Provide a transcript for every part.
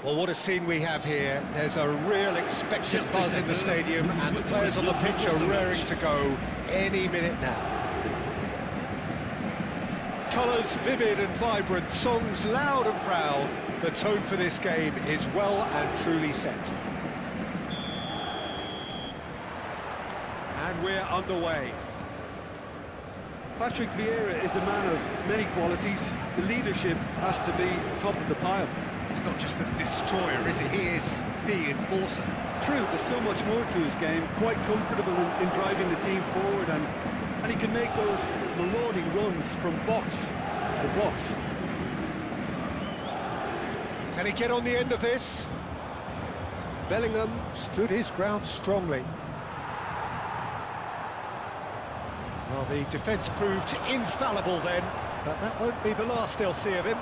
Well, what a scene we have here. There's a real expectant buzz in the stadium, and the players on the pitch are raring to go any minute now. Colours vivid and vibrant, songs loud and proud. The tone for this game is well and truly set. And we're underway. Patrick Vieira is a man of many qualities. The leadership has to be top of the pile. He's not just a destroyer, is he? He is the enforcer. True, there's so much more to his game. Quite comfortable in driving the team forward, and he can make those marauding runs from box to box. Can he get on the end of this? Bellingham stood his ground strongly. Well, the defence proved infallible then, but that won't be the last they'll see of him.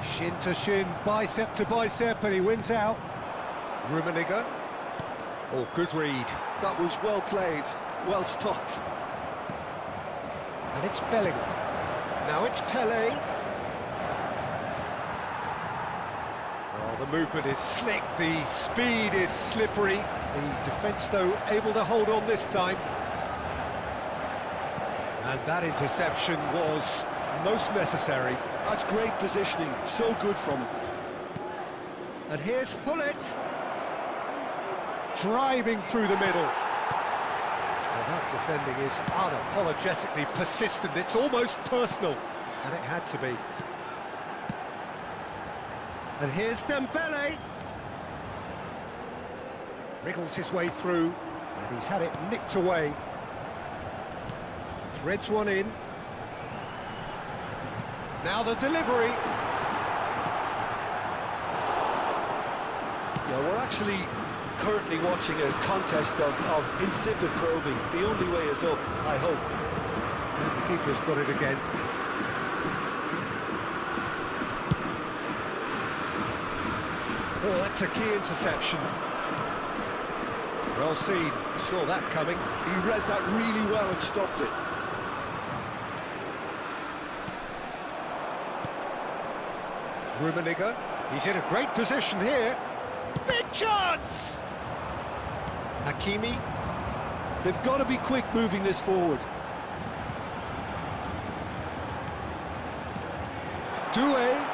Shin to shin, bicep to bicep, and he wins out. Rummenigge. Oh, good read. That was well played, well stopped. And it's Bellingham. Now it's Pelé. The movement is slick, the speed is slippery. The defence, though, able to hold on this time. And that interception was most necessary. That's great positioning, so good from him. And here's Hullet, driving through the middle. Well, that defending is unapologetically persistent, it's almost personal, and it had to be. And here's Dembele. Wriggles his way through, and he's had it nicked away. Threads one in. Now the delivery. Yeah, we're actually currently watching a contest of insipid probing. The only way is up, I hope. And the keeper's got it again. Oh, that's a key interception. Well seen, saw that coming. He read that really well and stopped it. Rummenigge, he's in a great position here. Big chance! Hakimi. They've got to be quick moving this forward. Doué.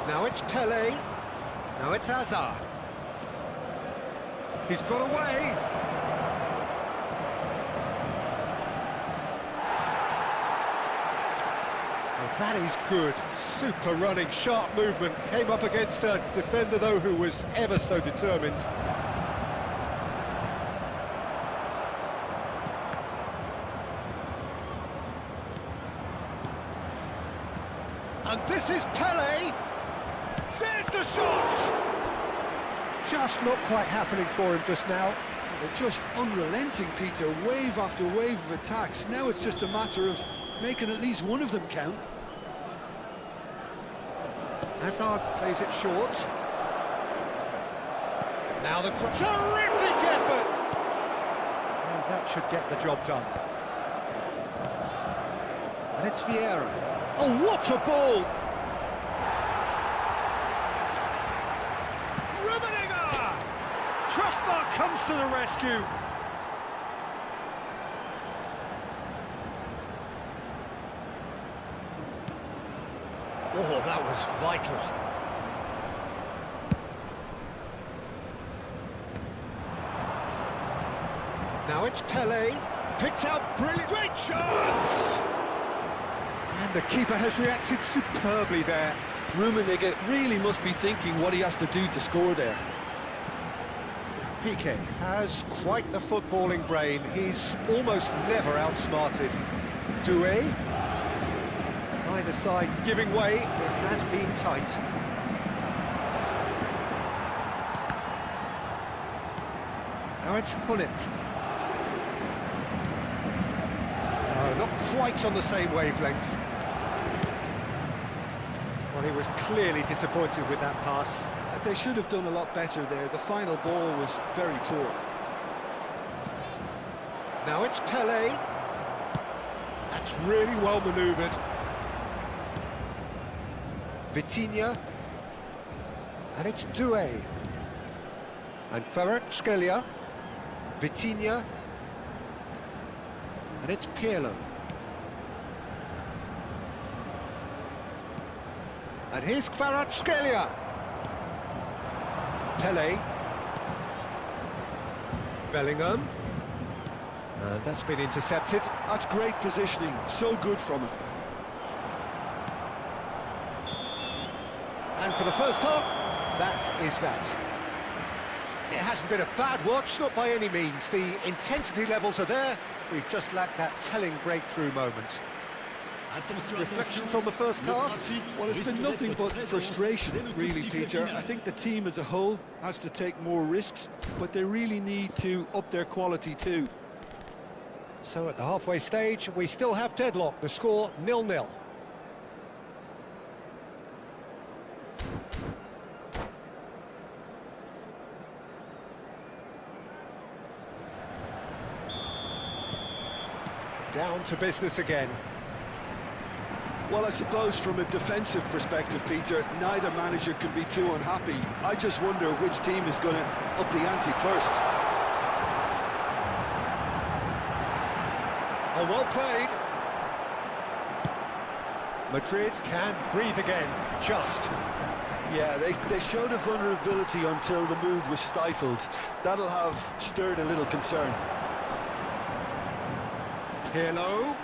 Now it's Pelé. Now it's Hazard. He's got away. Well, that is good. Super running, sharp movement. Came up against a defender, though, who was ever so determined. And this is Pelé. There's the shot! Just not quite happening for him just now. They're just unrelenting, Peter. Wave after wave of attacks. Now it's just a matter of making at least one of them count. Hazard plays it short. Now the terrific effort! And that should get the job done. And it's Vieira. Oh, what a ball! Crossbar comes to the rescue. Oh, that was vital. Now it's Pelé. Picks out brilliant. Great chance! And the keeper has reacted superbly there. Rummenigge really must be thinking what he has to do to score there. PK has quite the footballing brain. He's almost never outsmarted. Doué. Either side giving way. It has been tight. Now it's Hullet. Not quite on the same wavelength. Well, he was clearly disappointed with that pass. They should have done a lot better there. The final ball was very poor. Now it's Pele. That's really well manoeuvred. Vitinha. And it's Doué. And Kvaratskhelia. Vitinha. And it's Pirlo. And here's Kvaratskhelia. Pele. Bellingham. And that's been intercepted. That's great positioning, so good from him. And for the first half, that is that. It hasn't been a bad watch, not by any means. The intensity levels are there. We've just lacked that telling breakthrough moment. Reflections on the first half? Well, it's been nothing but frustration, really, Peter. I think the team as a whole has to take more risks, but they really need to up their quality too. So at the halfway stage, we still have deadlock. The score 0-0. Down to business again. Well, I suppose from a defensive perspective, Peter, neither manager can be too unhappy. I just wonder which team is going to up the ante first. Oh, well played. Madrid can breathe again, just. Yeah, they showed a vulnerability until the move was stifled. That'll have stirred a little concern. Pirlo.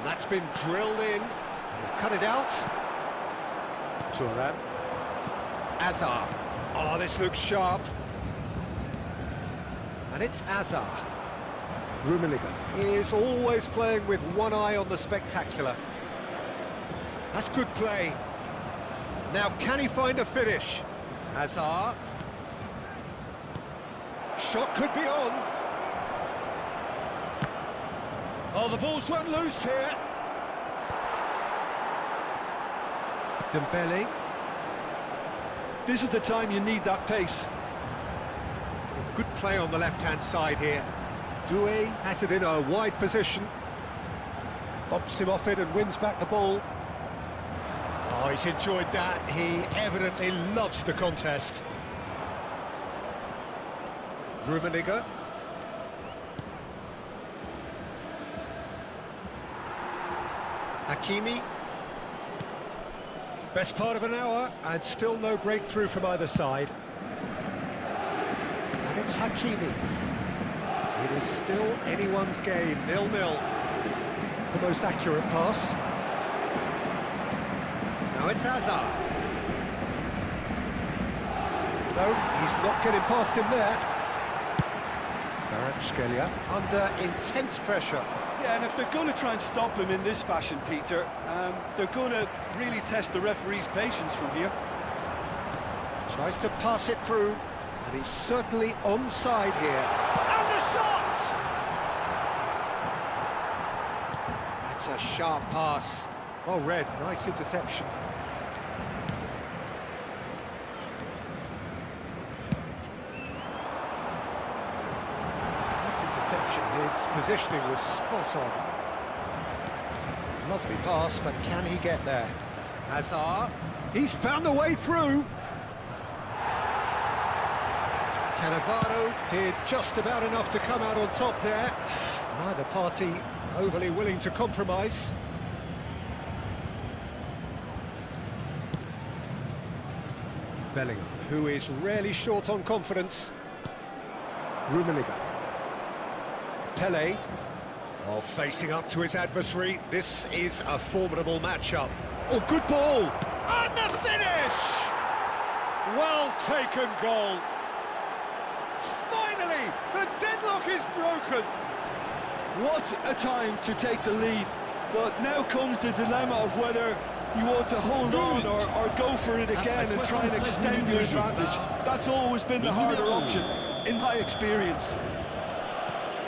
That's been drilled in. He's cut it out. Thuram. Azar. Oh, this looks sharp. And it's Azar. Rummenigge is always playing with one eye on the spectacular. That's good play. Now, can he find a finish? Azar. Shot could be on. Oh, the ball's run loose here. Dembele. This is the time you need that pace. Good play on the left-hand side here. Doué has it in a wide position. Bumps him off it and wins back the ball. Oh, he's enjoyed that. He evidently loves the contest. Rummenigge. Hakimi. Best part of an hour, and still no breakthrough from either side. And it's Hakimi. It is still anyone's game, 0-0. The most accurate pass. Now it's Hazard. No, he's not getting past him there. Kvaratskhelia under intense pressure. Yeah, and if they're going to try and stop him in this fashion, Peter, they're going to really test the referee's patience from here. Tries to pass it through, and he's certainly onside here. And the shot! That's a sharp pass. Well read, nice interception. His positioning was spot on. Lovely pass, but can he get there? Hazard, he's found a way through. Cannavaro did just about enough to come out on top there. Neither party overly willing to compromise. Bellingham, who is rarely short on confidence. Rummenigge. Pele, oh, facing up to his adversary. This is a formidable matchup. Oh, good ball! And the finish! Well taken goal. Finally, the deadlock is broken. What a time to take the lead. But now comes the dilemma of whether you want to hold on or go for it again and try and extend your advantage. That's always been the harder option, in my experience.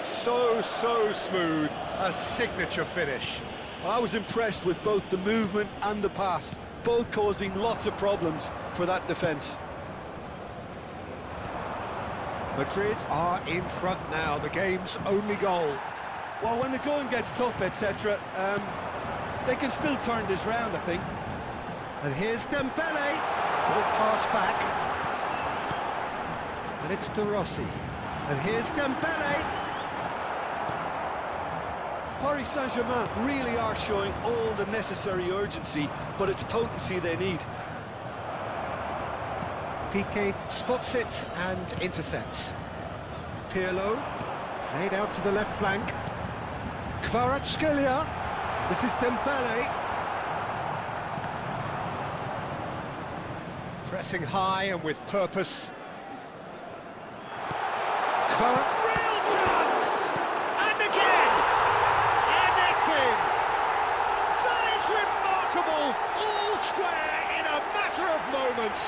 So smooth, a signature finish. I was impressed with both the movement and the pass, both causing lots of problems for that defence. Madrid are in front now, the game's only goal. Well, when the going gets tough, etc., they can still turn this round, I think. And here's Dembele. Ball pass back. And it's De Rossi. And here's Dembele. Paris Saint-Germain really are showing all the necessary urgency, but it's potency they need. Piqué spots it and intercepts. Pirlo, played out to the left flank. Kvaratskhelia, this is Dembele. Pressing high and with purpose. Real chance! And again! And it's in! That is remarkable! All square in a matter of moments!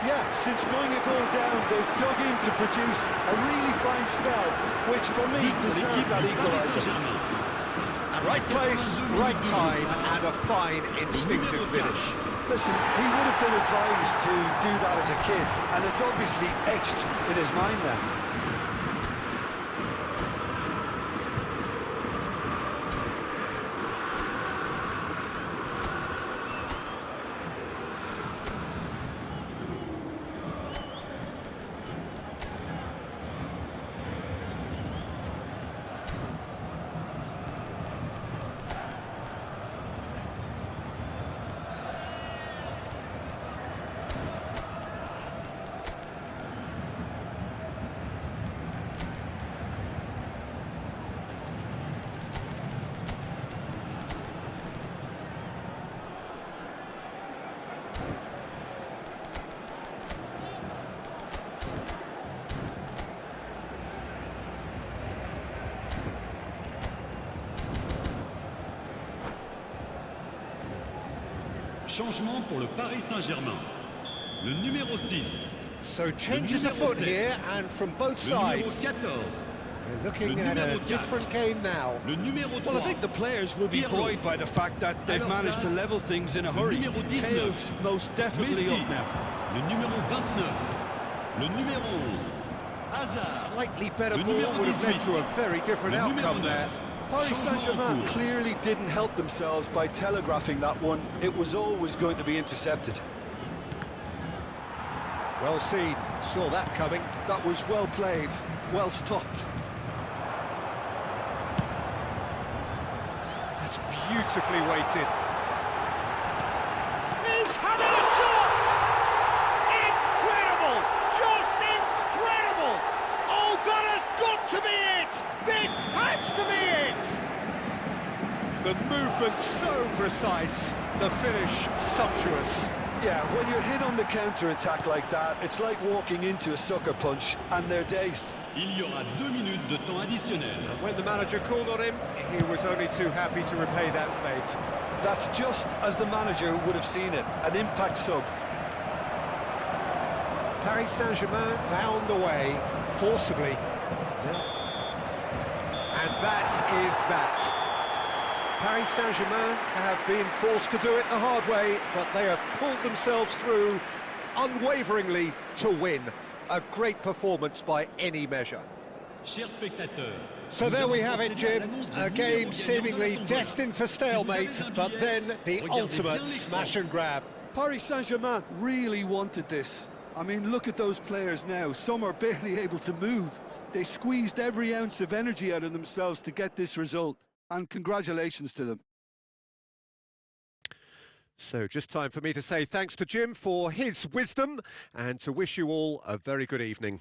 Yeah, since going a goal down, they've dug in to produce a really fine spell, which for me deserved that equaliser. Right place, right time, and a fine instinctive finish. Listen, he would have been advised to do that as a kid, and it's obviously etched in his mind now. Changement pour le Paris Saint-Germain. Le numéro 6. So changes afoot here, and from both sides. We're looking at a different game now. Well, I think the players will be buoyed by the fact that they've managed to level things in a hurry. Tails most definitely up now. Le numéro 29. Le numéro 11. Hazard. Slightly better ball would have led to a very different outcome there. Paris Saint-Germain clearly didn't help themselves by telegraphing that one. It was always going to be intercepted. Well seen, saw that coming. That was well played, well stopped. That's beautifully weighted. He's having a shot! Incredible! Just incredible! Oh, that has got to be it! This has to be it! The movement so precise, the finish sumptuous. Yeah, when you're hit on the counter-attack like that, it's like walking into a sucker punch, and they're dazed. Il y aura 2 minutes de temps additionnel. And when the manager called on him, he was only too happy to repay that faith. That's just as the manager would have seen it, an impact sub. Paris Saint-Germain found a way, forcibly. And that is that. Paris Saint-Germain have been forced to do it the hard way, but they have pulled themselves through unwaveringly to win. A great performance by any measure. So there we have it, Jim. A game seemingly destined for stalemate, but then the ultimate smash and grab. Paris Saint-Germain really wanted this. I mean, look at those players now. Some are barely able to move. They squeezed every ounce of energy out of themselves to get this result. And congratulations to them. So just time for me to say thanks to Jim for his wisdom and to wish you all a very good evening.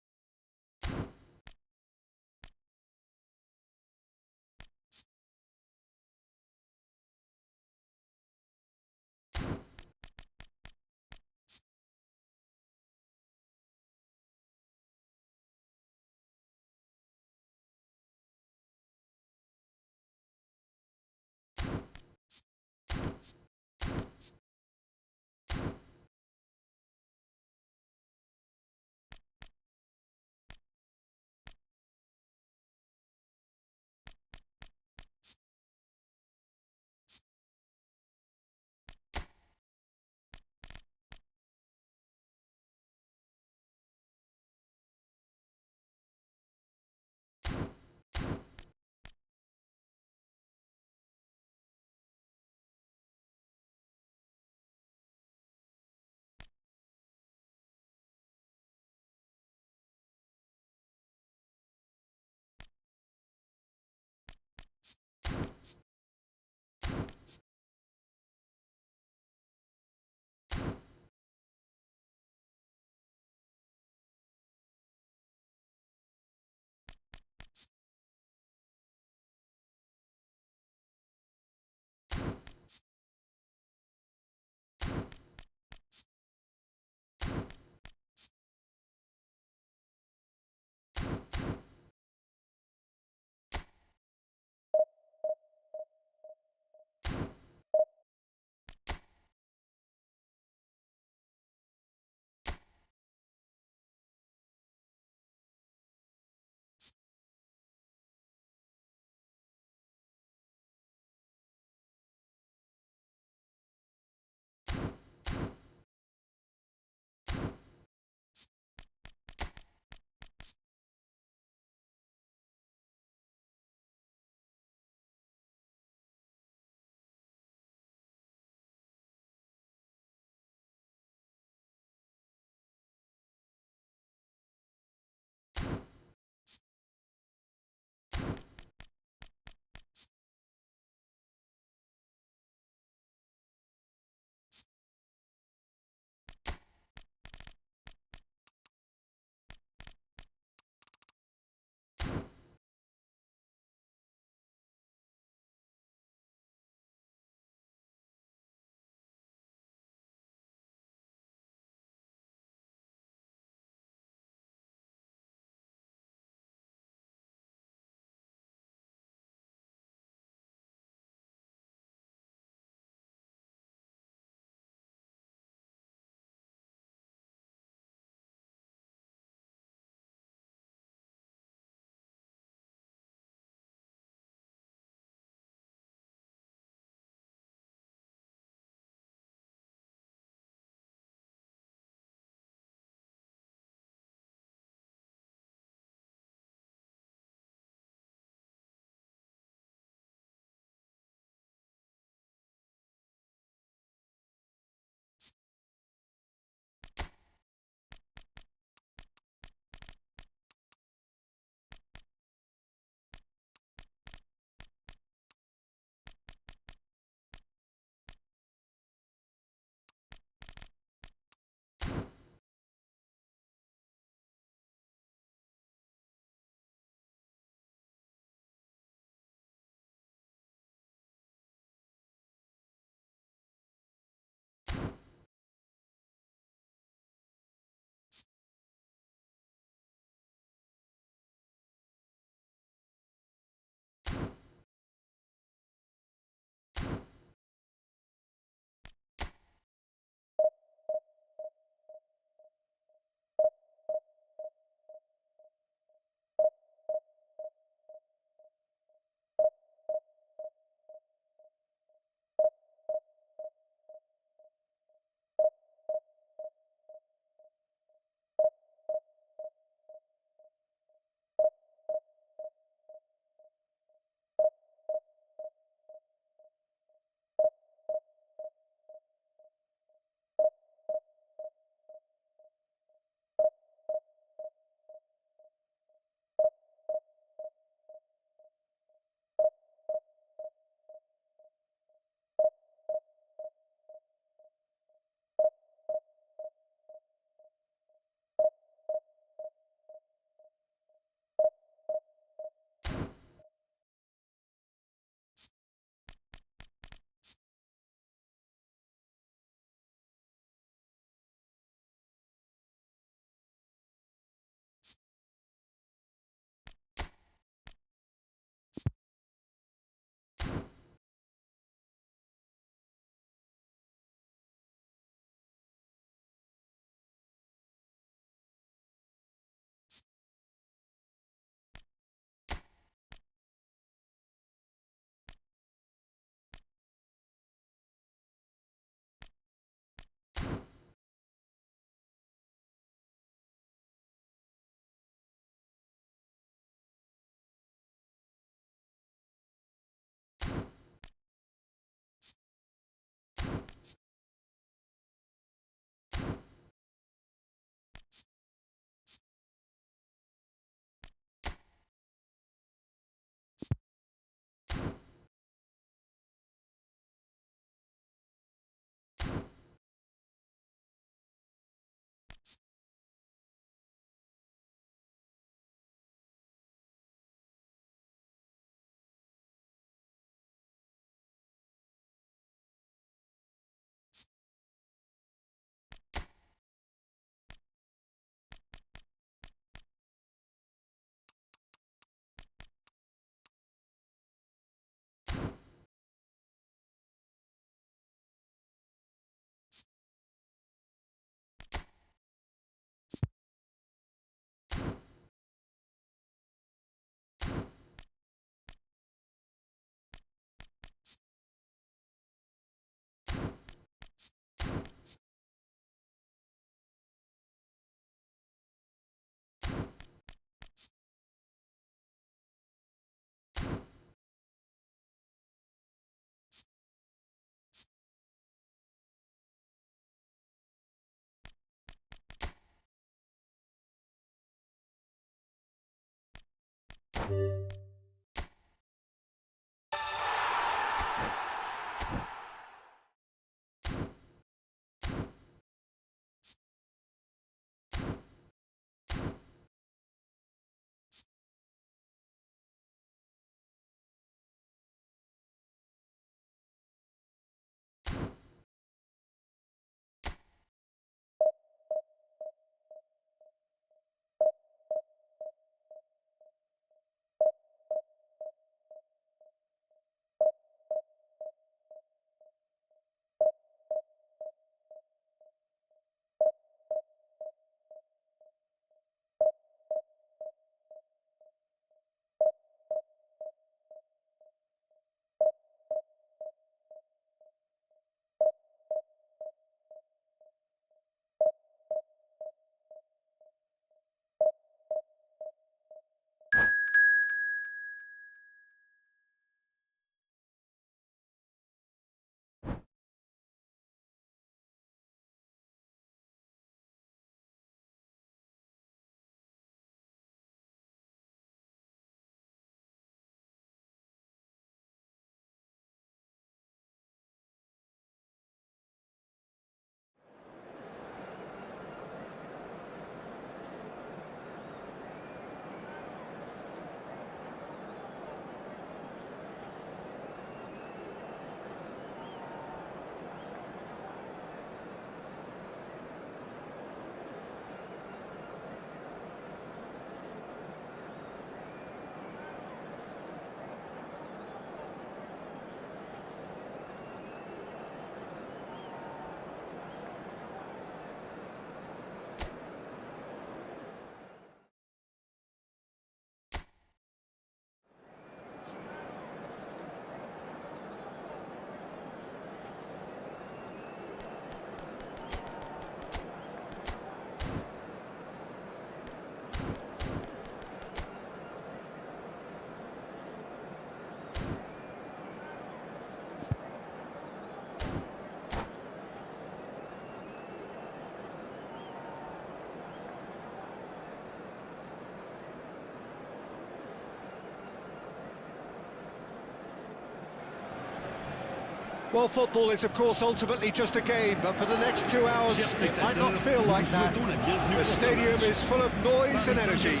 Well, football is, of course, ultimately just a game, but for the next 2 hours, it might not feel like that. The stadium is full of noise and energy.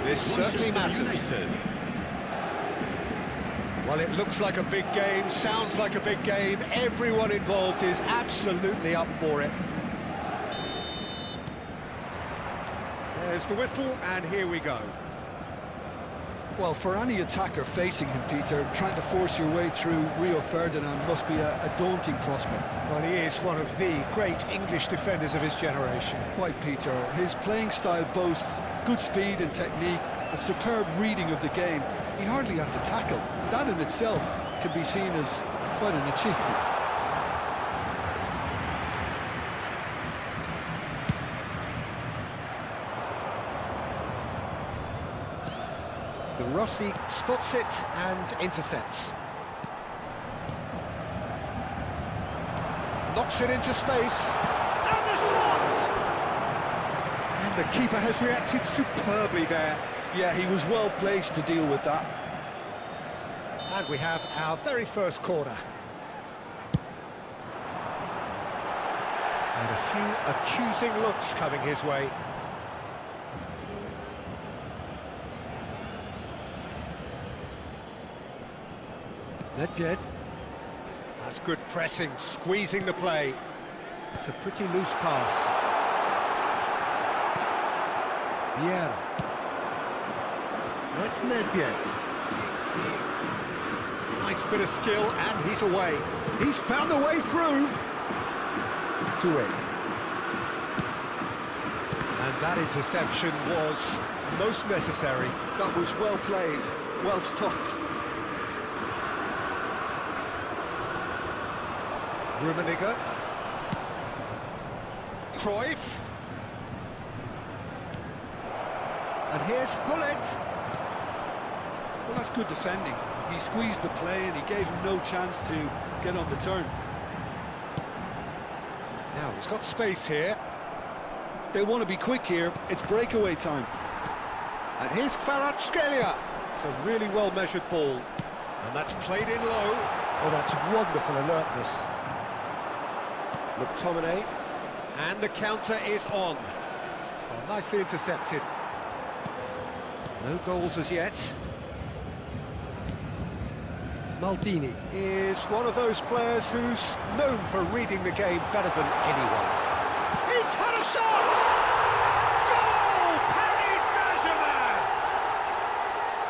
This certainly matters. Well, it looks like a big game, sounds like a big game. Everyone involved is absolutely up for it. There's the whistle, and here we go. Well, for any attacker facing him, Peter, trying to force your way through Rio Ferdinand must be a daunting prospect. Well, he is one of the great English defenders of his generation. Quite, Peter. His playing style boasts good speed and technique, a superb reading of the game. He hardly had to tackle. That in itself can be seen as quite an achievement. The Rossi spots it and intercepts. Knocks it into space. And the shot! And the keeper has reacted superbly there. Yeah, he was well placed to deal with that. And we have our very first corner. And a few accusing looks coming his way. Nedved. That's good pressing, squeezing the play. It's a pretty loose pass. Vieira. That's Nedved. Nice bit of skill, and he's away. He's found a way through. Doué. And that interception was most necessary. That was well played, well stopped. Rummenigge. Cruyff. And here's Hullet. Well, that's good defending. He squeezed the play and he gave him no chance to get on the turn. Now he's got space here. They want to be quick here. It's breakaway time. And here's Kvaratskhelia. It's a really well-measured ball. And that's played in low. Oh, that's wonderful alertness. McTominay. And the counter is on. Oh, nicely intercepted. No goals as yet. Maldini is one of those players who's known for reading the game better than anyone. He's had a shot! Goal! Paris Saint-Germain!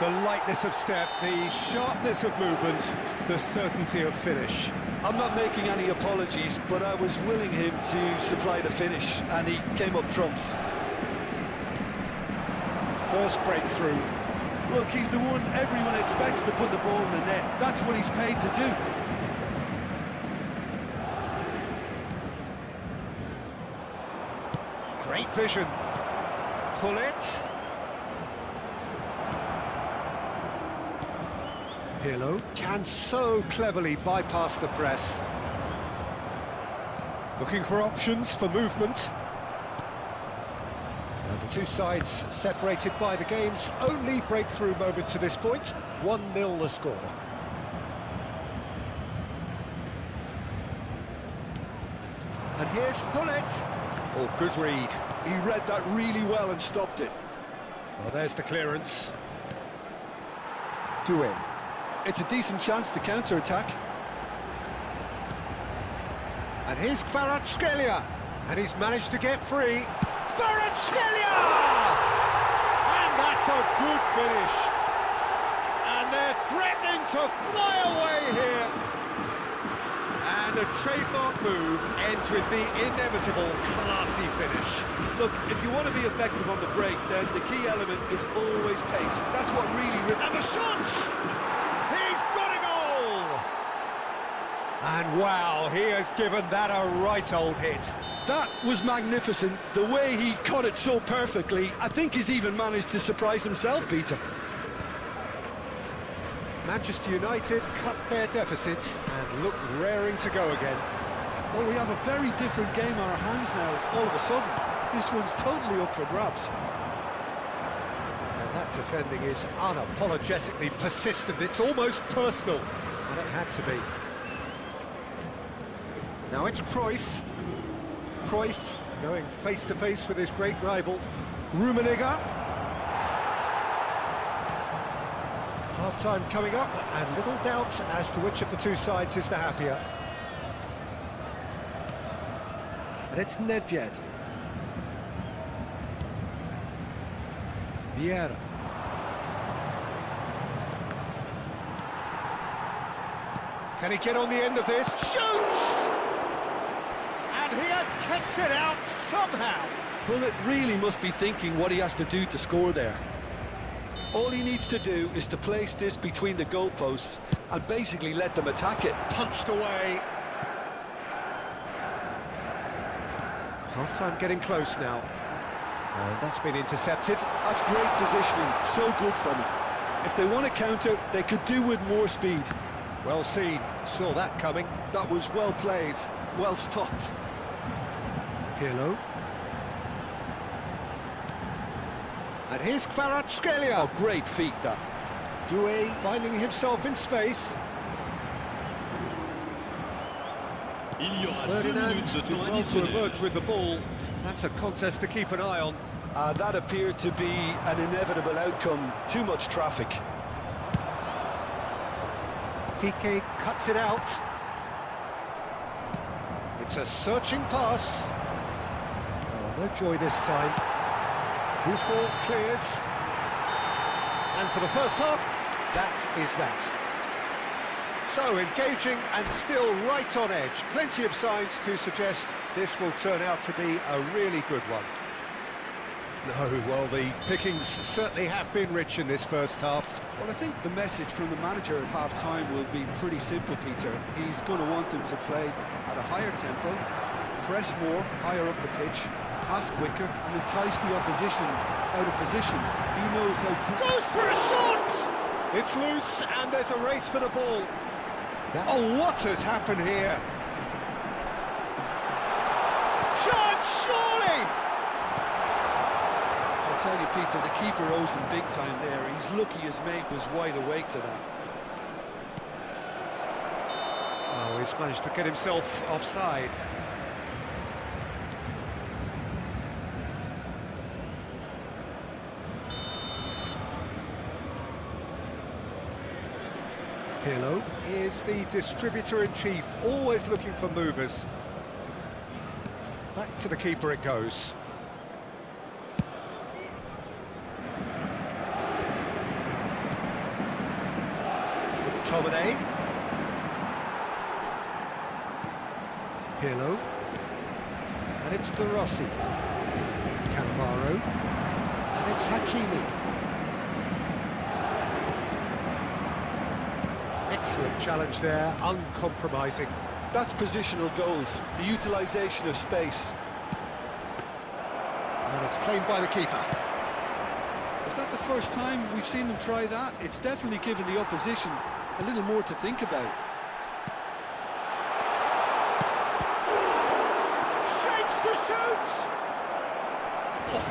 The lightness of step, the sharpness of movement, the certainty of finish. I'm not making any apologies, but I was willing him to supply the finish, and he came up trumps. First breakthrough. Look, he's the one everyone expects to put the ball in the net. That's what he's paid to do. Great vision. Hullet. Pirlo can so cleverly bypass the press. Looking for options for movement. And the two sides separated by the game's only breakthrough moment to this point. 1-0 the score. And here's Hullet. Oh, good read. He read that really well and stopped it. Well, there's the clearance. Doué. It's a decent chance to counter-attack. And here's Kvaratskhelia. And he's managed to get free. Kvaratskhelia! And that's a good finish. And they're threatening to fly away here. And a trademark move ends with the inevitable classy finish. Look, if you want to be effective on the break, then the key element is always pace. That's what really... And the shot! He's got a goal! And wow, he has given that a right old hit. That was magnificent. The way he caught it so perfectly, I think he's even managed to surprise himself, Peter. Manchester United cut their deficit and look raring to go again. Well, we have a very different game on our hands now, all of a sudden. This one's totally up for grabs. And that defending is unapologetically persistent. It's almost personal, and it had to be. Now it's Cruyff. Cruyff going face-to-face with his great rival, Rummenigge. Half-time coming up, and little doubt as to which of the two sides is the happier. And it's Nedved. Vieira. Can he get on the end of this? Shoots! And he has kicked it out somehow. Hullet really must be thinking what he has to do to score there. All he needs to do is to place this between the goalposts and basically let them attack it. Punched away. Half-time getting close now. And that's been intercepted. That's great positioning, so good from him. If they want to counter, they could do with more speed. Well seen, saw that coming. That was well played, well stopped. Pirlo. And here's Kvaratskhelia. Oh, great feat, that. Doué finding himself in space. Il y aura 2 Ferdinand minutes de did temps well to additionnel. emerge with the ball. That's a contest to keep an eye on. That appeared to be an inevitable outcome. Too much traffic. Piqué cuts it out. It's a searching pass. Oh, no joy this time. Buffon clears. And for the first half, that is that. So engaging and still right on edge. Plenty of signs to suggest this will turn out to be a really good one. No, well, the pickings certainly have been rich in this first half. Well, I think the message from the manager at half-time will be pretty simple, Peter. He's going to want them to play at a higher tempo, press more, higher up the pitch, pass quicker, and entice the opposition out of position. He knows how... Goes for a shot! It's loose, and there's a race for the ball. Oh, what has happened here? Shot, surely! I tell you, Peter, the keeper owes him big time there. He's lucky his mate was wide awake to that. Oh, he's managed to get himself offside. Pirlo is the distributor-in-chief, always looking for movers. Back to the keeper it goes. McTominay. Pirlo. And it's De Rossi. Cannavaro. And it's Hakimi. Excellent challenge there, uncompromising. That's positional goals, the utilisation of space. And it's claimed by the keeper. Is that the first time we've seen them try that? It's definitely given the opposition a little more to think about. Shapes to shoot! Oh,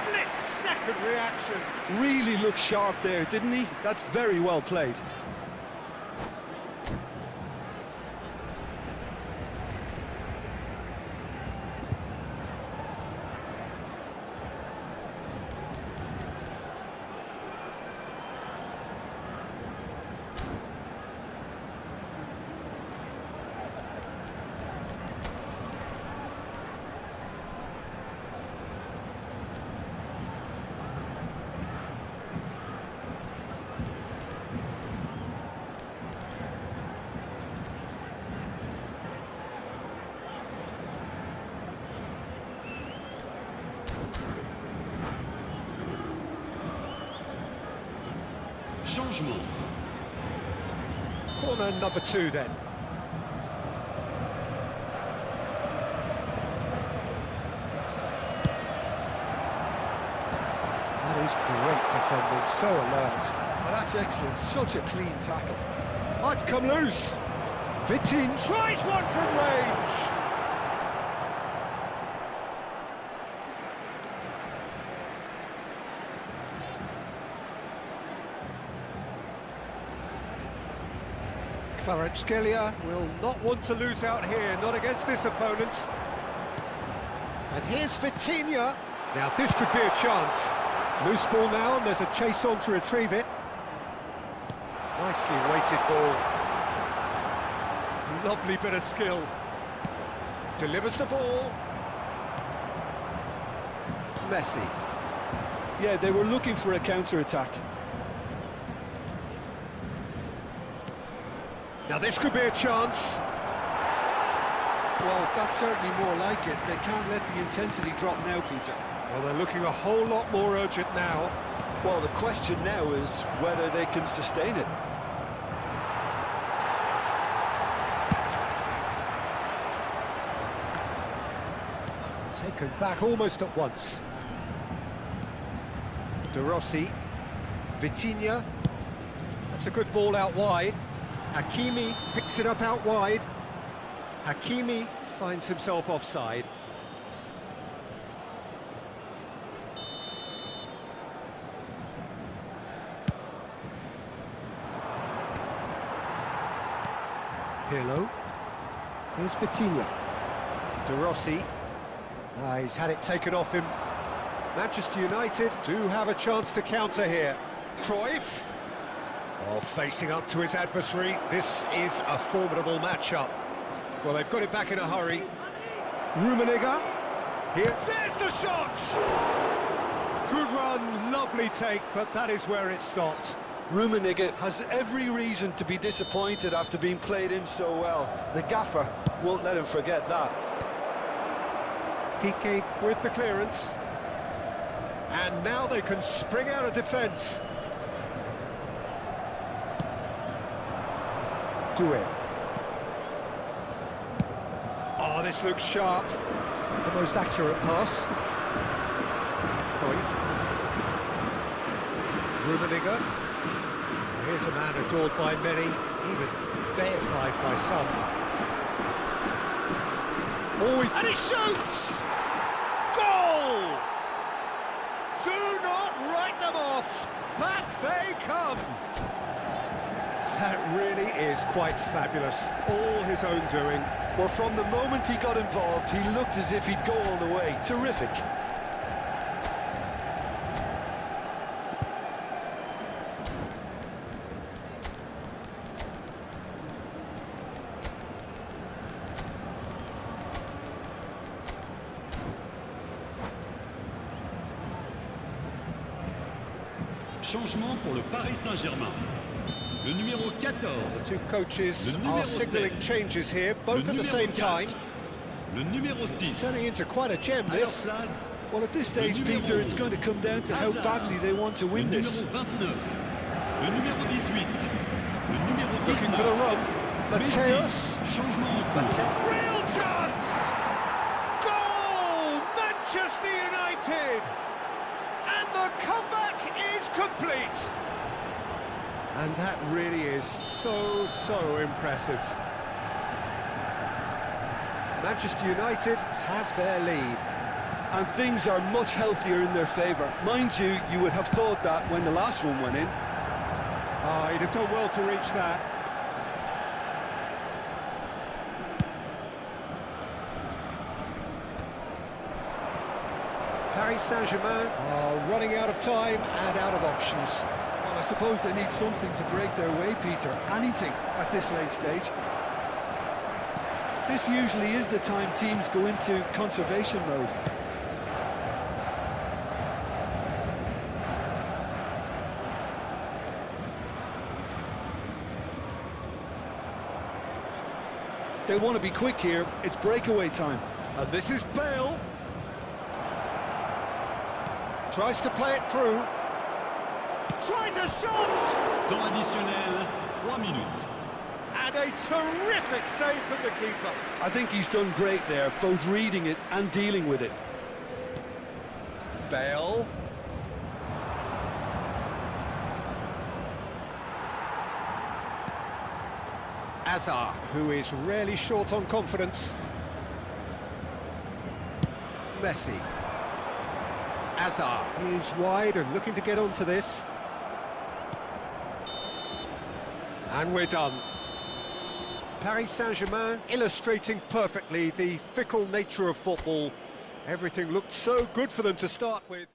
split-second reaction. Really looked sharp there, didn't he? That's very well played. Changement. Corner number 2 then. That is great defending, so alert. Oh, that's excellent, such a clean tackle. Oh, it's come loose. Vitin tries one from range. Kvaratskhelia will not want to lose out here, not against this opponent. And here's Vitinha. Now this could be a chance. Loose ball now, and there's a chase on to retrieve it. Nicely weighted ball. Lovely bit of skill. Delivers the ball. Messi. Yeah, they were looking for a counter-attack. Now this could be a chance. Well, that's certainly more like it. They can't let the intensity drop now, Peter. Well, they're looking a whole lot more urgent now. Well, the question now is whether they can sustain it. Taken back almost at once. De Rossi. Vitinha. That's a good ball out wide. Hakimi picks it up out wide. Hakimi finds himself offside. Pirlo. Here's Vitinha. De Rossi. He's had it taken off him. Manchester United do have a chance to counter here. Cruyff. Oh, facing up to his adversary. This is a formidable matchup. Well, they've got it back in a hurry. Rummenigge. Here, there's the shot! Good run, lovely take, but that is where it stopped. Rummenigge has every reason to be disappointed after being played in so well. The gaffer won't let him forget that. Piqué with the clearance. And now they can spring out of defence. Doué. Oh, this looks sharp. The most accurate pass. Cruyff. Rummenigge. Here's a man adored by many, even deified by some. Always, and he shoots! Goal! 2-0! them off. Back they come. That really is quite fabulous. All his own doing. Well, from the moment he got involved, he looked as if he'd go all the way. Terrific. Changement pour le Paris Saint-Germain. Le numéro 14. The two coaches Le numéro are signalling 7. changes here, both Le at the numéro same 4. time. Le numéro 6. It's turning into quite a gem, À leur this. place, Well, at this stage, Le numéro Peter, it's 11. going to come down to how Hazard. badly they want to le win numéro this. 29. Le numéro 18. Le numéro 19. Looking for the run. Mateus. Messi. Changement en cours. Real chance! Goal! Manchester United! And the comeback is complete! And that really is so impressive. Manchester United have their lead. And things are much healthier in their favour. Mind you, you would have thought that when the last one went in. Oh, he'd have done well to reach that. Paris Saint-Germain are running out of time and out of options. Well, I suppose they need something to break their way, Peter. Anything at this late stage. This usually is the time teams go into conservation mode. They want to be quick here. It's breakaway time. And this is Bale. Tries to play it through. Tries a shot! Temps additionnel, 3 minutes. And a terrific save from the keeper. I think he's done great there, both reading it and dealing with it. Bale. Hazard, who is rarely short on confidence. Messi. Hazard is wide and looking to get onto this. And we're done. Paris Saint-Germain illustrating perfectly the fickle nature of football. Everything looked so good for them to start with.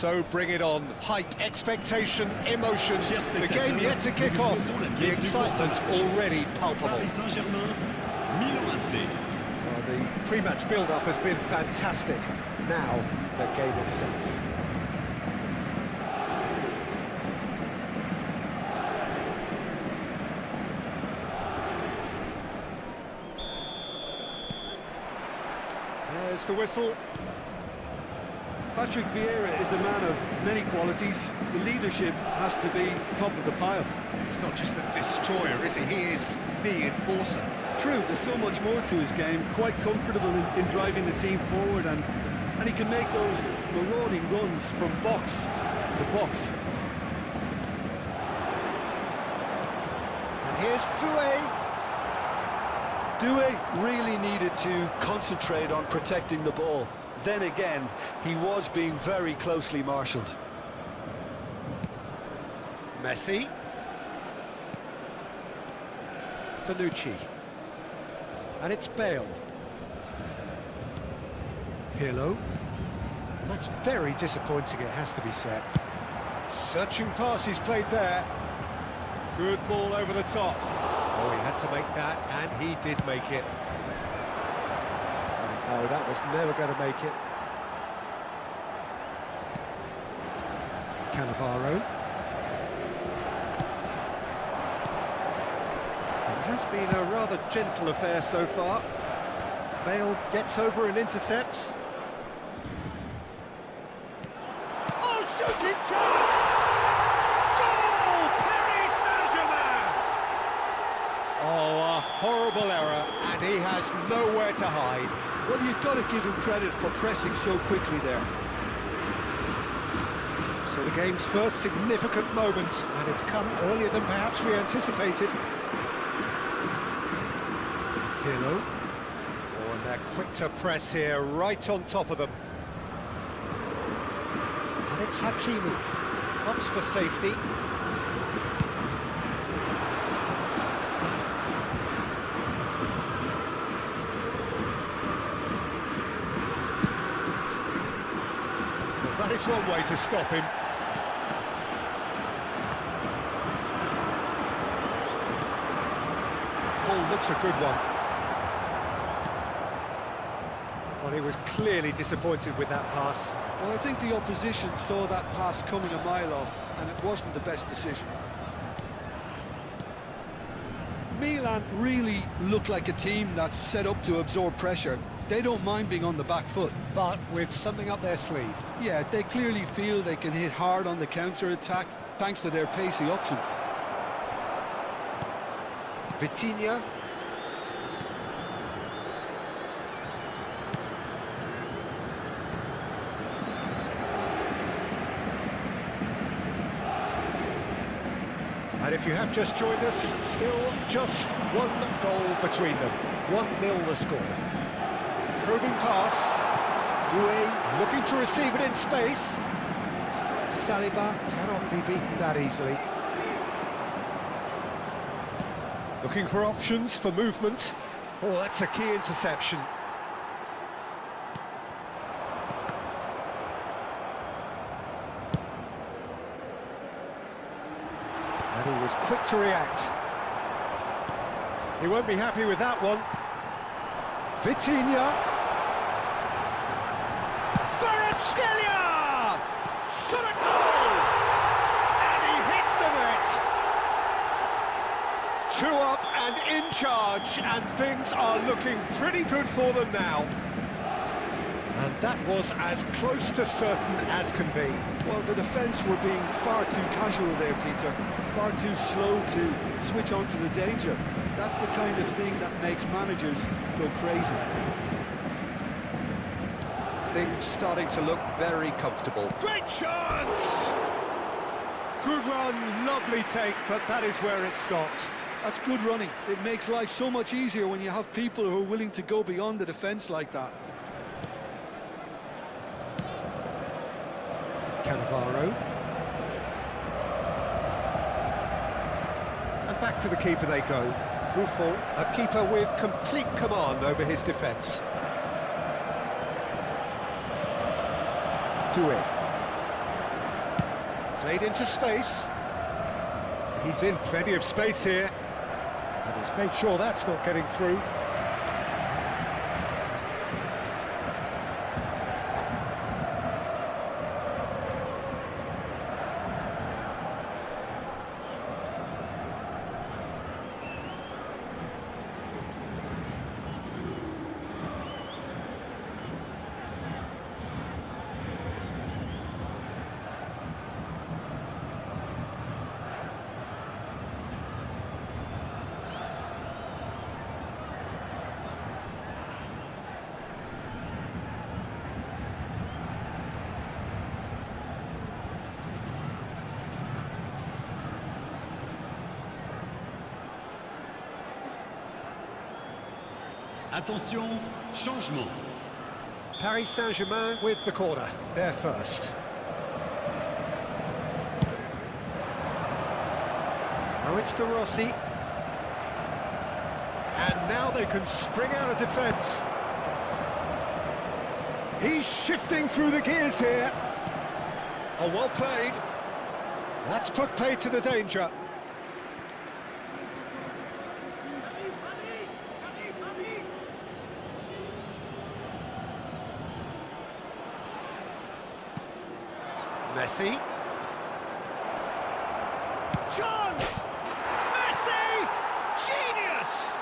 So bring it on. Hype, expectation, emotion. The game yet to kick off. The excitement already palpable. Paris Saint-Germain, Milan AC. Well, the pre-match build-up has been fantastic. Now, the game itself. There's the whistle. Patrick Vieira is a man of many qualities. The leadership has to be top of the pile. He's not just a destroyer, is he? He is the enforcer. True, there's so much more to his game. Quite comfortable in driving the team forward, and he can make those marauding runs from box to box. And here's Doué. Doué really needed to concentrate on protecting the ball. Then again, he was being very closely marshalled. Messi. Bonucci. And it's Bale. Pirlo. And that's very disappointing, it has to be said. Searching pass he's played there. Good ball over the top. Oh, he had to make that, and he did make it. No, that was never going to make it. Cannavaro. It has been a rather gentle affair so far. Bale gets over and intercepts. Oh, shooting chance! Goal! Paris Saint-Germain! Oh, a horrible error, and he has nowhere to hide. Well, you've got to give him credit for pressing so quickly there. So the game's first significant moment, and it's come earlier than perhaps we anticipated. Pirlo. Oh, and they're quick to press here, right on top of them. And it's Hakimi. Opts for safety. That is one way to stop him. Ball looks a good one. Well, he was clearly disappointed with that pass. Well, I think the opposition saw that pass coming a mile off, and it wasn't the best decision. Milan really look like a team that's set up to absorb pressure. They don't mind being on the back foot. But with something up their sleeve. Yeah, they clearly feel they can hit hard on the counter-attack thanks to their pacey options. Vitinha. And if you have just joined us, still just one goal between them. 1-0 the score. Probing pass. Doué looking to receive it in space. Saliba cannot be beaten that easily. Looking for options for movement. Oh, that's a key interception. And he was quick to react. He won't be happy with that one. Vitinha. Kvaratskhelia! Shot a goal! And he hits the net! 2 up and in charge, and things are looking pretty good for them now. And that was as close to certain as can be. Well, the defence were being far too casual there, Peter. Far too slow to switch on to the danger. That's the kind of thing that makes managers go crazy. Things starting to look very comfortable. Great chance! Good run, lovely take, but that is where it stopped. That's good running. It makes life so much easier when you have people who are willing to go beyond the defence like that. Cannavaro. And back to the keeper they go. Buffon, a keeper with complete command over his defence. Doué. Played into space. He's in plenty of space here. And he's made sure that's not getting through. Attention, changement. Paris Saint-Germain with the corner. They're first. Now it's De Rossi. And now they can spring out of defence. He's shifting through the gears here. Oh, well played. That's put paid to the danger. Messi. Chance! Messi! Genius!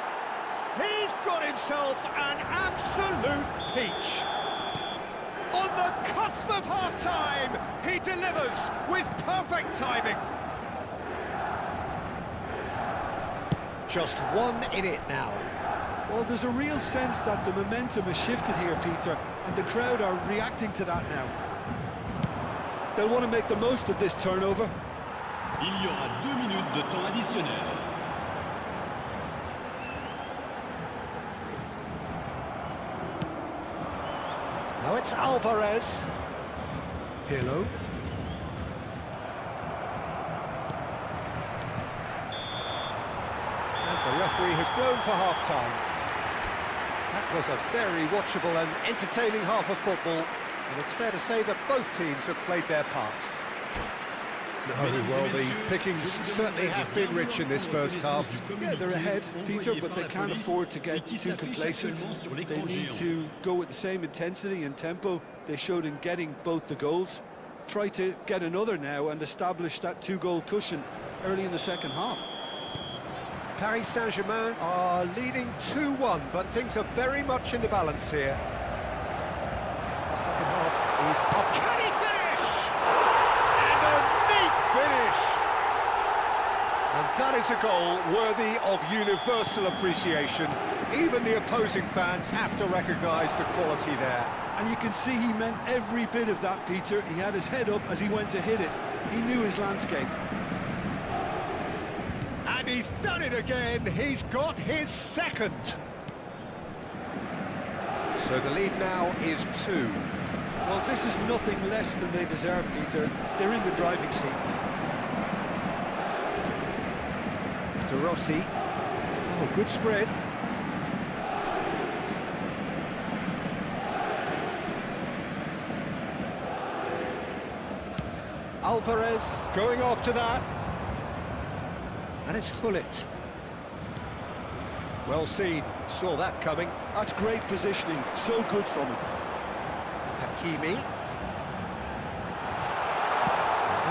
He's got himself an absolute peach. On the cusp of half-time, he delivers with perfect timing. Just one in it now. Well, there's a real sense that the momentum has shifted here, Peter, and the crowd are reacting to that now. They'll want to make the most of this turnover. Il y aura 2 minutes de temps additionnel. Now it's Alvarez. Pirlo. And the referee has blown for half-time. That was a very watchable and entertaining half of football. And it's fair to say that both teams have played their part. No, well, the pickings certainly have been rich in this first half. Yeah, they're ahead, Peter, but they can't afford to get too complacent. They need to go with the same intensity and tempo they showed in getting both the goals. Try to get another now and establish that two-goal cushion early in the second half. Paris Saint-Germain are leading 2-1, but things are very much in the balance here. The second half is up. Can he finish? And a neat finish! And that is a goal worthy of universal appreciation. Even the opposing fans have to recognise the quality there. And you can see he meant every bit of that, Peter. He had his head up as he went to hit it. He knew his landscape. And he's done it again. He's got his second. So the lead now is 2. Well, this is nothing less than they deserve, Peter. They're in the driving seat. De Rossi. Oh, good spread. Alvarez going after that. And it's Hullet. Well seen, saw that coming. That's great positioning, so good from him. Hakimi.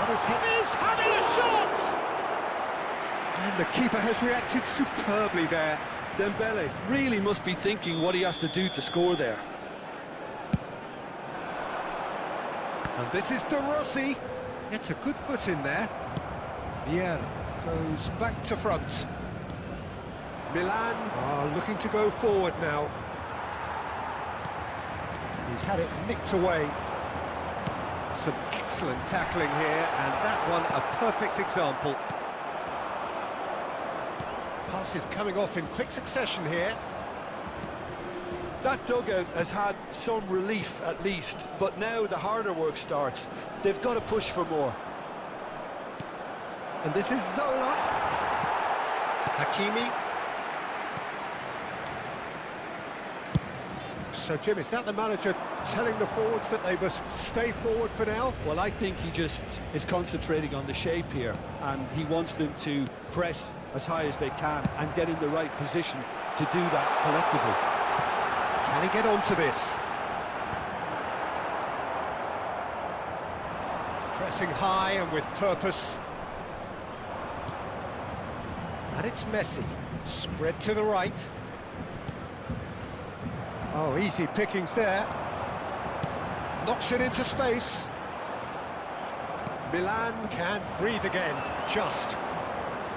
He's having a shot! And the keeper has reacted superbly there. Dembele really must be thinking what he has to do to score there. And this is De Rossi. It's a good foot in there. Vieira goes back to front. Milan are looking to go forward now. And he's had it nicked away. Some excellent tackling here, and that one a perfect example. Passes coming off in quick succession here. That dugout has had some relief at least, but now the harder work starts. They've got to push for more. And this is Zola. Hakimi. So, Jim, is that the manager telling the forwards that they must stay forward for now? Well, I think he just is concentrating on the shape here, and he wants them to press as high as they can and get in the right position to do that collectively. Can he get onto this? Pressing high and with purpose. And it's Messi. Spread to the right. Oh, easy pickings there. Knocks it into space. Milan can't breathe again, just.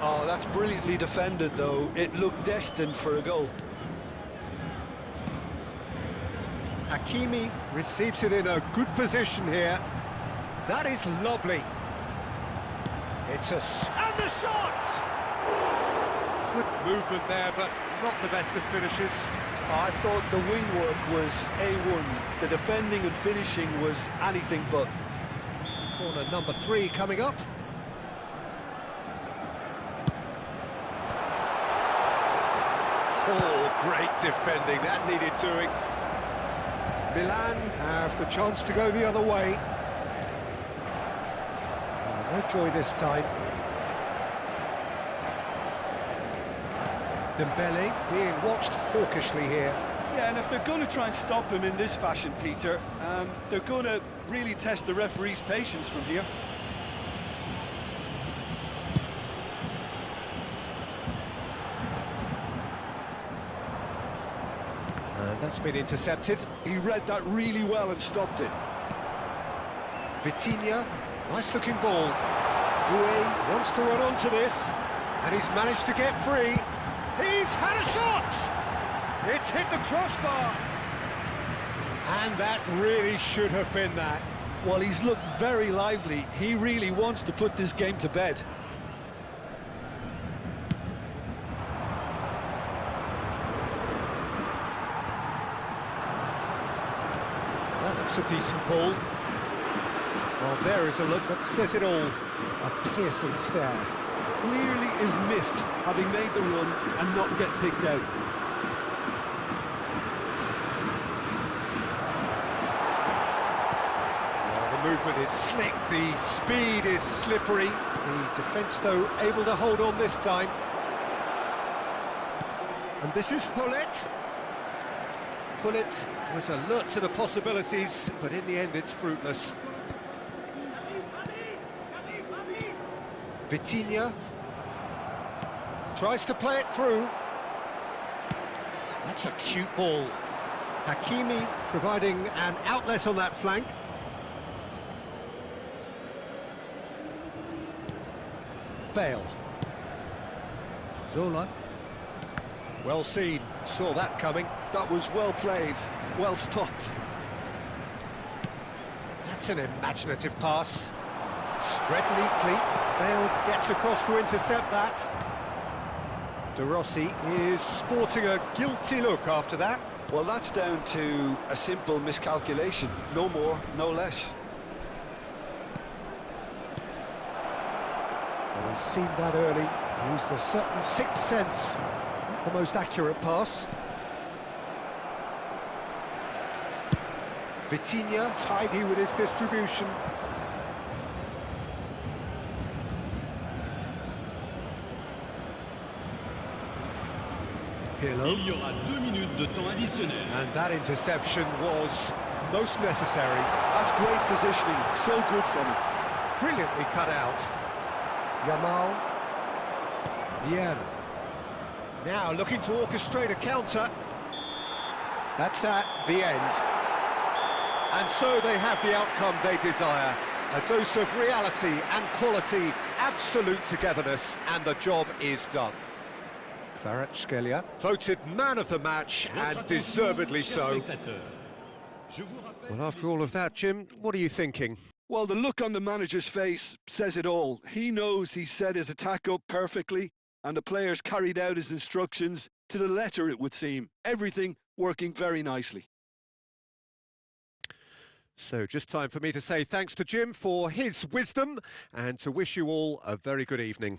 Oh, that's brilliantly defended, though. It looked destined for a goal. Hakimi receives it in a good position here. That is lovely. It's and the shot! Good movement there, but not the best of finishes. I thought the wing work was A1. The defending and finishing was anything but. Corner number 3 coming up. Oh, great defending. That needed doing. Milan have the chance to go the other way. No joy this time. Dembele being watched hawkishly here. Yeah, and if they're going to try and stop him in this fashion, Peter, they're going to really test the referee's patience from here. And that's been intercepted. He read that really well and stopped it. Vitinha, nice looking ball. Doué wants to run onto this, and he's managed to get free. He's had a shot! It's hit the crossbar. And that really should have been that. Well, he's looked very lively. He really wants to put this game to bed. That looks a decent ball. Well, there is a look that says it all. A piercing stare. Clearly is miffed, having made the run and not get picked out. Well, the movement is slick, the speed is slippery. The defence, though, able to hold on this time. And this is Hullet. Hullet was alert to the possibilities, but in the end it's fruitless. Vitinha tries to play it through. That's a cute ball. Hakimi providing an outlet on that flank. Bale. Zola. Well seen, saw that coming. That was well played, well stopped. That's an imaginative pass. Spread neatly. Bale gets across to intercept that. De Rossi is sporting a guilty look after that. Well, that's down to a simple miscalculation. No more, no less. Well, he's seen that early. Used a certain sixth sense. Not the most accurate pass. Vitinha tidy with his distribution. Pirlo. Il y aura 2 minutes de temps additionnel. And that interception was most necessary. That's great positioning, so good from him. Brilliantly cut out. Yamal. Vieira. Now looking to orchestrate a counter. That's that, the end. And so they have the outcome they desire. A dose of reality and quality, absolute togetherness, and the job is done. Kvaratskhelia voted man of the match, and deservedly so. Well, after all of that, Jim, what are you thinking? Well, the look on the manager's face says it all. He knows he set his attack up perfectly, and the players carried out his instructions to the letter, it would seem. Everything working very nicely. So just time for me to say thanks to Jim for his wisdom, and to wish you all a very good evening.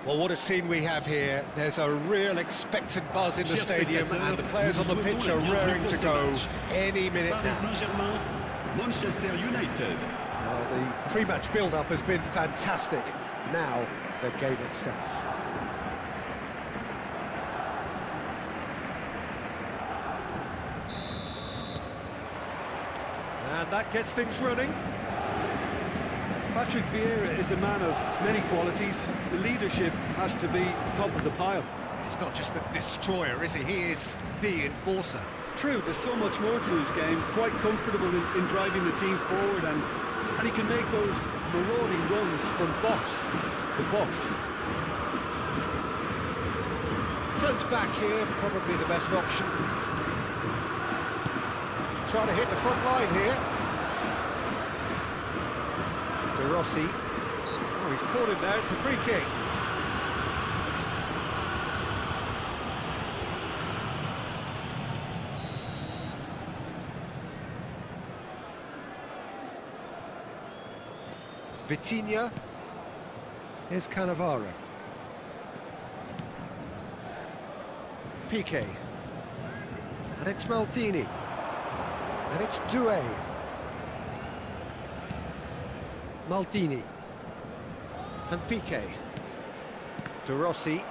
Well, what a scene we have here. There's a real expected buzz in the stadium, and the players on the pitch are raring to go any minute Paris now. Saint-Germain, Manchester United. Well, the pre-match build-up has been fantastic. Now, the game itself. And that gets things running. Patrick Vieira is a man of many qualities. The leadership has to be top of the pile. He's not just a destroyer, is he? He is the enforcer. True, there's so much more to his game. Quite comfortable in driving the team forward, and he can make those marauding runs from box to box. Turns back here, probably the best option. He's trying to hit the front line here. De Rossi. Oh, he's caught him there, it's a free kick. Vitinha. Here's Cannavaro. Piqué. And it's Maldini. And it's Doué. Maldini. And Piqué. De Rossi.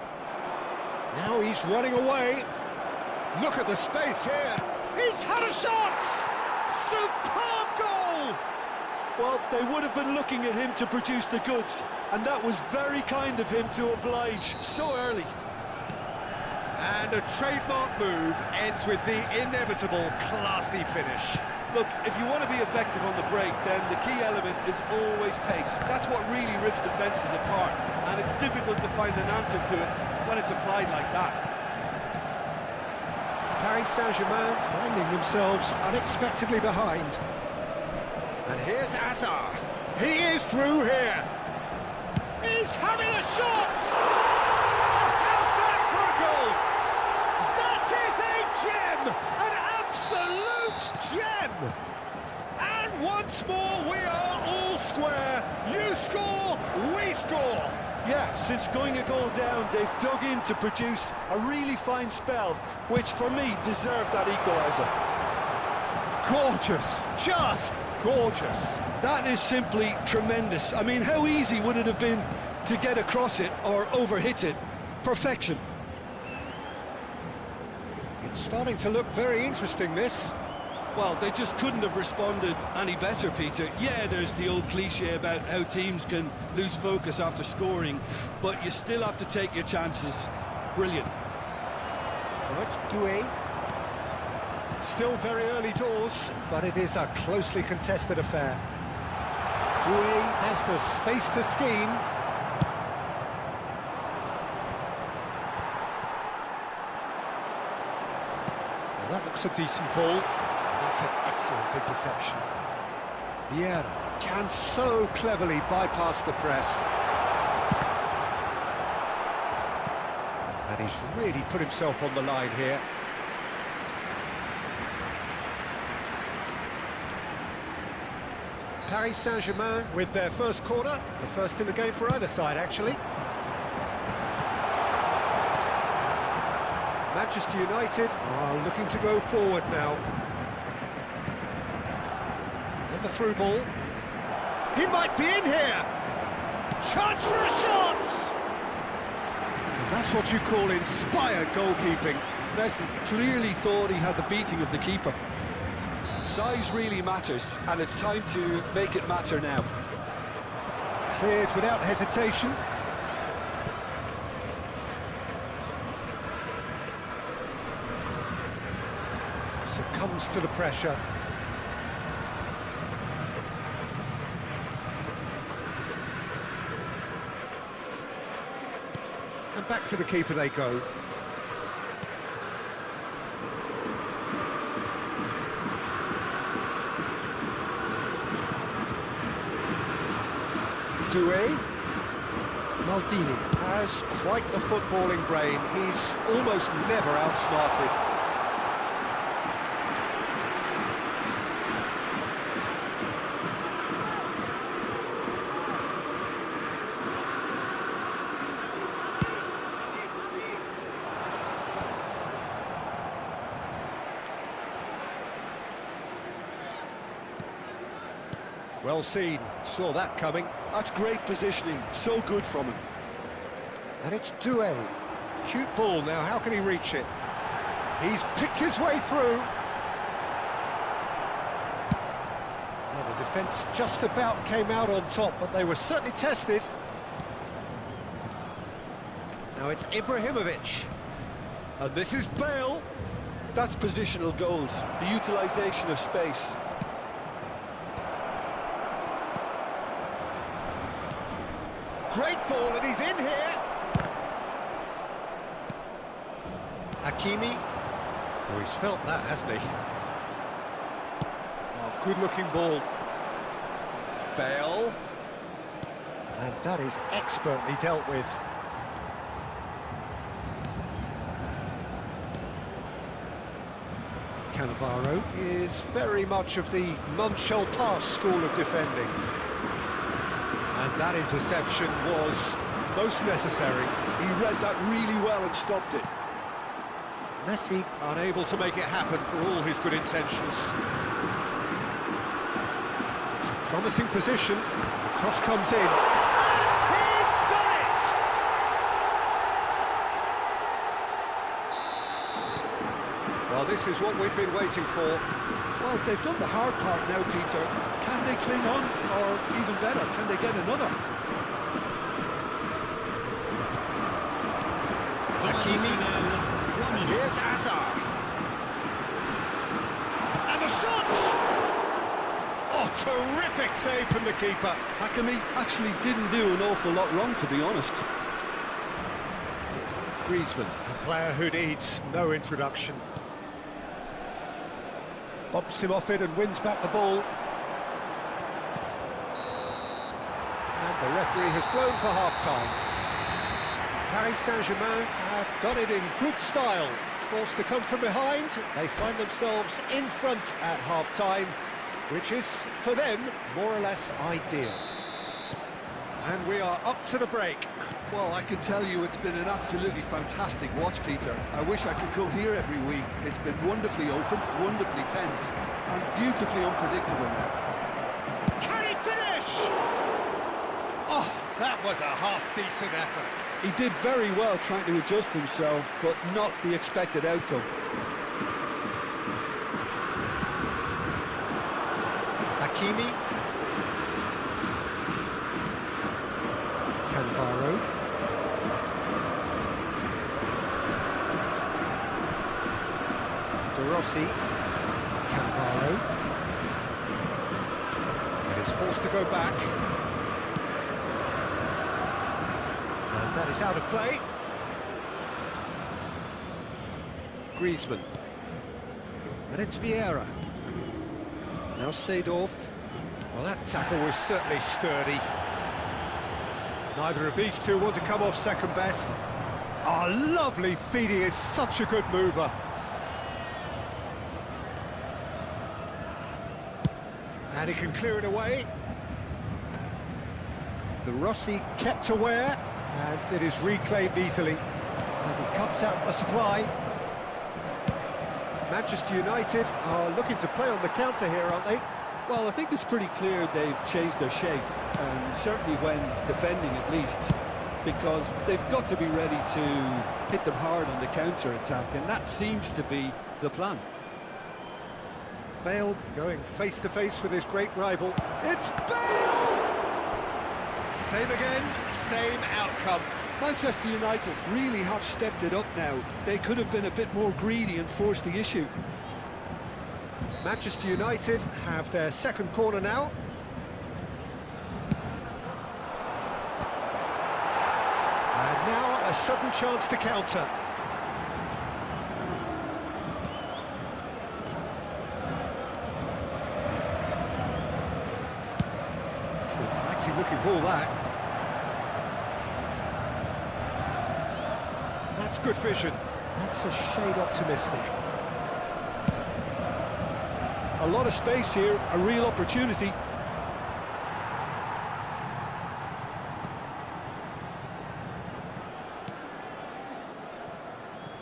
Now he's running away. Look at the space here. He's had a shot! Superb goal! Well, they would have been looking at him to produce the goods, and that was very kind of him to oblige so early. And a trademark move ends with the inevitable classy finish. Look, if you want to be effective on the break, then the key element is always pace. That's what really rips defences apart, and it's difficult to find an answer to it when it's applied like that. Paris Saint-Germain finding themselves unexpectedly behind. And here's Hazard. He is through here. He's having a shot! Oh, how's that for a goal? That is a gem! An absolute gem! And once more we are all square. You score, we score. Yeah, since going a goal down, they've dug in to produce a really fine spell, which for me deserved that equaliser. Gorgeous, just gorgeous. That is simply tremendous. I mean, how easy would it have been to get across it or overhit it? Perfection. It's starting to look very interesting, this. Well, they just couldn't have responded any better, Peter. Yeah, there's the old cliche about how teams can lose focus after scoring, but you still have to take your chances. Brilliant. Well, it's Doué. Still very early doors, but it is a closely contested affair. Doué has the space to scheme. Well, that looks a decent ball. That's an excellent interception. Vieira can so cleverly bypass the press. And he's really put himself on the line here. Paris Saint-Germain with their first corner, the first in the game for either side, actually. Manchester United are looking to go forward now. And the through ball. He might be in here! Chance for a shot! And that's what you call inspired goalkeeping. Messi clearly thought he had the beating of the keeper. Size really matters, and it's time to make it matter now. Cleared without hesitation. Succumbs to the pressure. And back to the keeper they go. Doué. Maldini has quite the footballing brain. He's almost never outsmarted. Well seen, saw that coming. That's great positioning, so good from him. And it's Doué. Cute ball now, how can he reach it? He's picked his way through. Well, the defence just about came out on top, but they were certainly tested. Now it's Ibrahimovic. And this is Bale. That's positional goals, the utilisation of space. Great ball, and he's in here. Hakimi. Oh, he's felt that, hasn't he? Oh, good-looking ball. Bale. And that is expertly dealt with. Cannavaro is very much of the none-shall-pass school of defending. And that interception was most necessary. He read that really well and stopped it. Messi unable to make it happen for all his good intentions. It's a promising position. The cross comes in. And he's done it! Well, this is what we've been waiting for. Well, they've done the hard part now, Peter. Can they cling on, or even better, can they get another? Hakimi. And here's Hazard. And the shot! Oh, terrific save from the keeper. Hakimi actually didn't do an awful lot wrong, to be honest. Griezmann, a player who needs no introduction. Bumps him off it and wins back the ball. And the referee has blown for half-time. Paris Saint-Germain have done it in good style. Forced to come from behind, they find themselves in front at half-time, which is, for them, more or less ideal. And we are up to the break. Well, I can tell you it's been an absolutely fantastic watch, Peter. I wish I could come here every week. It's been wonderfully open, wonderfully tense, and beautifully unpredictable now. Can he finish? Oh, that was a half-decent effort. He did very well trying to adjust himself, but not the expected outcome. Hakimi. Cannavaro. De Rossi. Cannavaro. And is forced to go back. And that is out of play. Griezmann. And it's Vieira. Now Seedorf. Well, that tackle was certainly sturdy. Neither of these two want to come off second best. Oh, lovely feet, he is such a good mover. And he can clear it away. The Rossi kept aware, and it is reclaimed easily. And he cuts out the supply. Manchester United are looking to play on the counter here, aren't they? Well, I think it's pretty clear they've changed their shape, and certainly when defending at least, because they've got to be ready to hit them hard on the counter-attack, and that seems to be the plan. Bale going face-to-face with his great rival. It's Bale! Same again, same outcome. Manchester United really have stepped it up now. They could have been a bit more greedy and forced the issue. Manchester United have their second corner now. And now a sudden chance to counter. It's an inviting looking ball, that. That's good vision. That's a shade optimistic. A lot of space here, a real opportunity.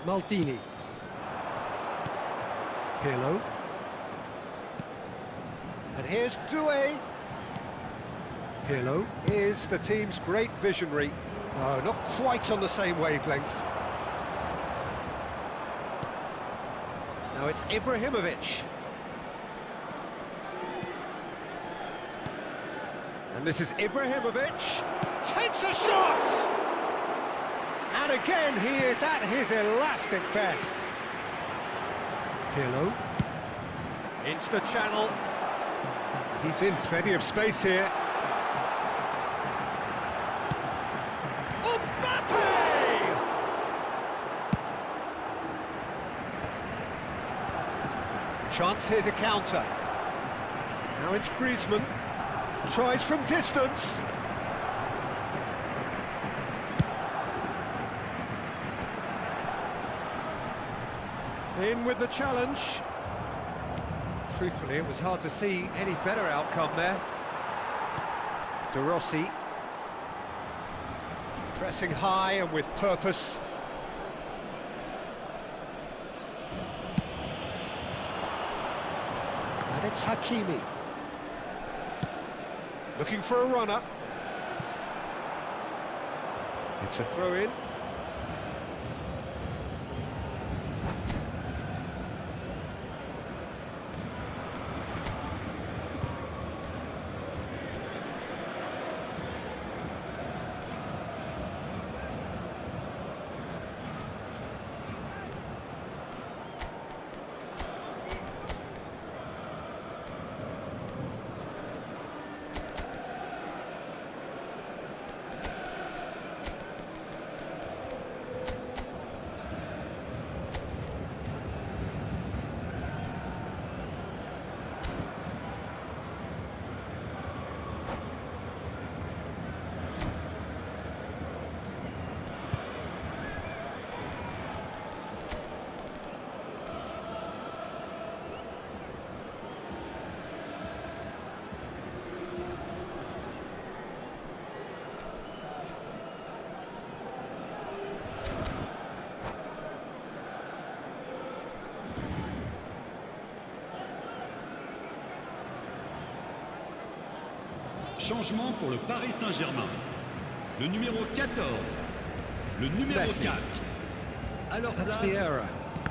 Maldini. Pirlo. And here's Doué. Pirlo is the team's great visionary. Oh, not quite on the same wavelength. Now it's Ibrahimovic. And this is Ibrahimovic. Takes a shot! And again, he is at his elastic best. Pirlo. Into the channel. He's in plenty of space here. Chance here to counter. Now it's Griezmann. Tries from distance. In with the challenge. Truthfully, it was hard to see any better outcome there. De Rossi. Pressing high and with purpose. And it's Hakimi. Looking for a runner. It's a throw-in. Changement pour le Paris Saint-Germain. Le numéro 14, le numéro Messi. 4. À leur That's place, Vieira.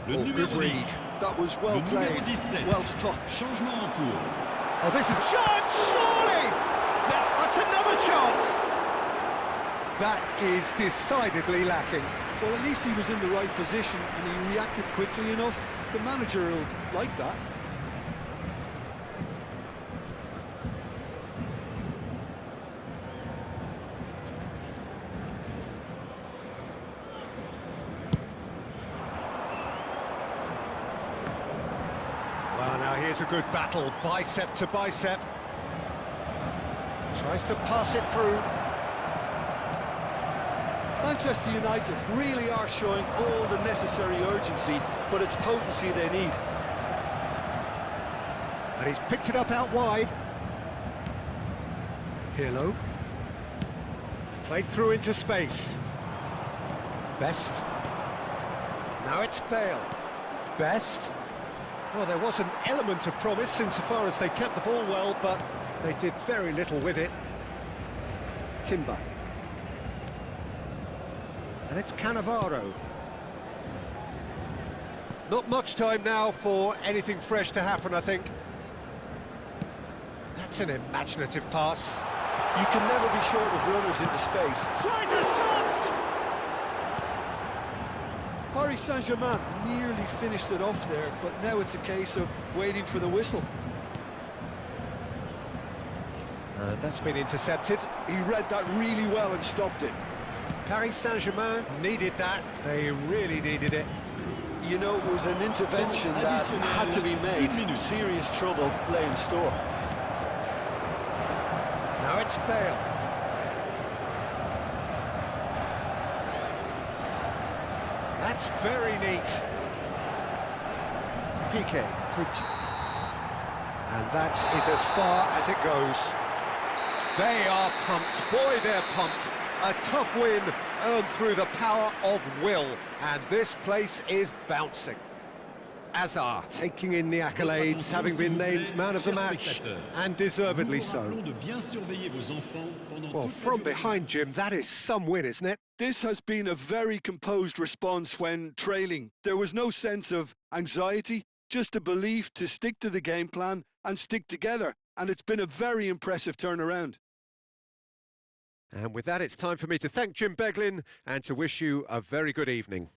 le Oh, numéro good 10. read. That was well Le numéro played, 17. well stopped. Changement en cours. Oh, this is chance, surely! Now, that's another chance! That is decidedly lacking. Well, at least he was in the right position and he reacted quickly enough. The manager will like that. Well, now here's a good battle, bicep to bicep. Tries to pass it through. Manchester United really are showing all the necessary urgency, but it's potency they need. And he's picked it up out wide. Pirlo. Played through into space. Best. Now it's Bale. Best. Well, there was an element of promise insofar as they kept the ball well, but they did very little with it. Timber. And it's Cannavaro. Not much time now for anything fresh to happen, I think. That's an imaginative pass. You can never be short of runners into space. Tries a shot! Paris Saint-Germain nearly finished it off there, but now it's a case of waiting for the whistle. That's been intercepted. He read that really well and stopped it. Paris Saint-Germain needed that. They really needed it. You know, it was an intervention that had to be made. Serious trouble lay in store. Now it's Bale. That's very neat. PK. And that is as far as it goes. They are pumped. Boy, they're pumped. A tough win earned through the power of will. And this place is bouncing. Hazard taking in the accolades, having been named man of the match, and deservedly so. Well, from behind, Jim, that is some win, isn't it? This has been a very composed response when trailing. There was no sense of anxiety, just a belief to stick to the game plan and stick together. And it's been a very impressive turnaround. And with that, it's time for me to thank Jim Beglin and to wish you a very good evening.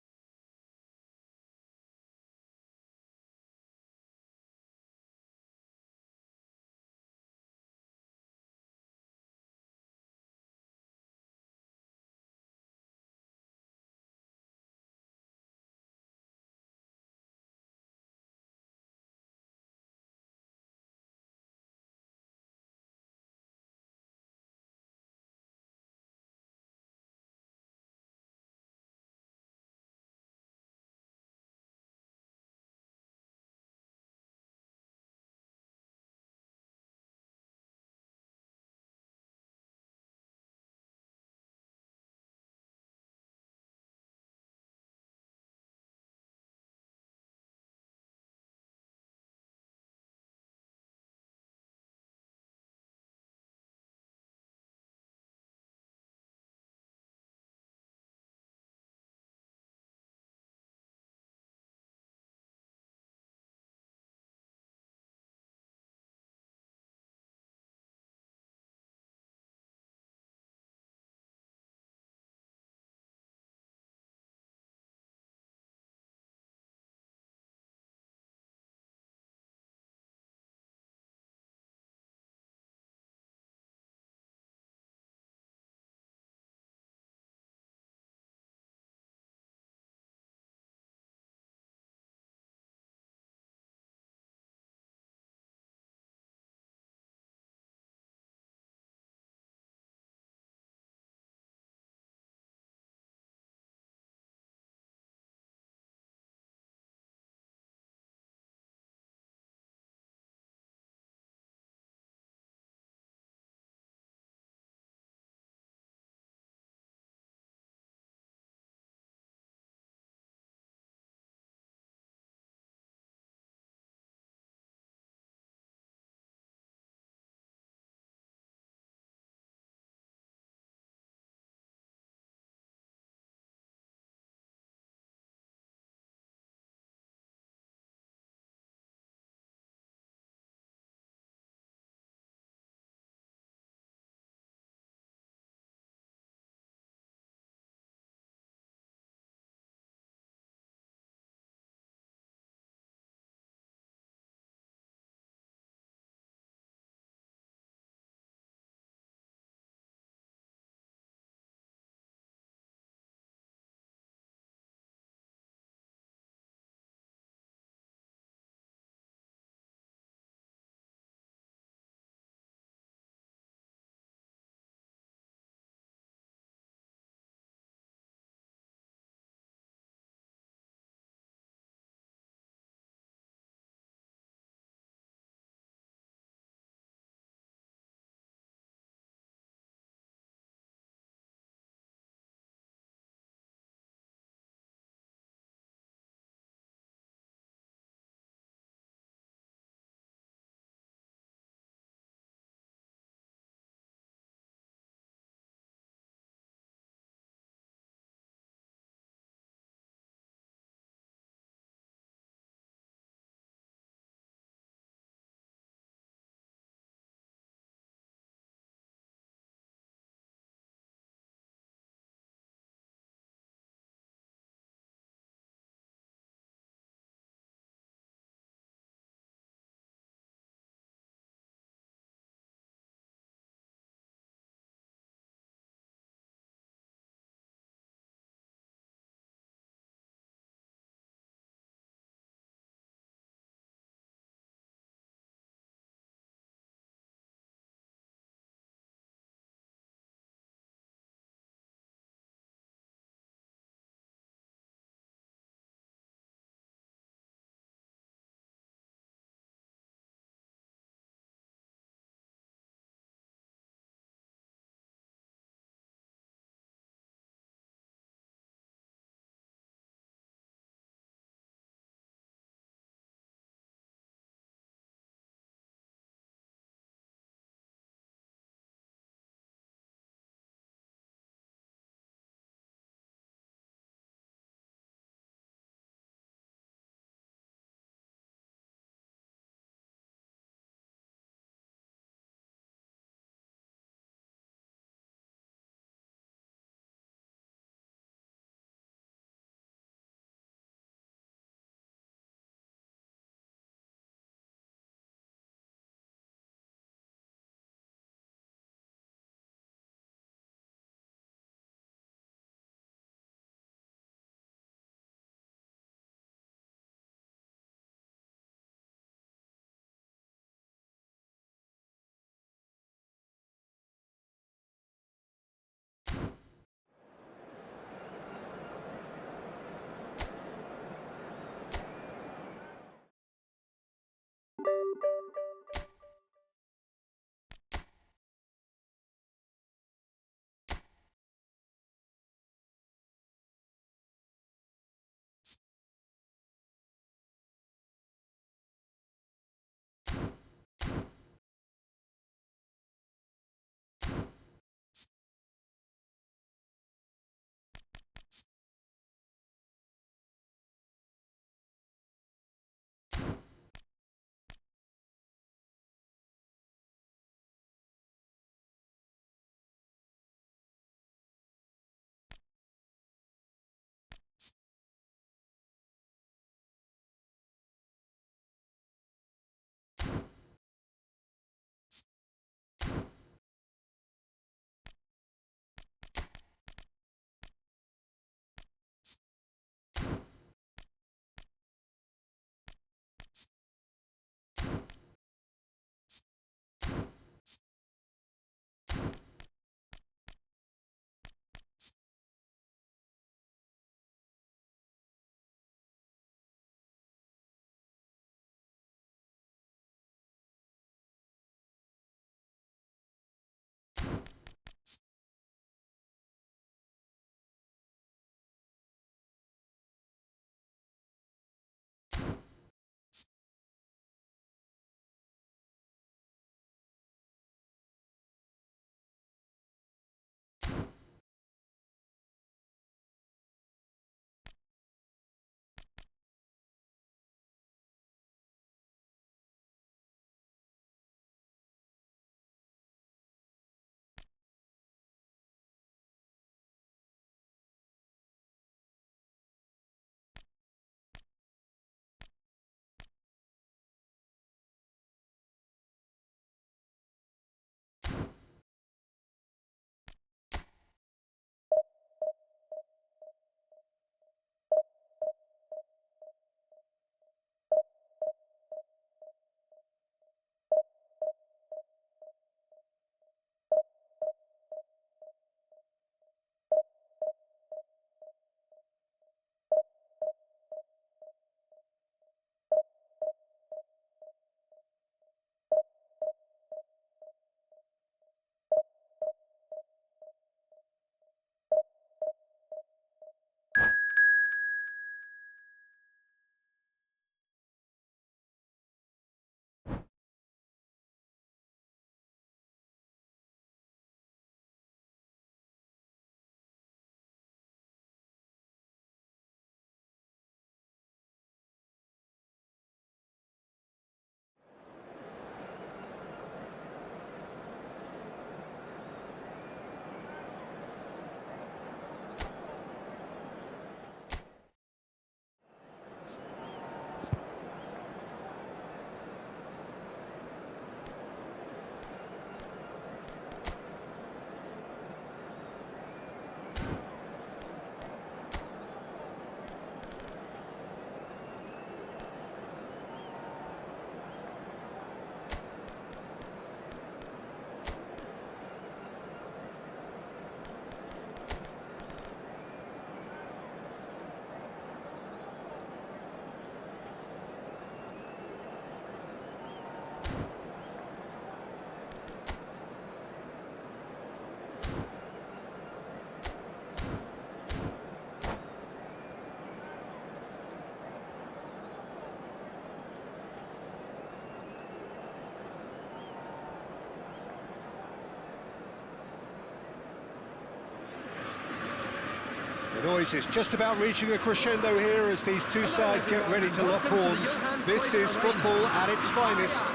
The noise is just about reaching a crescendo here as these two sides get ready to lock horns. This is football at its finest.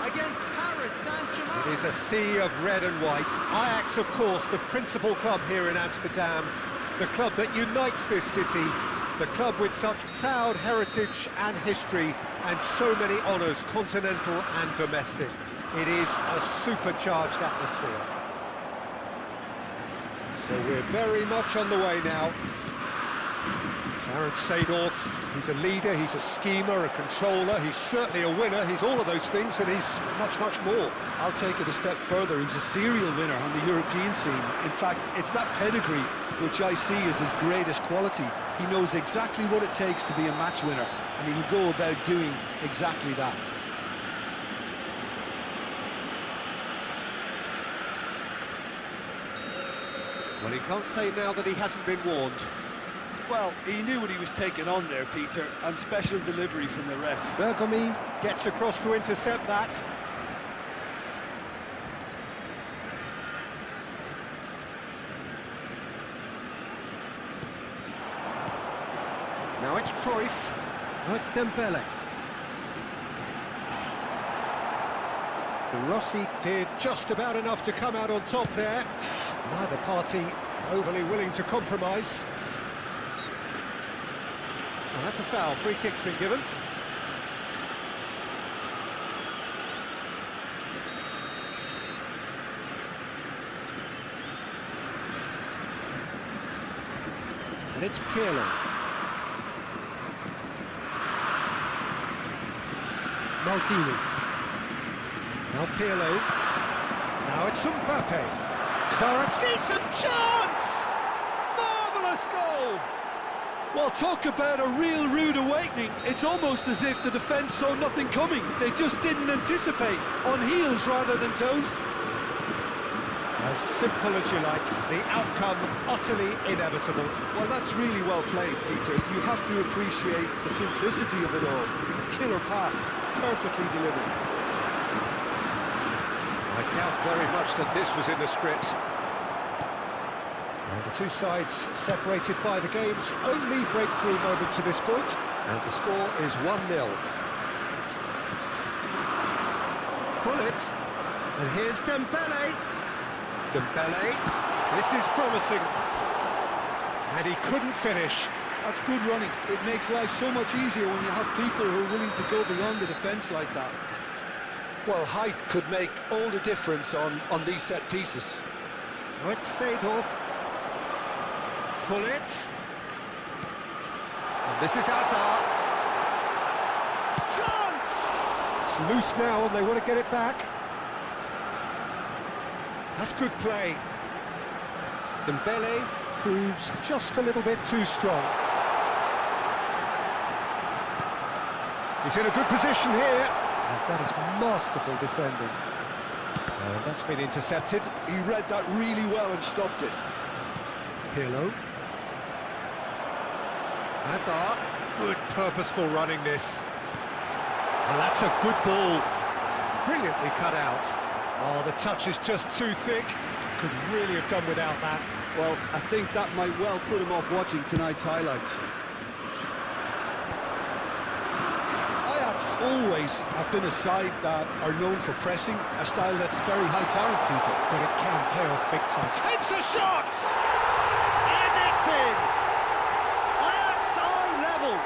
Against Paris Saint-Germain. It is a sea of red and white. Ajax, of course, the principal club here in Amsterdam, the club that unites this city, the club with such proud heritage and history and so many honours, continental and domestic. It is a supercharged atmosphere. So we're very much on the way now. Clarence Seedorf, he's a leader, he's a schemer, a controller, he's certainly a winner, he's all of those things, and he's much, much more. I'll take it a step further. He's a serial winner on the European scene. In fact, it's that pedigree which I see as his greatest quality. He knows exactly what it takes to be a match winner, and he'll go about doing exactly that. Well, he can't say now that he hasn't been warned. Well, he knew what he was taking on there, Peter, and special delivery from the ref. Bergomi gets across to intercept that. Now it's Cruyff. Now it's Dembele. The Rossi did just about enough to come out on top there. Neither party overly willing to compromise. Well, that's a foul. Free kick's been given. And it's Pirlo. Maldini. Now Pirlo. Now it's Mbappe. For a decent chance! Marvellous goal! Well, talk about a real rude awakening. It's almost as if the defence saw nothing coming. They just didn't anticipate, on heels rather than toes. As simple as you like, the outcome utterly inevitable. Well, that's really well played, Peter. You have to appreciate the simplicity of it all. Killer pass, perfectly delivered. I doubt very much that this was in the script. And the two sides separated by the game's only breakthrough moment to this point. And the score is 1-0. Gullit. And here's Dembele. Dembele. This is promising. And he couldn't finish. That's good running. It makes life so much easier when you have people who are willing to go beyond the defence like that. Well, height could make all the difference on these set pieces. Now it's Seedorf. Gullit. And this is Hazard. Chance! It's loose now and they want to get it back. That's good play. Dembele proves just a little bit too strong. He's in a good position here. And that is masterful defending. And that's been intercepted. He read that really well and stopped it. Pirlo. Hazard. Good purposeful running this. And that's a good ball. Brilliantly cut out. Oh, the touch is just too thick. Could really have done without that. Well, I think that might well put him off watching tonight's highlights. Ajax always have been a side that are known for pressing, a style that's very high-tariff, Peter. But it can pay off big time. Takes a shot! And it's in! Ajax are level!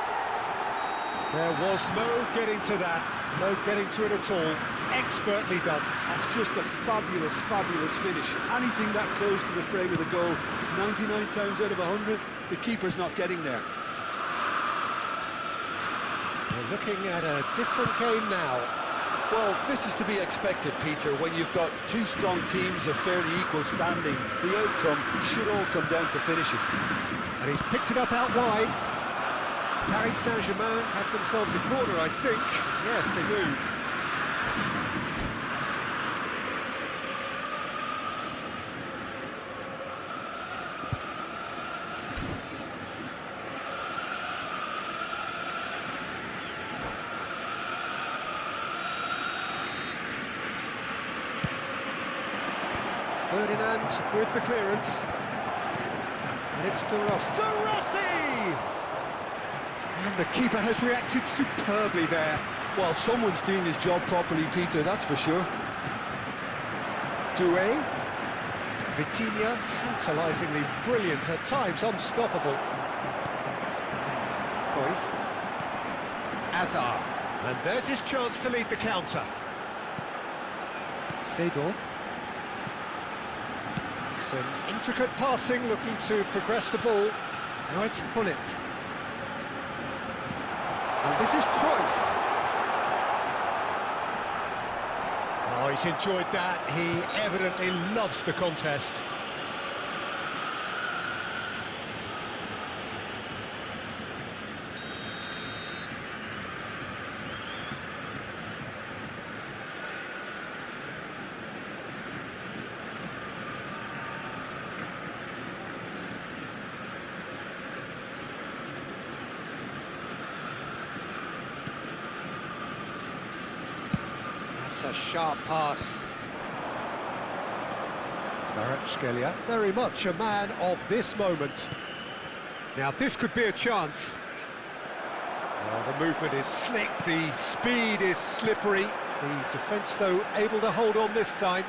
There was no getting to that. No getting to it at all. Expertly done. That's just a fabulous, fabulous finish. Anything that close to the frame of the goal, 99 times out of 100, the keeper's not getting there. We're looking at a different game now. Well, this is to be expected, Peter. When you've got two strong teams of fairly equal standing, the outcome should all come down to finishing. And he's picked it up out wide. Paris Saint-Germain have themselves a corner, I think. Yes, they do. Ferdinand with the clearance. And It's De Rossi! And the keeper has reacted superbly there. Well, someone's doing his job properly, Peter, that's for sure. Doué. Vitinha, tantalisingly brilliant, at times unstoppable. Cruyff. Hazard. And there's his chance to lead the counter. Seedorf. Some intricate passing, looking to progress the ball. Now it's Hullet. And this is Cruyff. Oh, he's enjoyed that. He evidently loves the contest. A sharp pass. Kvaratskhelia, very much a man of this moment. Now this could be a chance. Well, the movement is slick, the speed is slippery. The defence, though, able to hold on this time.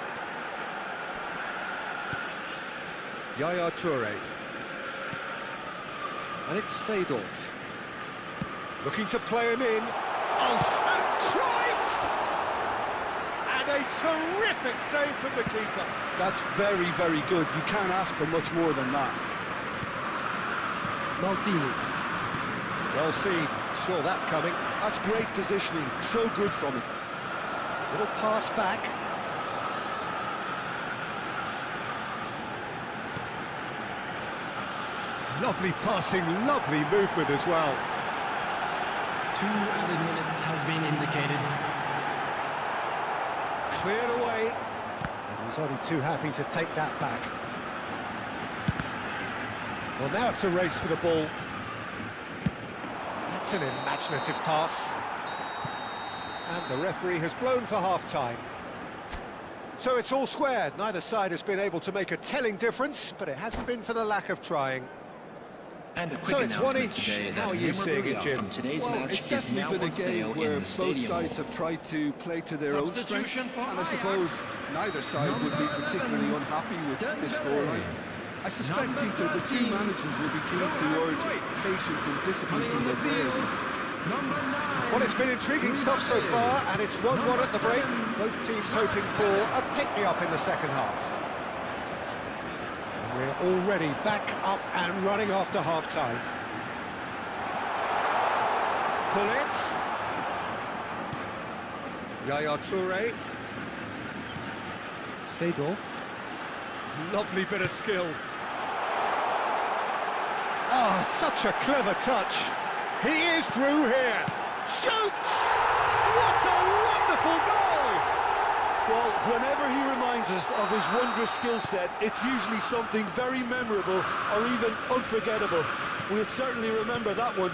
Yaya Toure. And it's Seedorf. Looking to play him in. Oh, and Cruyff! A terrific save from the keeper. That's very, very good. You can't ask for much more than that. Maldini. Well seen, saw that coming. That's great positioning, so good from him. Little pass back. Lovely passing, lovely movement as well. 2 added minutes has been indicated. Cleared away, and he's only too happy to take that back. Well, now it's a race for the ball. That's an imaginative pass. And the referee has blown for half-time. So it's all squared. Neither side has been able to make a telling difference, but it hasn't been for the lack of trying. So it's one each. How are you seeing it, Jim? Well, it's definitely been a game where both sides have tried to play to their own strengths, and I suppose neither side would be particularly unhappy with this scoreline. I suspect, Peter, the two managers will be keen to urge patience and discipline from their players. Well, it's been intriguing stuff so far, and it's 1-1 at the break. Both teams hoping for a pick-me-up in the second half. We're already back up and running after half-time. Hullet. Yaya Toure. Seedorf. Lovely bit of skill. Oh, such a clever touch. He is through here. Shoots! What a wonderful goal! Well, whenever he reminds us of his wondrous skill set, it's usually something very memorable or even unforgettable. We'll certainly remember that one.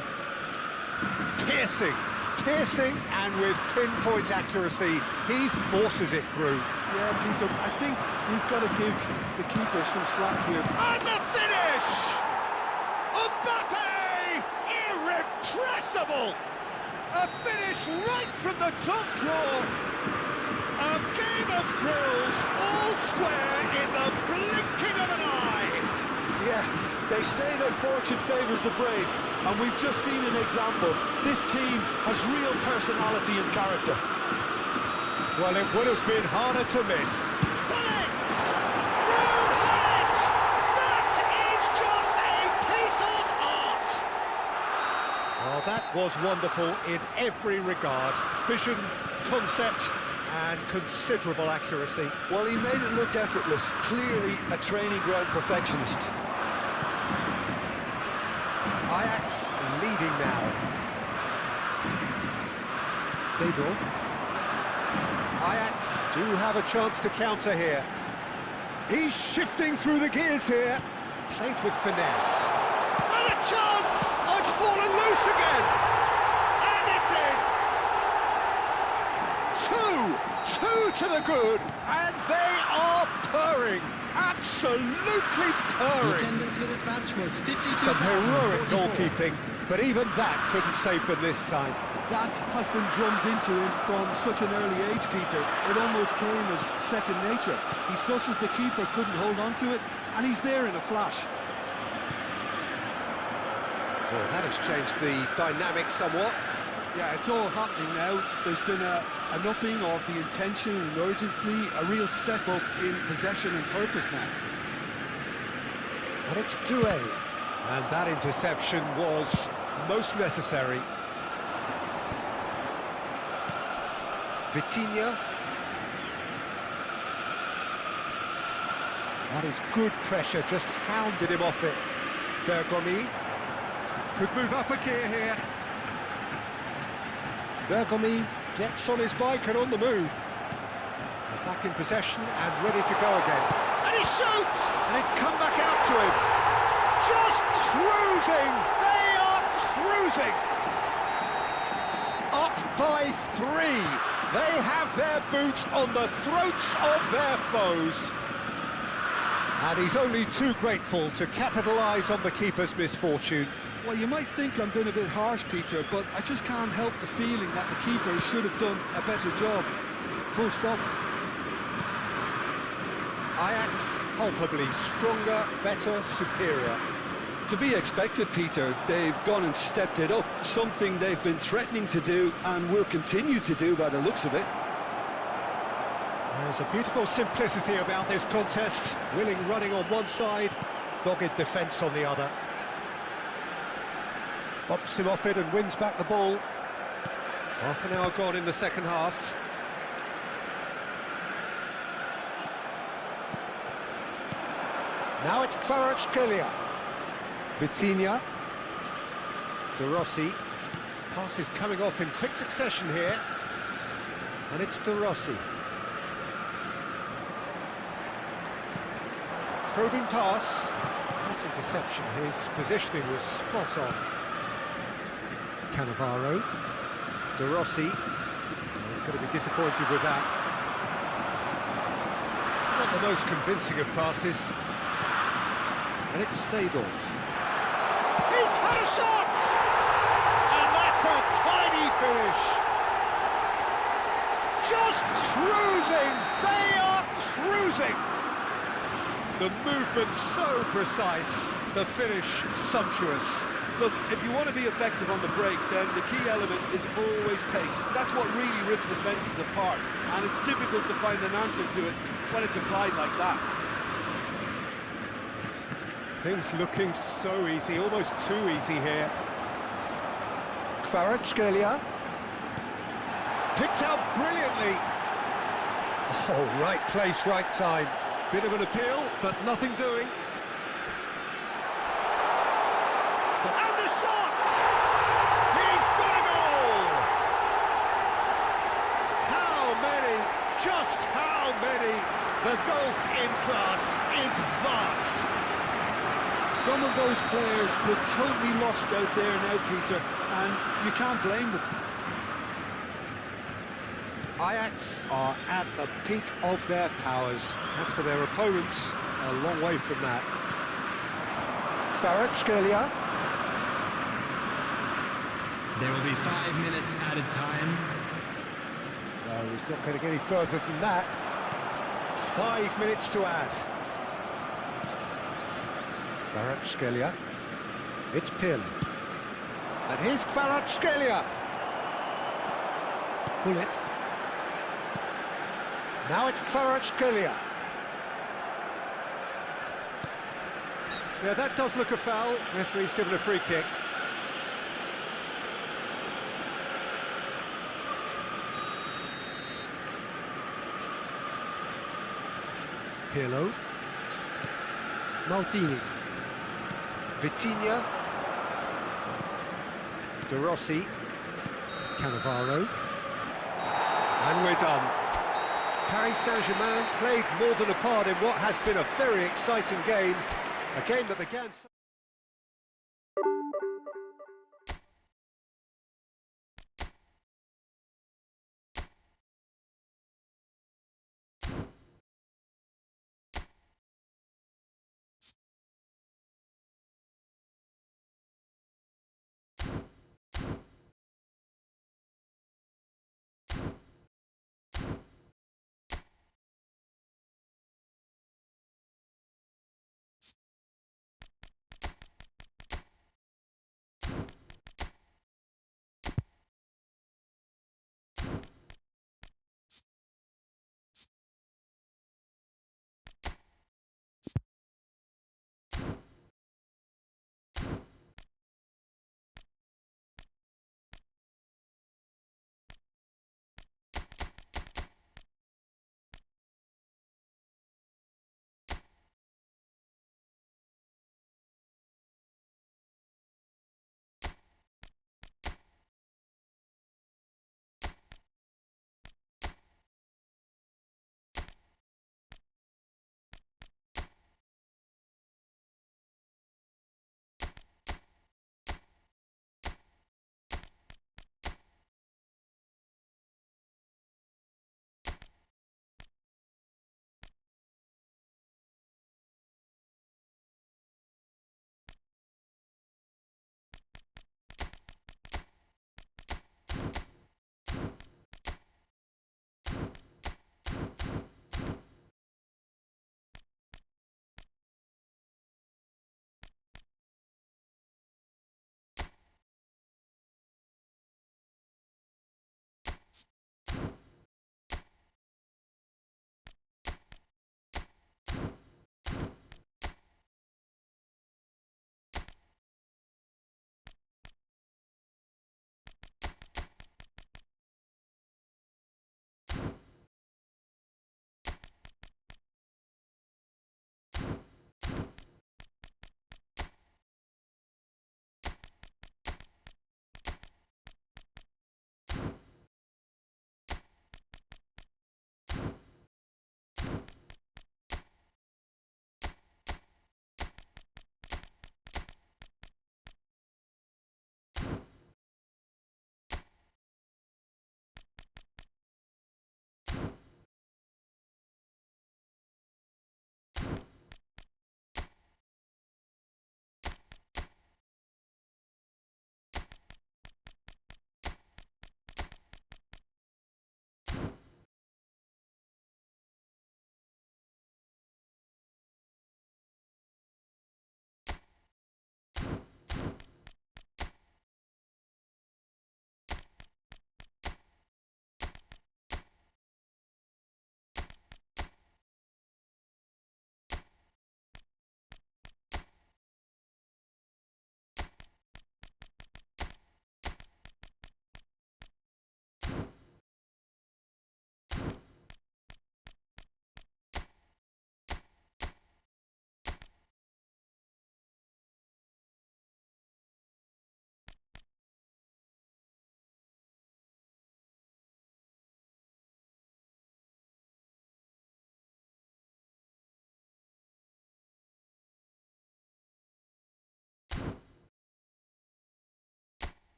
Piercing, and with pinpoint accuracy, he forces it through. Yeah, Peter, I think we've got to give the keeper some slack here. And the finish! Mbappe! Irrepressible! A finish right from the top draw. A game of thrills, all square in the blinking of an eye. Yeah, they say that fortune favours the brave, and we've just seen an example. This team has real personality and character. Well, it would have been harder to miss. Hullet! Hullet! That is just a piece of art! Oh, that was wonderful in every regard. Vision, concept, and considerable accuracy. Well, he made it look effortless. Clearly a training ground perfectionist. Ajax leading now. Seedorf. Ajax do have a chance to counter here. He's shifting through the gears here. Played with finesse. And a chance! Oh, it's fallen loose again! And it's in! Two to the good, and they are purring. Absolutely The purring. attendance for this match was 52,044. Some heroic goalkeeping, but even that couldn't save them this time. That has been drummed into him from such an early age, Peter. It almost came as second nature. He susses the keeper couldn't hold on to it, and he's there in a flash. Well, that has changed the dynamic somewhat. Yeah, it's all happening now. There's been an upping of the intention and urgency, a real step up in possession and purpose now. And it's Doué. And that interception was most necessary. Vitinha. That is good pressure, just hounded him off it. Bergomi could move up a gear here. Bergomi gets on his bike and on the move. They're back in possession and ready to go again. And he shoots! And it's come back out to him. Just cruising! They are cruising! Up by 3. They have their boots on the throats of their foes. And he's only too grateful to capitalise on the keeper's misfortune. Well, you might think I'm being a bit harsh, Peter, but I just can't help the feeling that the keeper should have done a better job. Full stop. Ajax palpably stronger, better, superior. To be expected, Peter. They've gone and stepped it up, something they've been threatening to do and will continue to do by the looks of it. There's a beautiful simplicity about this contest. Willing running on one side, dogged defence on the other. Bumps him off it and wins back the ball. Half an hour gone in the second half. Now it's Kvaratskhelia. Vitinha. De Rossi. Passes coming off in quick succession here. And it's De Rossi. Probing pass. Nice interception. His positioning was spot on. Cannavaro. De Rossi. He's going to be disappointed with that. Not the most convincing of passes. And it's Seedorf. He's had a shot! And that's a tiny finish. Just cruising! They are cruising! The movement so precise, the finish sumptuous. Look, if you want to be effective on the break, then the key element is always pace. That's what really rips defences apart, and it's difficult to find an answer to it when it's applied like that. Things looking so easy, almost too easy here. Kvaratskhelia. Picked out brilliantly. Oh, right place, right time. Bit of an appeal, but nothing doing. And the shot! He's got a goal! How many, just how many? The gulf in class is vast. Some of those players look totally lost out there now, Peter, and you can't blame them. Ajax are at the peak of their powers. As for their opponents, a long way from that. Kvaratskhelia. There will be 5 minutes added time. No, he's not going to get any further than that. 5 minutes to add. Kvaratskhelia. It's Pirlo. And here's Kvaratskhelia. Bullet. Now it's Kvaratskhelia. Yeah, that does look a foul. Referee's given a free kick. Pirlo. Maldini. Vitinha. De Rossi. Cannavaro. And we're done. Paris Saint-Germain played more than a part in what has been a very exciting game. A game that began...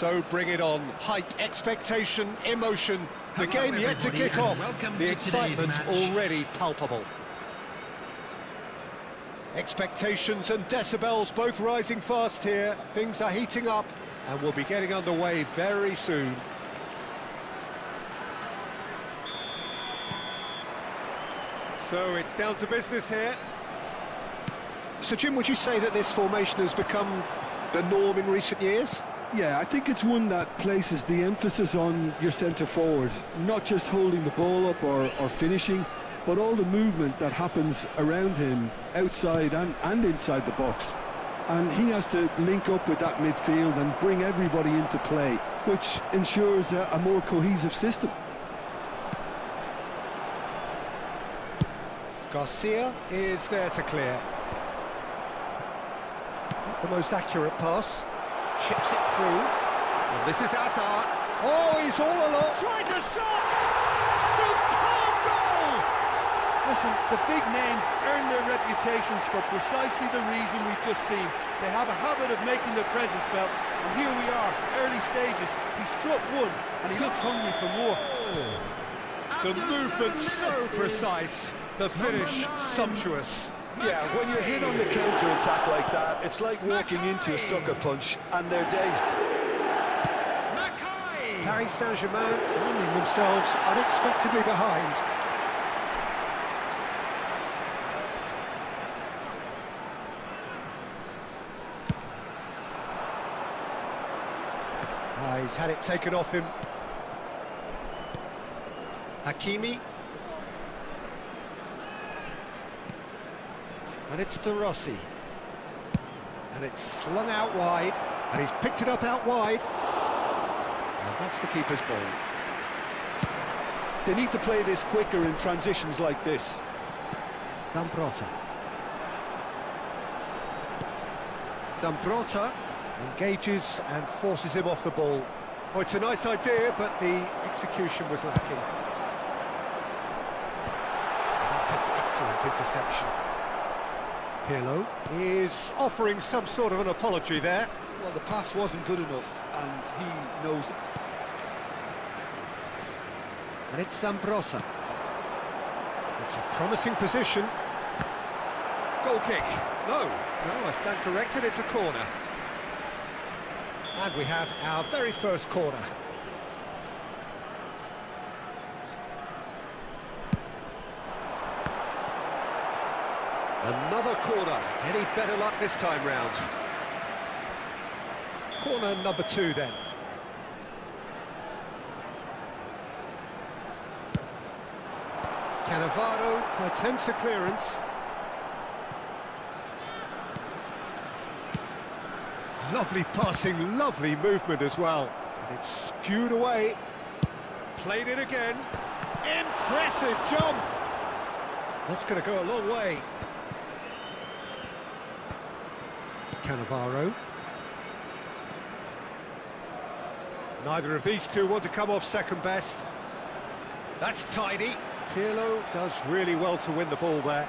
So bring it on. Hype, expectation, emotion. The Hello, game yet to everybody, kick and off. welcome The to today's excitement match. already palpable. Expectations and decibels both rising fast here. Things are heating up and we'll be getting underway very soon. So it's down to business here. So Jim, would you say that this formation has become the norm in recent years? Yeah, I think it's one that places the emphasis on your centre forward, not just holding the ball up or finishing, but all the movement that happens around him, outside and inside the box. And he has to link up with that midfield and bring everybody into play, which ensures a more cohesive system. Garcia is there to clear. Not the most accurate pass. Chips it through. And this is Hazard. Oh, he's all alone. Tries a shot! Superb goal! Listen, the big names earn their reputations for precisely the reason we've just seen. They have a habit of making their presence felt, and here we are, early stages. He struck one, and he looks hungry for more. The movement so precise. The finish sumptuous. Yeah, when you're hit on the counter-attack like that, it's like walking into a sucker punch, and they're dazed. Paris Saint-Germain finding themselves unexpectedly behind. He's had it taken off him. Hakimi. And it's De Rossi. And it's slung out wide. And he's picked it up out wide. And that's the keeper's ball. They need to play this quicker in transitions like this. Zambrota. Zambrota engages and forces him off the ball. Oh, it's a nice idea, but the execution was lacking. That's an excellent interception. Pirlo is offering some sort of an apology there. Well, the pass wasn't good enough, and he knows it. And it's Zambrota. It's a promising position. Goal kick. No, I stand corrected, it's a corner. And we have our very first corner. Another corner. Any better luck this time round? Corner number 2 then. Cannavaro attempts a clearance. Lovely passing, lovely movement as well. And it's skewed away. Played it again. Impressive jump. That's going to go a long way. Cannavaro. Neither of these two want to come off second best. That's tidy. Pirlo does really well to win the ball there.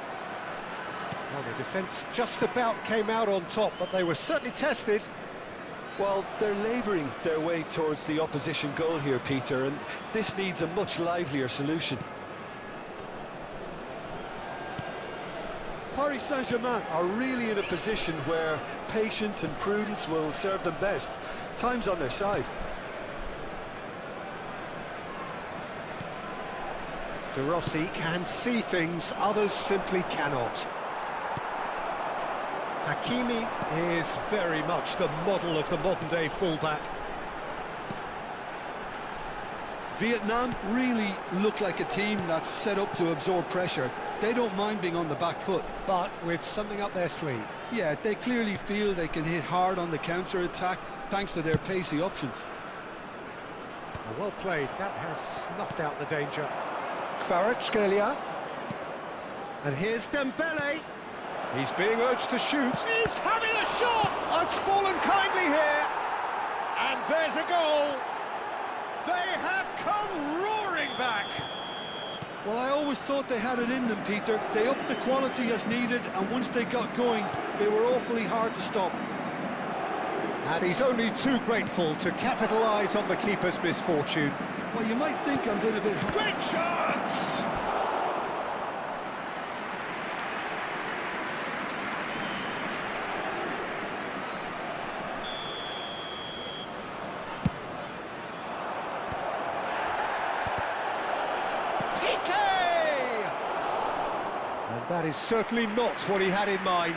Well, the defence just about came out on top, but they were certainly tested. Well, they're labouring their way towards the opposition goal here, Peter, and this needs a much livelier solution. Paris Saint-Germain are really in a position where patience and prudence will serve them best. Time's on their side. De Rossi can see things, others simply cannot. Hakimi is very much the model of the modern-day fullback. Vietnam really look like a team that's set up to absorb pressure. They don't mind being on the back foot. But with something up their sleeve. Yeah, they clearly feel they can hit hard on the counter-attack thanks to their pacey options. Well played, that has snuffed out the danger. Kvaratskhelia. And here's Dembele. He's being urged to shoot. He's having a shot! It's fallen kindly here. And there's a goal. They have come roaring back. Well, I always thought they had it in them, Peter. They upped the quality as needed, and once they got going, they were awfully hard to stop. And he's only too grateful to capitalise on the keeper's misfortune. Well, you might think I'm being a bit... Great chance! And that is certainly not what he had in mind.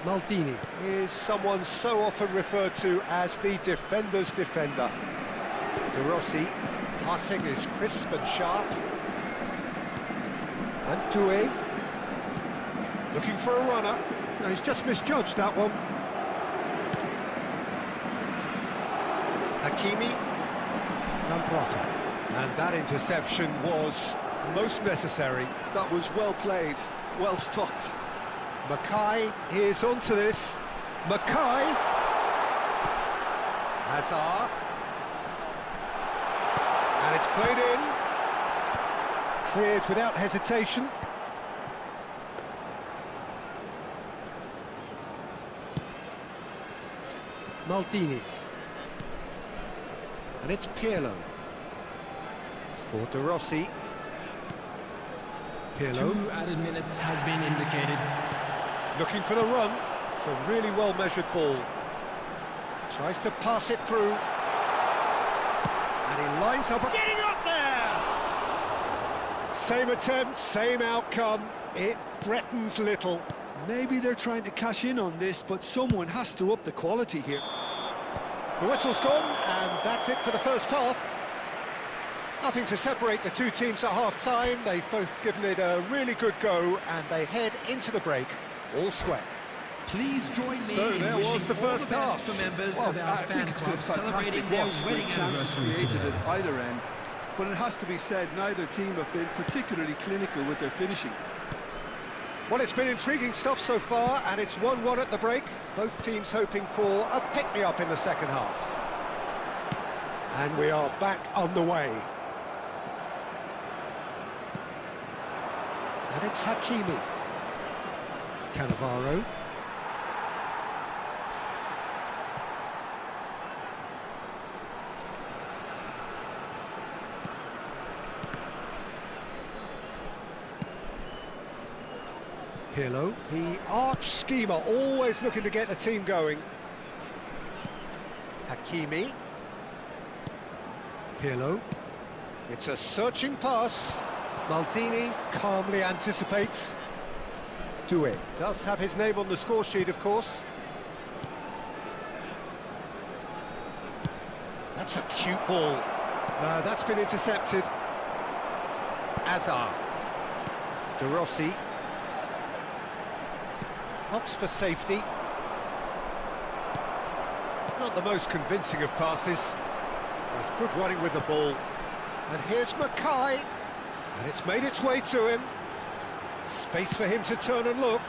Maldini is someone so often referred to as the defender's defender. De Rossi, passing is crisp and sharp. And Doué, looking for a runner. No, he's just misjudged that one. Hakimi, Zambrota. And that interception was most necessary. That was well played, well stopped. Mackay is onto this. Mackay. Hazard. And it's played in. Cleared without hesitation. Maldini. And it's Pirlo. For De Rossi. Pirlo. 2 added minutes has been indicated. Looking for the run. It's a really well-measured ball. Tries to pass it through. And he lines up. Getting up there! Same attempt, same outcome. It threatens little. Maybe they're trying to cash in on this, but someone has to up the quality here. The whistle's gone, and that's it for the first half. Nothing to separate the two teams at half-time. They've both given it a really good go, and they head into the break all square. Please join me So in there wishing was the all first best half. for members Well, of our I fan think it's been a club fantastic celebrating their watch wedding with chances anniversary created today. at either end. But it has to be said, neither team have been particularly clinical with their finishing. Well, it's been intriguing stuff so far, and it's 1-1 at the break. Both teams hoping for a pick-me-up in the second half. And we are back on the way. And it's Hakimi. Cannavaro. Pirlo, the arch schemer, always looking to get the team going. Hakimi. Pirlo. It's a searching pass. Maldini calmly anticipates. Doué does have his name on the score sheet, of course. That's a cute ball. That's been intercepted. Hazard. De Rossi. Opts for safety. Not the most convincing of passes. There's good running with the ball. And here's Mackay. And it's made its way to him. Space for him to turn and look.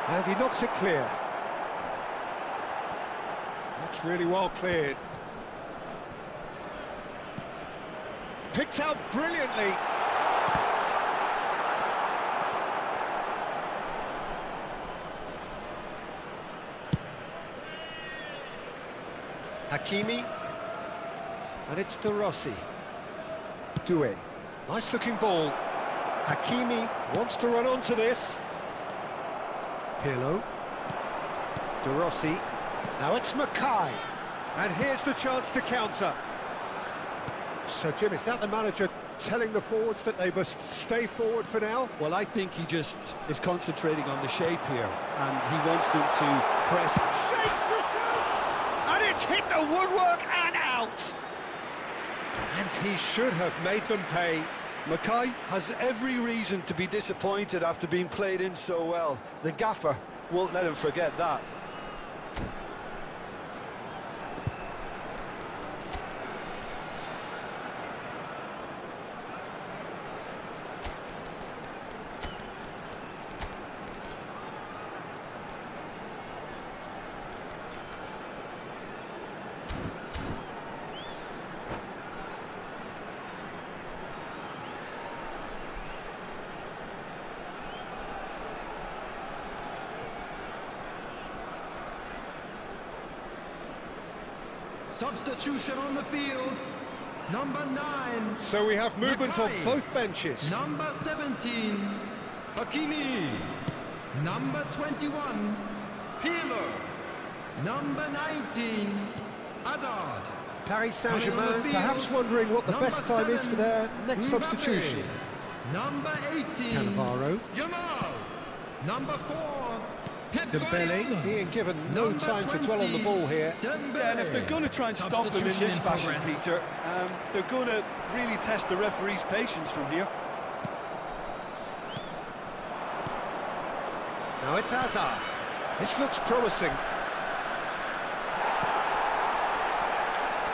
And he knocks it clear. That's really well cleared. Picked out brilliantly. Hakimi. And it's De Rossi. Doué. Nice looking ball. Hakimi wants to run onto this. Pirlo. De Rossi. Now it's Mackay. And here's the chance to counter. So, Jim, is that the manager telling the forwards that they must stay forward for now? Well, I think he just is concentrating on the shape here, and he wants them to press. Shapes to shoot! And it's hit the woodwork and out! And he should have made them pay. Mackay has every reason to be disappointed after being played in so well. The gaffer won't let him forget that. Substitution on the field. Number 9. So we have movement on Mackay. both benches. Number 17, Hakimi. Number 21, Pirlo. Number 19, Hazard. Paris Coming on Saint-Germain the field, perhaps wondering what the number best time is 7, for their next Mbappe. substitution. Number 18, Cannavaro. Yamal. Number 4, Pep Dembele Guardiola. being given no Number time to dwell on the 20, ball here. Yeah, and if they're going to try and stop them in this fashion, Peter, they're going to really test the referee's patience from here. Now it's Hazard. This looks promising.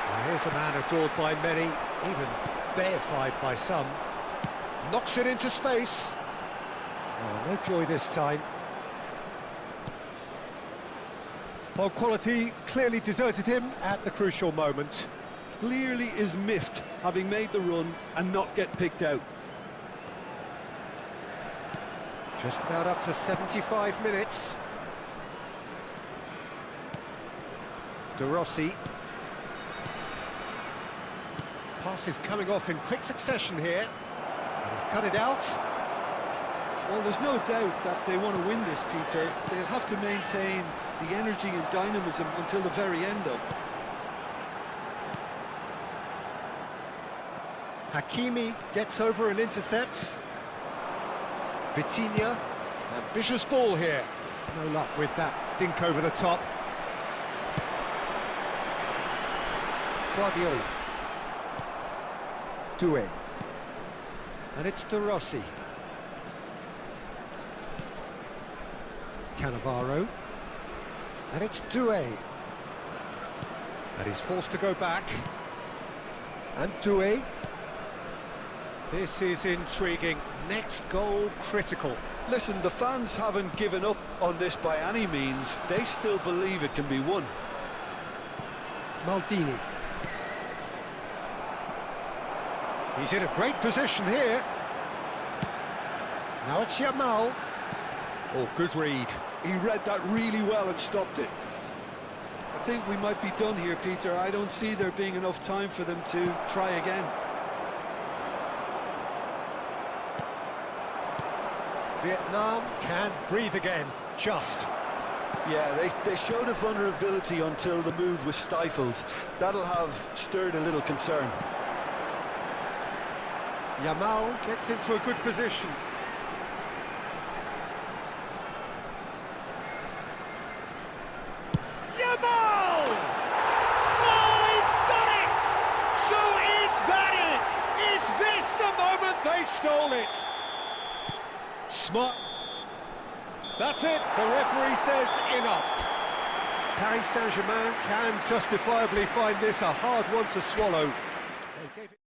Well, here's a man adored by many, even deified by some. Knocks it into space. Oh, no joy this time. Well, quality clearly deserted him at the crucial moment. Clearly is miffed, having made the run and not get picked out. Just about up to 75 minutes. De Rossi. Pass is coming off in quick succession here. And he's cut it out. Well, there's no doubt that they want to win this, Peter. They'll have to maintain the energy and dynamism until the very end, though. Hakimi gets over and intercepts. Vitinha, ambitious ball here. No luck with that dink over the top. Guardiola. Doué. And it's De Rossi. Cannavaro. And it's Doué. And he's forced to go back. And Doué. This is intriguing. Next goal critical. Listen, the fans haven't given up on this by any means. They still believe it can be won. Maldini. He's in a great position here. Now it's Yamal. Oh, good read. He read that really well and stopped it. I think we might be done here, Peter. I don't see there being enough time for them to try again. Vietnam can breathe again, just. Yeah, they showed a vulnerability until the move was stifled. That'll have stirred a little concern. Yamal gets into a good position. Yamal! Oh, he's done it! So is that it? Is this the moment they stole it? Smart. That's it. The referee says enough. Paris Saint-Germain can justifiably find this a hard one to swallow. They gave it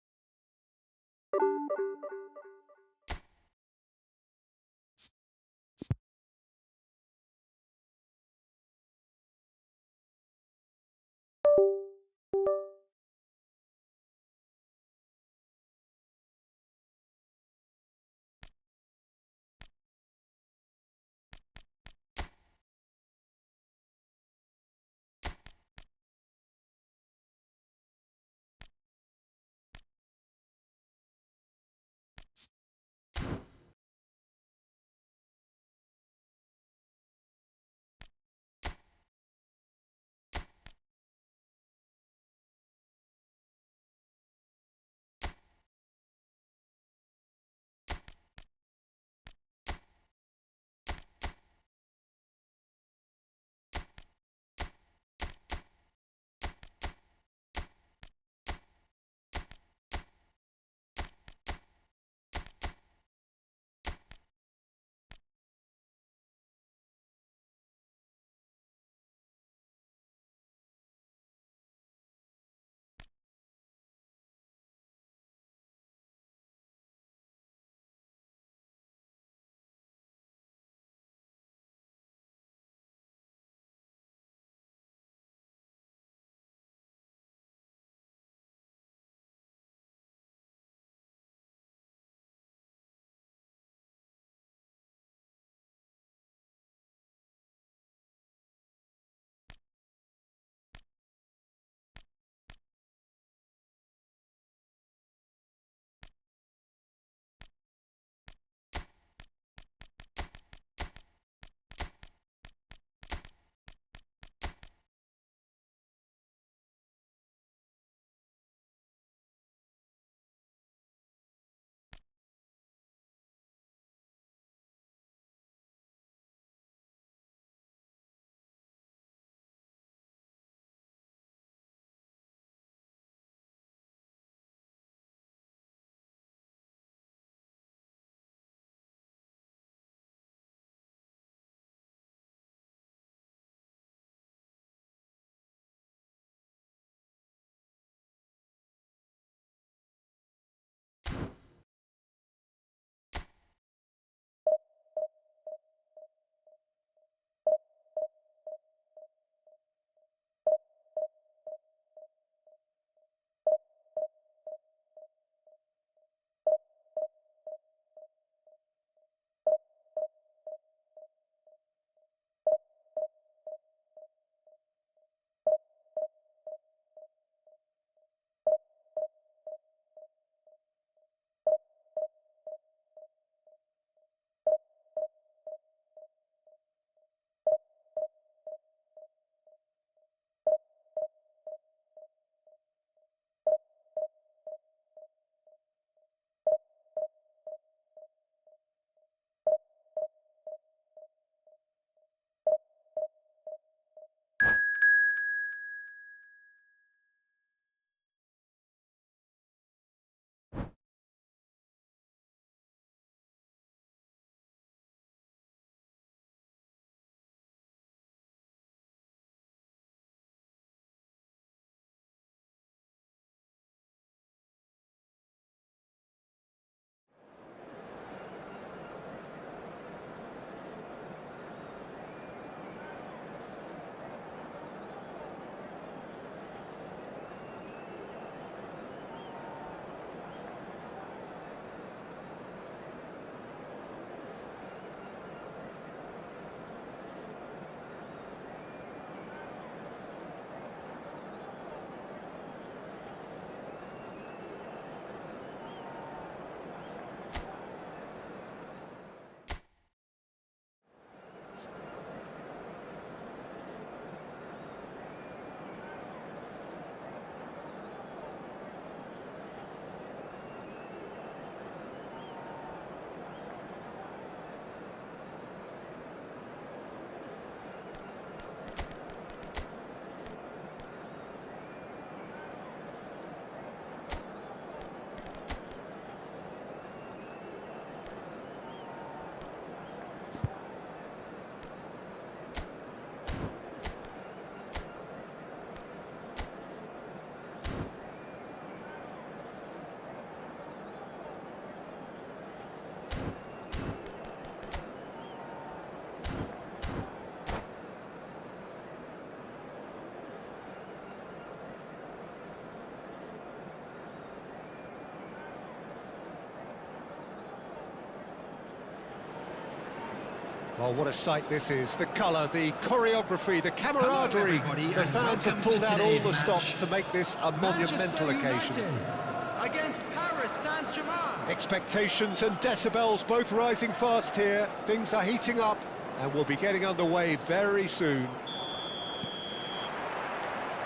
Oh, what a sight this is. The colour, the choreography, the camaraderie. everybody, The and fans have welcome pulled to out all today's the match. stops to make this a monumental occasion. United against Paris Saint-Germain. Expectations and decibels both rising fast here. Things are heating up and we'll be getting underway very soon.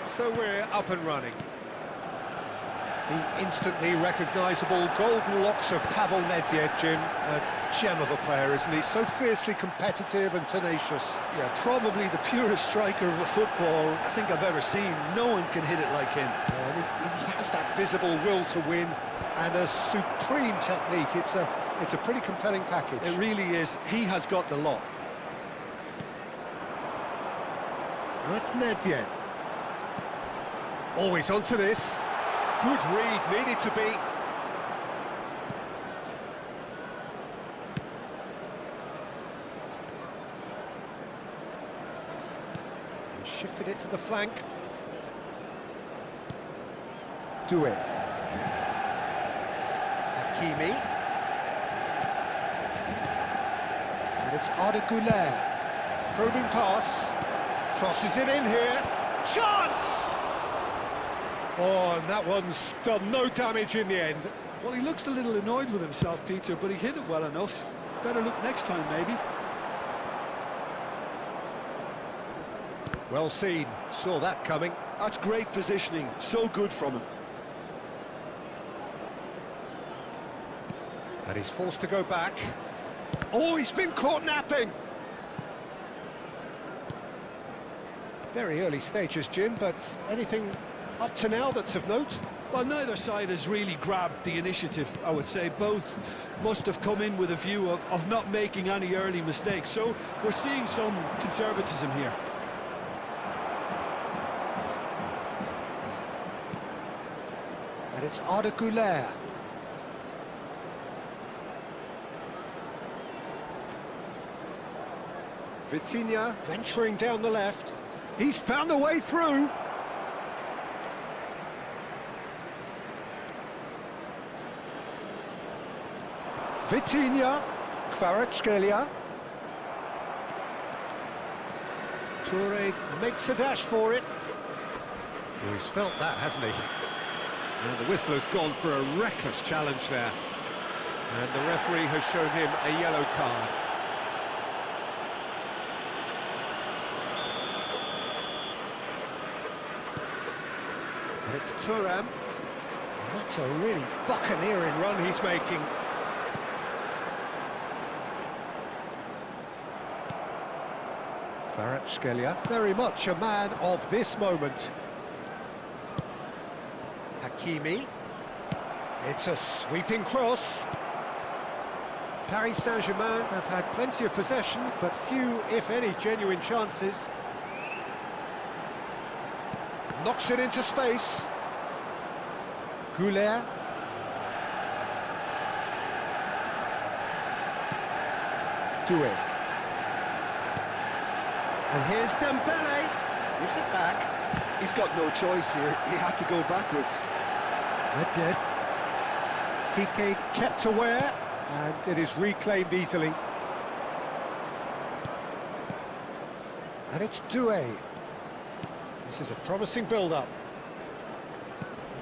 So we're up and running. The instantly recognisable golden locks of Pavel Nedved, Jim. A gem of a player, isn't he? So fiercely competitive and tenacious. Yeah, probably the purest striker of a football I think I've ever seen. No one can hit it like him. And he has that visible will to win and a supreme technique. It's a pretty compelling package. It really is. He has got the lot. That's Nedved. Always onto this. Good read, needed to be. He shifted it to the flank. Doué. Hakimi. And it's Arda Güler. Probing pass. Crosses it in here. Chance! Oh, and that one's done no damage in the end. Well, he looks a little annoyed with himself, Peter, but he hit it well enough. Better look next time, maybe. Well seen, saw that coming. That's great positioning. So good from him. And he's forced to go back. Oh, he's been caught napping! Very early stages, Jim, but anything up to now that's of note? Well, neither side has really grabbed the initiative, I would say. Both must have come in with a view of not making any early mistakes. So we're seeing some conservatism here. And it's Arda Güler. Vitinha venturing down the left. He's found a way through. Vitinha, Kvaratskhelia. Toure makes a dash for it. Well, he's felt that, hasn't he? And the whistler's gone for a reckless challenge there. And the referee has shown him a yellow card. And it's Thuram. And that's a really buccaneering run he's making. Kvaratskhelia, very much a man of this moment. Hakimi. It's a sweeping cross. Paris Saint-Germain have had plenty of possession, but few, if any, genuine chances. Knocks it into space. Güler. Doué. And here's Dembele. Gives it back. He's got no choice here. He had to go backwards. Nedved. Piqué kept aware, and it is reclaimed easily. And it's Doué. This is a promising build-up.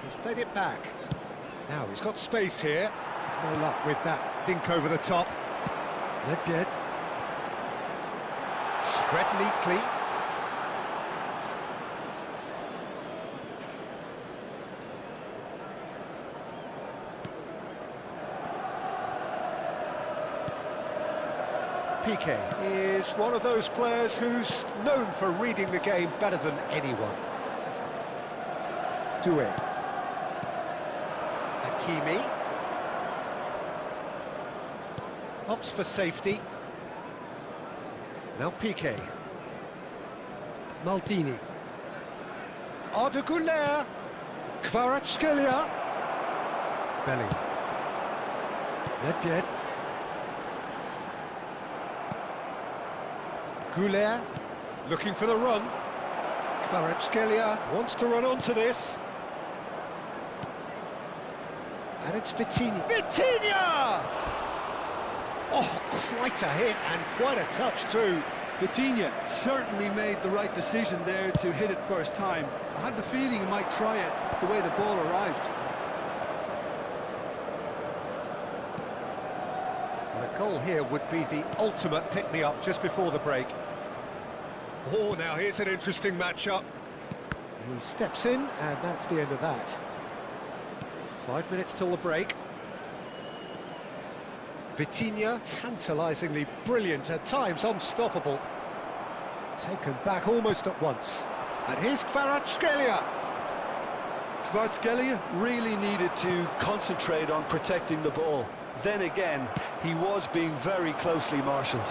He's played it back. Now he's got space here. No luck with that dink over the top. Nedved. Spread neatly. Piqué is one of those players who's known for reading the game better than anyone. Doué. Hakimi. Opts for safety. Now Piqué. Maldini. Arda Güler. Kvaratskhelia. Bellingham. Nedved. Güler looking for the run. Kvaratskhelia wants to run onto this. And it's Vitinha. Vitinha! Oh, quite a hit and quite a touch too. Vitinha certainly made the right decision there to hit it first time. I had the feeling he might try it the way the ball arrived. The goal here would be the ultimate pick-me-up just before the break. Oh, now here's an interesting matchup. He steps in, and that's the end of that. 5 minutes till the break. Vitinha, tantalisingly brilliant, at times unstoppable. Taken back almost at once. And here's Kvaratskhelia. Kvaratskhelia really needed to concentrate on protecting the ball. Then again, he was being very closely marshalled.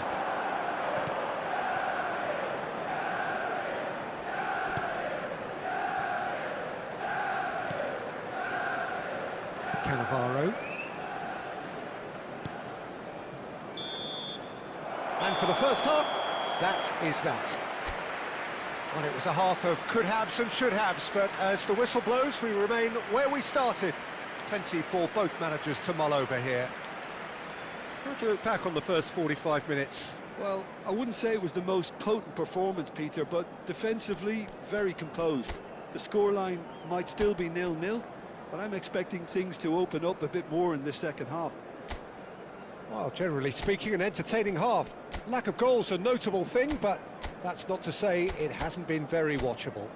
Cannavaro. And for the first half, that is that. Well, it was a half of could-haves and should-haves, but as the whistle blows, we remain where we started. Plenty for both managers to mull over here. How do you look back on the first 45 minutes? Well, I wouldn't say it was the most potent performance, Peter, but defensively, very composed. The scoreline might still be 0-0, but I'm expecting things to open up a bit more in this second half. Well, generally speaking, an entertaining half. Lack of goals a notable thing, but that's not to say it hasn't been very watchable.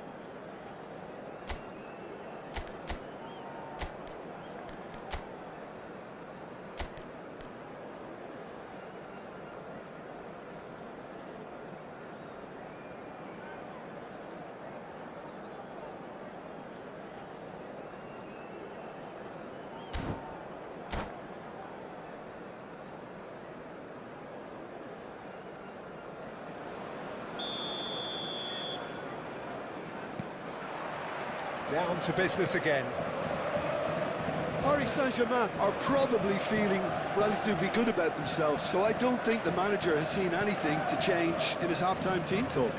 Down to business again. Paris Saint-Germain are probably feeling relatively good about themselves, so I don't think the manager has seen anything to change in his half-time team talk.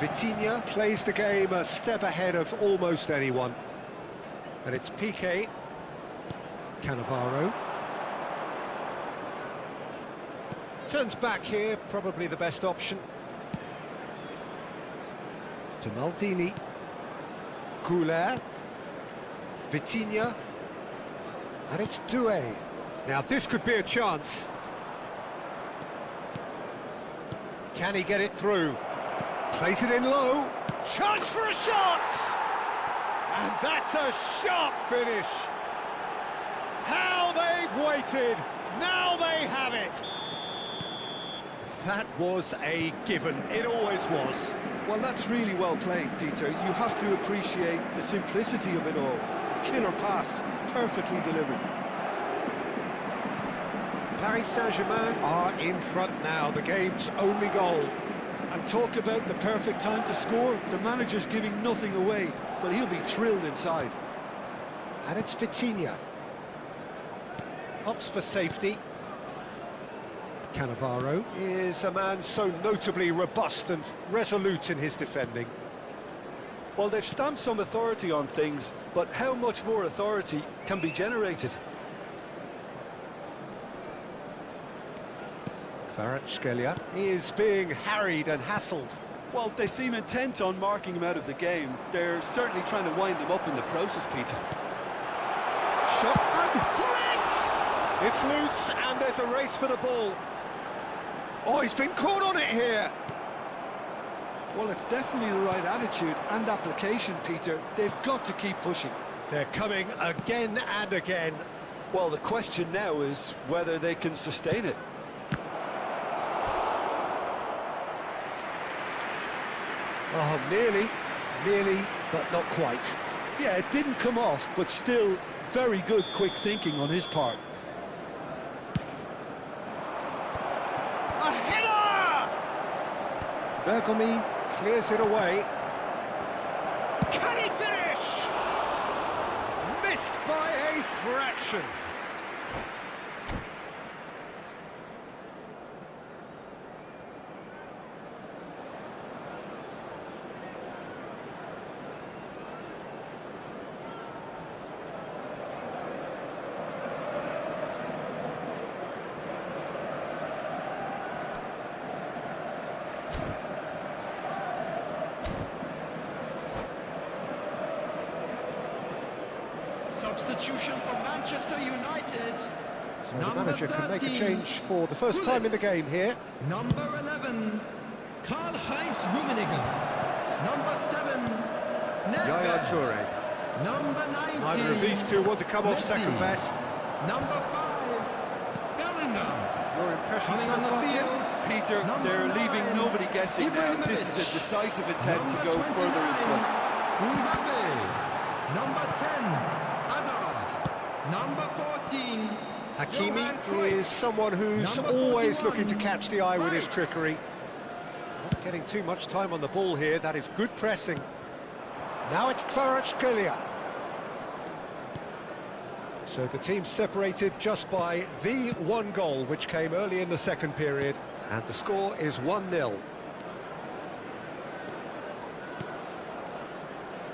Vitinha plays the game a step ahead of almost anyone. And it's Piqué. Cannavaro. Turns back here, probably the best option. To Maldini. Goulet. Vitinha. And it's Doué. Now this could be a chance. Can he get it through? Plays it in low. Chance for a shot! And that's a sharp finish. How they've waited. Now they have it. That was a given. It always was. Well, that's really well played, Peter. You have to appreciate the simplicity of it all. Killer pass, perfectly delivered. Paris Saint-Germain are in front now, the game's only goal. And talk about the perfect time to score. The manager's giving nothing away, but he'll be thrilled inside. And it's Vitinha. Opts for safety. Cannavaro is a man so notably robust and resolute in his defending. Well, they've stamped some authority on things, but how much more authority can be generated? Kvaratskhelia is being harried and hassled. Well, they seem intent on marking him out of the game. They're certainly trying to wind him up in the process, Peter. Shot and hit! It's loose and there's a race for the ball. Oh, he's been caught on it here. Well, it's definitely the right attitude and application, Peter. They've got to keep pushing. They're coming again and again. Well, the question now is whether they can sustain it. Oh, nearly, but not quite. Yeah, it didn't come off, but still very good quick thinking on his part. A header! Bergomi clears it away. Can he finish? Missed by a fraction. substitution for Manchester United. So the Number manager can make a 13, change for the first time in the game here. Number 11, Karl-Heinz Rummenigge. Number 7, Yaya Nedved. Toure. Number 19, Neither of these two want to come off Messi. second best. Number 5, Bellingham. Your impression so Coming on far, the Jim? field, Peter, Number they're 9, leaving nobody guessing now. This is a Ibrahimovic. decisive attempt to Number go further in 29, front. Mbappe. Number 10, Hazard. Number 14, Hakimi Johan Cruyff. is someone who's Number always 41, looking to catch the eye with his Right. trickery. Not getting too much time on the ball here, that is good pressing. Now it's Kvaratskhelia. So the team's separated just by the one goal, which came early in the second period, and the score is 1-0.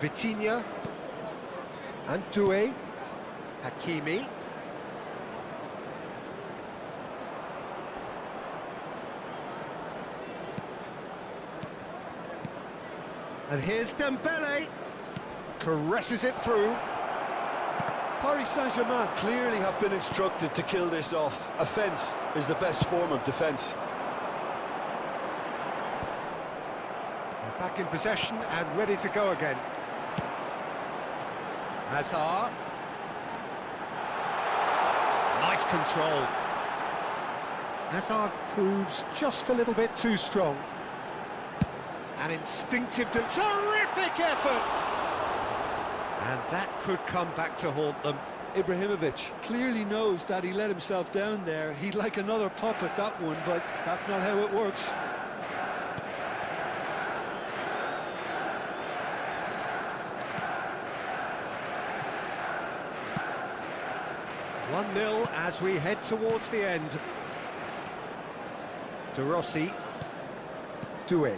Vitinha and Doué, Hakimi. And here's Dembele, caresses it through. Paris Saint-Germain clearly have been instructed to kill this off. Offence is the best form of defence. They're back in possession and ready to go again. Hazard. Nice control. Hazard proves just a little bit too strong. An instinctive, terrific effort! And that could come back to haunt them. Ibrahimovic clearly knows that he let himself down there. He'd like another pop at that one, but that's not how it works. One 0 as we head towards the end. De Rossi. Doué.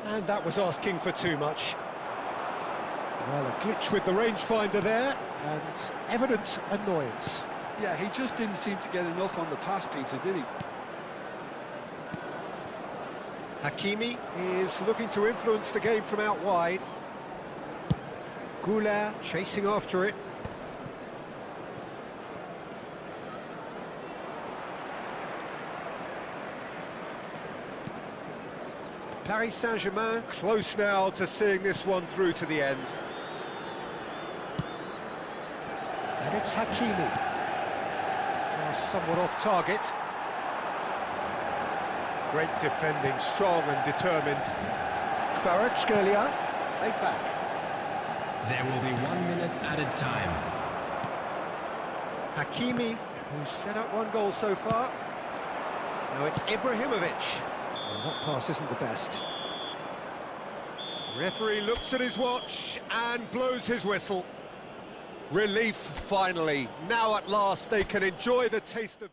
And that was asking for too much. Well, a glitch with the rangefinder there, and evident annoyance. Yeah, he just didn't seem to get enough on the pass, Peter, did he? Hakimi is looking to influence the game from out wide. Goulart chasing after it. Paris Saint-Germain close now to seeing this one through to the end. And it's Hakimi. Somewhat off target. Great defending, strong and determined. Kvaratskhelia played back. There will be 1 minute added time. Hakimi, who's set up one goal so far. Now it's Ibrahimovic. Well, that pass isn't the best. Referee looks at his watch and blows his whistle. Relief, finally. Now at last they can enjoy the taste of...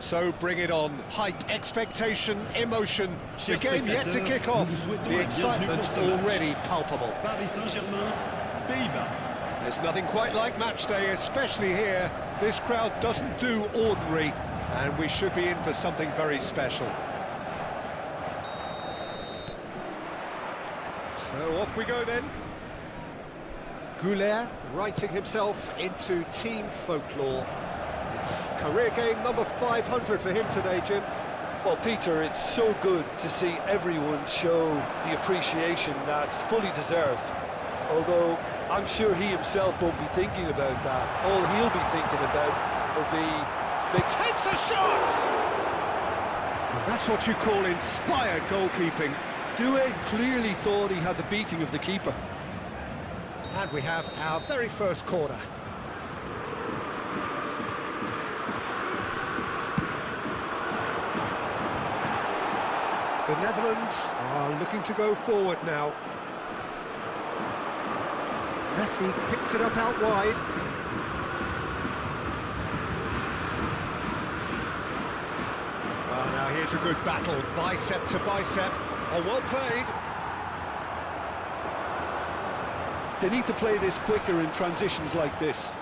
So bring it on. Hype, expectation, emotion. The Chers game yet to spectateurs, kick off. nous vous souhaitons The la bienvenue excitement pour ce match. already palpable. Paris Saint-Germain, Pays-Bas. There's nothing quite like match day, especially here. This crowd doesn't do ordinary, and we should be in for something very special. So off we go then. Goulet writing himself into team folklore. It's career game number 500 for him today, Jim. Well, Peter, it's so good to see everyone show the appreciation that's fully deserved. Although I'm sure he himself won't be thinking about that. All he'll be thinking about will be... Takes a shot! And that's what you call inspired goalkeeping. Doué clearly thought he had the beating of the keeper. And we have our very first corner. The Netherlands are looking to go forward now. Messi picks it up out wide. Oh, now here's a good battle, bicep to bicep. Oh, well played. They need to play this quicker in transitions like this.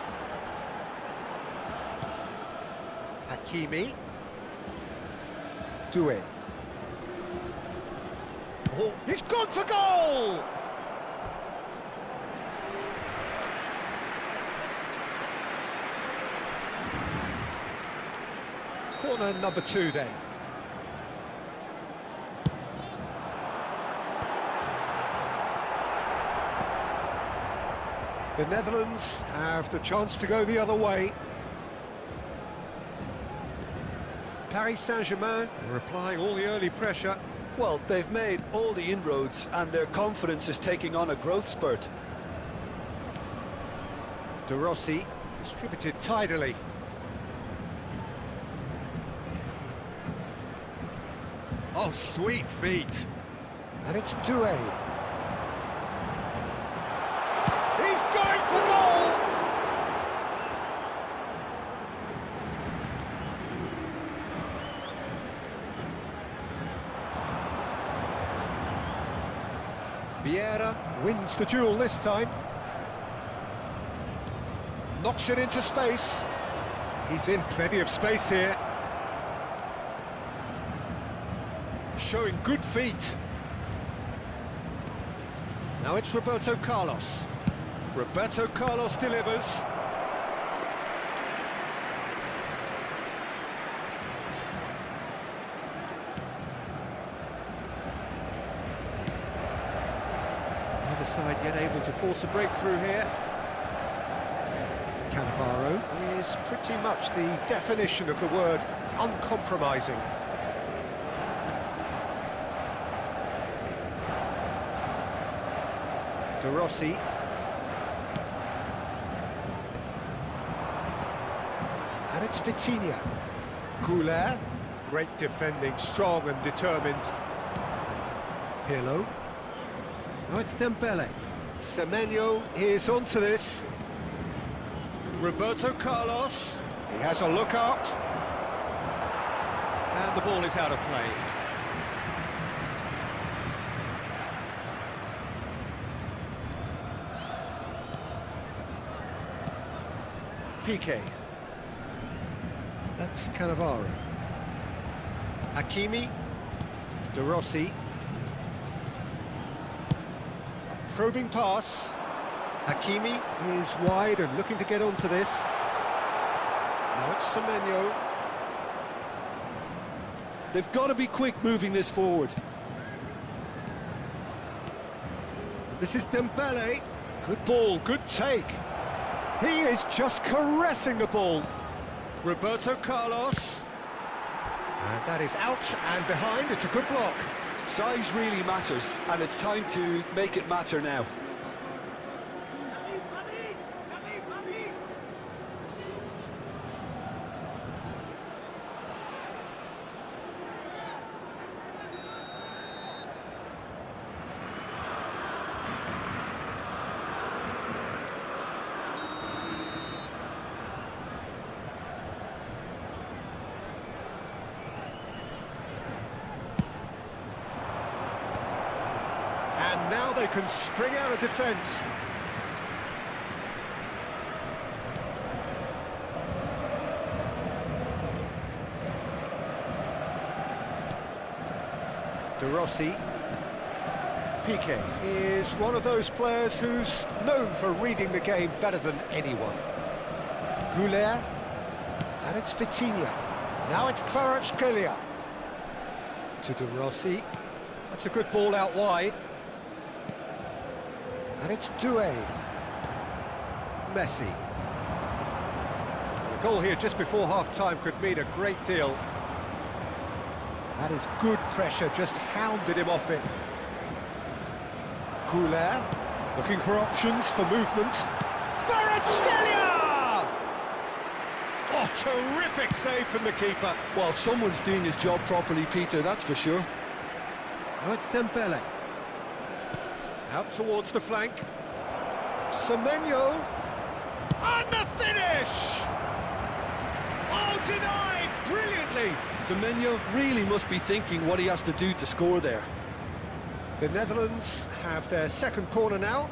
Hakimi. Doué. Oh, he's gone for goal! Corner number 2 then. The Netherlands have the chance to go the other way. Paris Saint-Germain are applying all the early pressure. Well, they've made all the inroads and their confidence is taking on a growth spurt. De Rossi distributed tidily. Oh, sweet feet. And it's Doué. He's going for goal! Vieira wins the duel this time. Knocks it into space. He's in plenty of space here. Showing good feet. Now it's Roberto Carlos. Roberto Carlos delivers. Neither side yet able to force a breakthrough here. Cannavaro is pretty much the definition of the word uncompromising. De Rossi. And it's Vitinha. Goulet. Great defending, strong and determined. Pirlo. Now it's Dembele. Semenyo is onto this. Roberto Carlos. He has a look up. And the ball is out of play. PK. That's Cannavaro. Hakimi. De Rossi. A probing pass. Hakimi is wide and looking to get onto this. Now it's Semenyo. They've got to be quick moving this forward. This is Dembele. Good ball, good take. He is just caressing the ball. Roberto Carlos. And that is out and behind. It's a good block. Size really matters, and it's time to make it matter now. And now they can spring out of defence. De Rossi. Piqué is one of those players who's known for reading the game better than anyone. Goulet, and it's Vitinha. Now it's Kvaratskhelia. To De Rossi. That's a good ball out wide. And it's Doué. Messi. A goal here just before half-time could mean a great deal. That is good pressure, just hounded him off it. Goulet, looking for options for movement. Kvaratskhelia! Oh, terrific save from the keeper. Well, someone's doing his job properly, Peter, that's for sure. Now it's Dembele. Out towards the flank. Semenyo. And the finish! Oh, denied brilliantly! Semenyo really must be thinking what he has to do to score there. The Netherlands have their second corner now.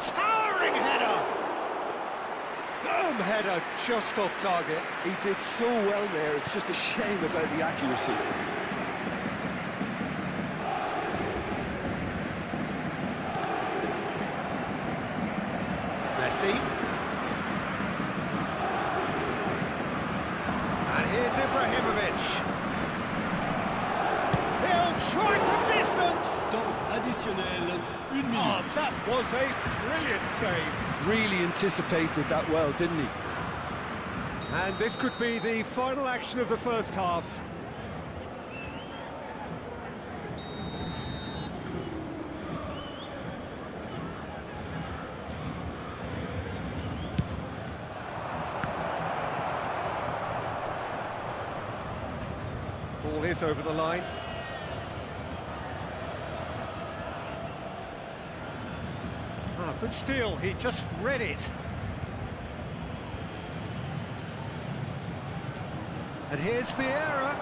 Towering header! Firm header just off target. He did so well there, it's just a shame about the accuracy. Messi. And here's Ibrahimovic. He'll try from distance. Temps additionnel, 1 minute. Oh, that was a brilliant save. Really anticipated that well, didn't he? And this could be the final action of the first half. Ball is over the line. Ah, good steal, he just read it. And here's Vieira.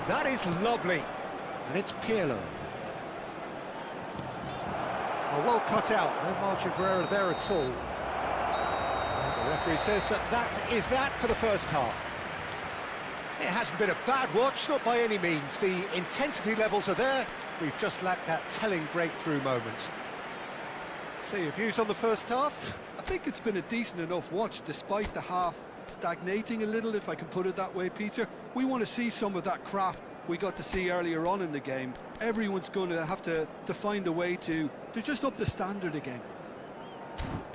That is lovely. And it's Pirlo. Oh, well cut out, no margin for error there at all. And the referee says that is that for the first half. It hasn't been a bad watch, not by any means. The intensity levels are there. We've just lacked that telling breakthrough moment. So your views on the first half? I think it's been a decent enough watch despite the half stagnating a little, if I can put it that way, Peter. We want to see some of that craft we got to see earlier on in the game. Everyone's going to have to find a way to just up the standard again.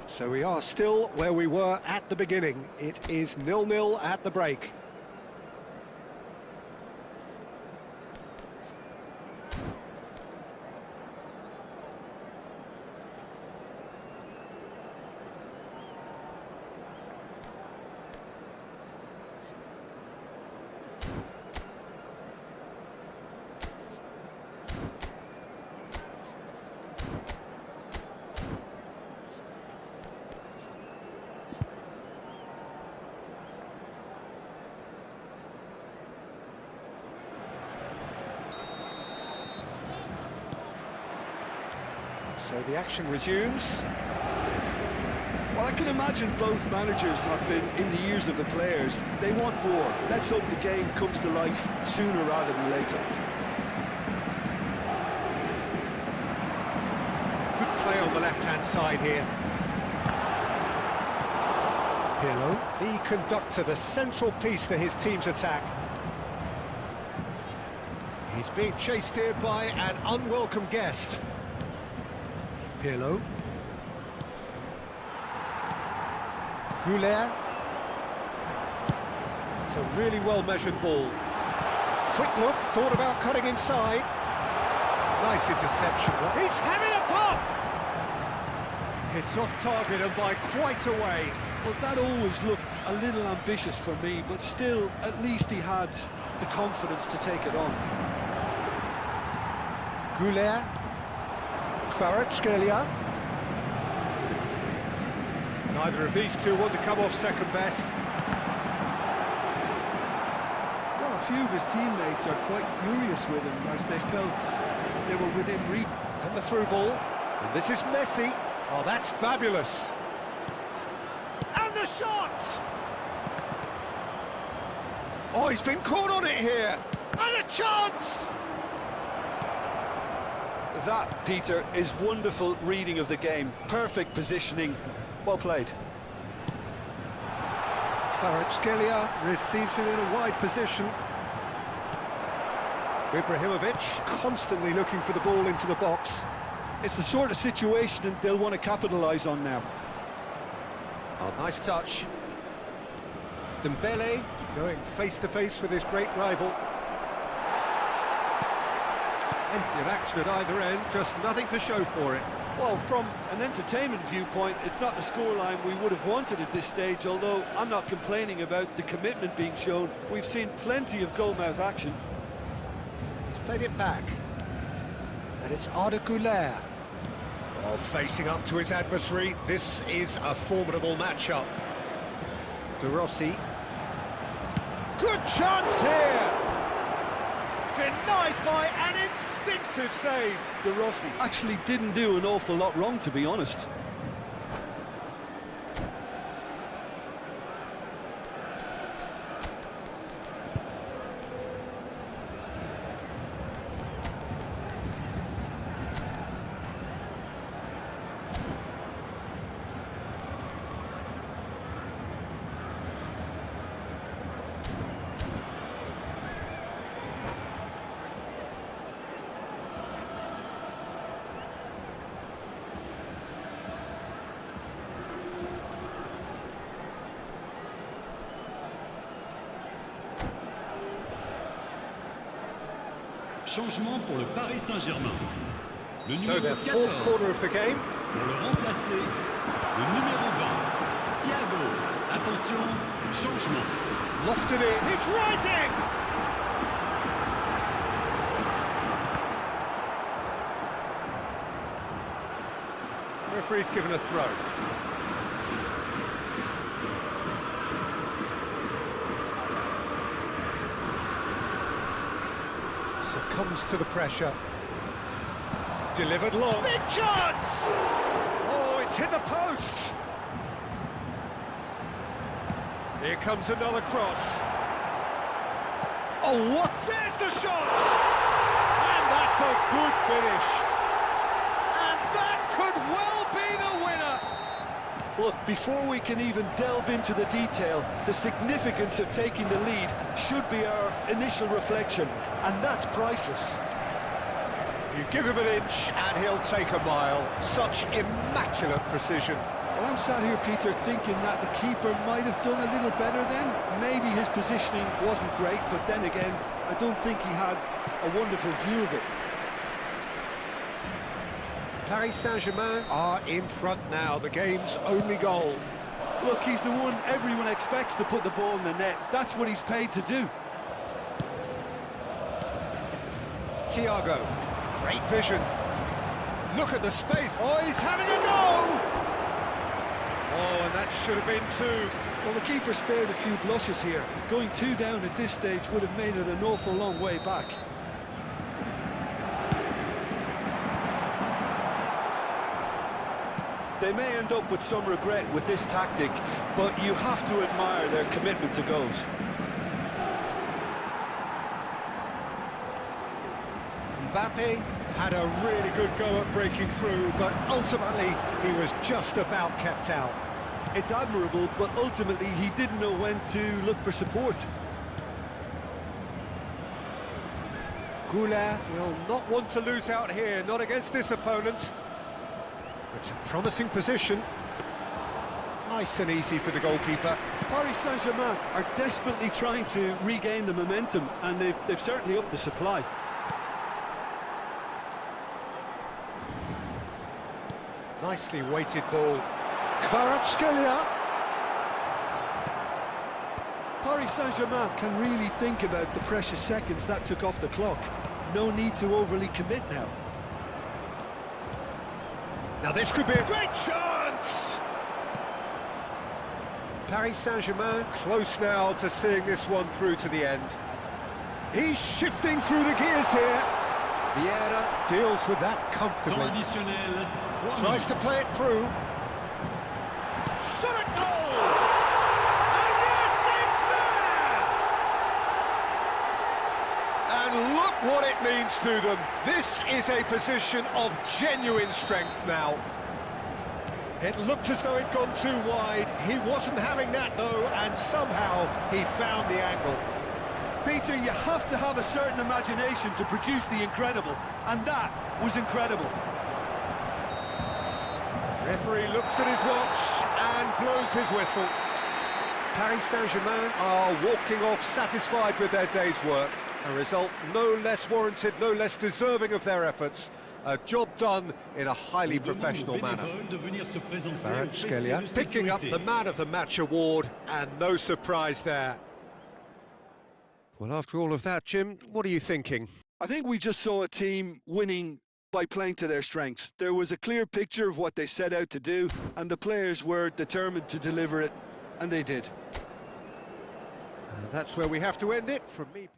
So we are still where we were at the beginning. It is 0-0 at the break. So the action resumes. Well, I can imagine both managers have been in the ears of the players. They want more. Let's hope the game comes to life sooner rather than later. Good play on the left-hand side here. Pirlo, the conductor, the central piece to his team's attack. He's being chased here by an unwelcome guest. Pirlo. Goulet. It's a really well-measured ball. Quick look, thought about cutting inside. Nice interception. He's having a pop! It's off target and by quite a way. Well, that always looked a little ambitious for me, but still, at least he had the confidence to take it on. Goulet. Kvaratskhelia. Neither of these two want to come off second best. Well, a few of his teammates are quite furious with him as they felt they were within reach. And the through ball. And this is Messi. Oh, that's fabulous. And the shot! Oh, he's been caught on it here. And a chance! That, Peter, is wonderful reading of the game. Perfect positioning. Well played. Kvaratskhelia receives it in a wide position. Ibrahimovic constantly looking for the ball into the box. It's the sort of situation they'll want to capitalise on now. Oh, nice touch. Dembele going face-to-face with his great rival. Plenty of action at either end, just nothing to show for it. Well, from an entertainment viewpoint, it's not the scoreline we would have wanted at this stage, although I'm not complaining about the commitment being shown. We've seen plenty of goal-mouth action. He's played it back. And it's Arda Güler. Oh, facing up to his adversary, this is a formidable matchup. De Rossi. Good chance here! Denied by an instinctive save. De Rossi actually didn't do an awful lot wrong, to be honest. Changement pour le Paris Saint-Germain. Le So numéro the 14, fourth corner of the game. pour le remplacer, le numéro 20, Thiago. Attention, changement. Lofted in, it's rising! Referee's given a throw. Succumbs to the pressure. Delivered long. Big chance! Oh, it's hit the post! Here comes another cross. Oh, what? There's the shot! And that's a good finish. And that could well be the winner. Look, before we can even delve into the detail, the significance of taking the lead should be our initial reflection, and that's priceless. You give him an inch and he'll take a mile. Such immaculate precision. Well, I'm sat here, Peter, thinking that the keeper might have done a little better then. Maybe his positioning wasn't great, but then again, I don't think he had a wonderful view of it. Paris Saint-Germain are in front now, the game's only goal. Look, he's the one everyone expects to put the ball in the net. That's what he's paid to do. Thiago, great vision. Look at the space. Oh, he's having a go! Oh, and that should have been two. Well, the keeper spared a few blushes here. Going two down at this stage would have made it an awful long way back. They may end up with some regret with this tactic, but you have to admire their commitment to goals. Mbappe had a really good go at breaking through, but ultimately he was just about kept out. It's admirable, but ultimately he didn't know when to look for support. Goulet will not want to lose out here, not against this opponent. It's a promising position. Nice and easy for the goalkeeper. Paris Saint-Germain are desperately trying to regain the momentum, and they've certainly upped the supply. Nicely weighted ball. Kvaratskhelia. Paris Saint-Germain can really think about the precious seconds that took off the clock. No need to overly commit now. Now this could be a great chance! Paris Saint-Germain close now to seeing this one through to the end. He's shifting through the gears here. Vieira deals with that comfortably. Temps additionnel, 3 Tries to minutes. play it through. Shot at goal! And yes, it's there! And look what it means to them. This is a position of genuine strength now. It looked as though it'd gone too wide. He wasn't having that though, and somehow he found the angle. Peter, you have to have a certain imagination to produce the incredible, and that was incredible. Referee looks at his watch and blows his whistle. Paris Saint-Germain are walking off satisfied with their day's work. A result no less warranted, no less deserving of their efforts. A job done in a highly On demande aux professional manner. bénévoles de venir se présenter au Kvaratskhelia poste de picking up sécurité. the Man of the Match award, and no surprise there. Well, after all of that, Jim, what are you thinking? I think we just saw a team winning by playing to their strengths. There was a clear picture of what they set out to do, and the players were determined to deliver it, and they did. That's where we have to end it. From me.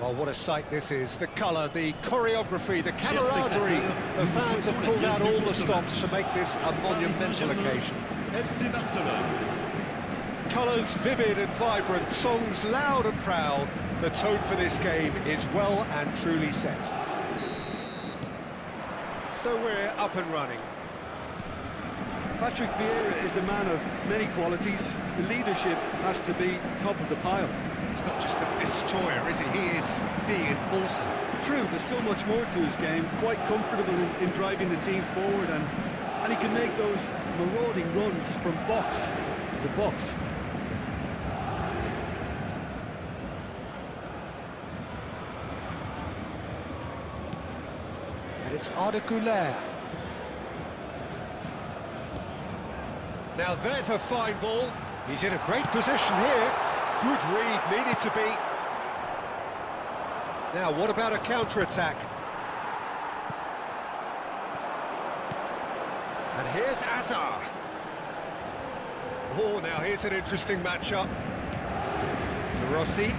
Well, what a sight this is. The colour, the choreography, the camaraderie. The fans have pulled out all the stops to make this a monumental occasion. FC Barcelone. Colours vivid and vibrant, songs loud and proud. The tone for this game is well and truly set. So we're up and running. Patrick Vieira is a man of many qualities. The leadership has to be top of the pile. He's not just a destroyer, is he? He is the enforcer. True, there's so much more to his game. Quite comfortable in driving the team forward, and he can make those marauding runs from box to box. And it's Arda. Now there's a fine ball. He's in a great position here. Good read, needed to be. Now, what about a counter-attack? And here's Azar. Oh, now here's an interesting matchup. De Rossi.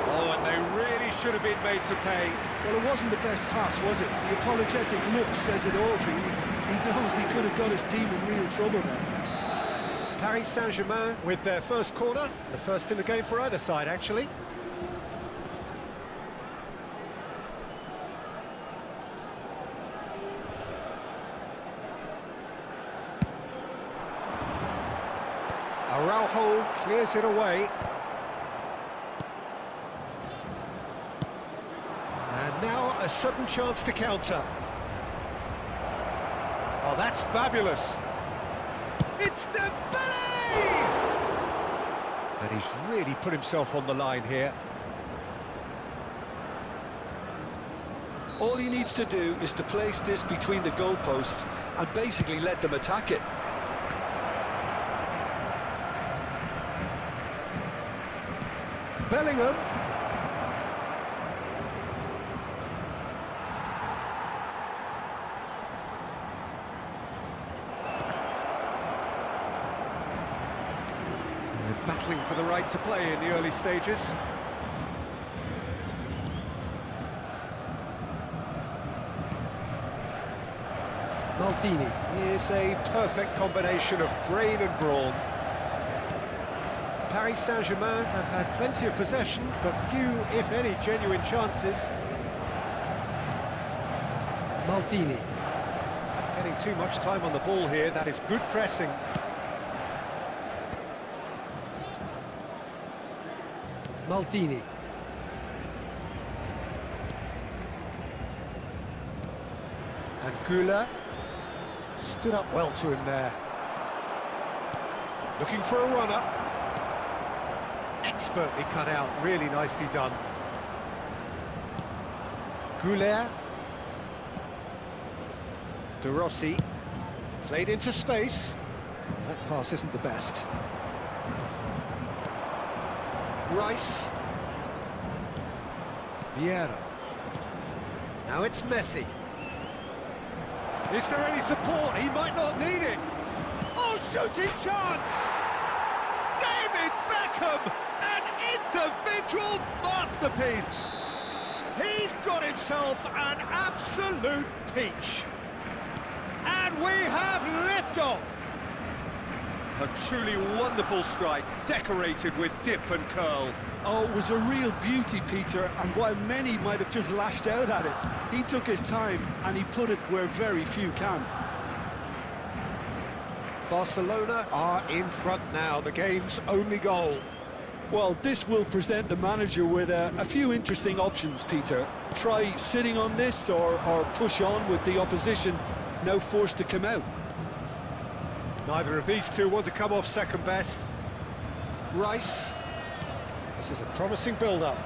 Oh, and they really should have been made to pay. Well, it wasn't the best pass, was it? The apologetic look says it all. He knows he could have got his team in real trouble then. Paris Saint-Germain with their first corner, the first in the game for either side, actually. Araujo clears it away. And now a sudden chance to counter. Oh, that's fabulous. It's Dembele! And he's really put himself on the line here. All he needs to do is to place this between the goalposts and basically let them attack it. Bellingham. Battling for the right to play in the early stages. Maldini is a perfect combination of brain and brawn. Paris Saint-Germain have had plenty of possession, but few, if any, genuine chances. Maldini. Getting too much time on the ball here, that is good pressing. Maldini. And Güler stood up well to him there. Looking for a runner. Expertly cut out, really nicely done. Güler. De Rossi. Played into space. Well, that pass isn't the best. Rice. Vieira. Now it's Messi. Is there any support? He might not need it. Oh, shooting chance! David Beckham! An individual masterpiece! He's got himself an absolute peach. And we have liftoff! A truly wonderful strike, decorated with dip and curl. Oh, it was a real beauty, Peter, and while many might have just lashed out at it, he took his time and he put it where very few can. Barcelona are in front now, the game's only goal. Well, this will present the manager with a few interesting options, Peter. Try sitting on this or push on with the opposition, now forced to come out. Neither of these two want to come off second best. Rice. This is a promising build-up.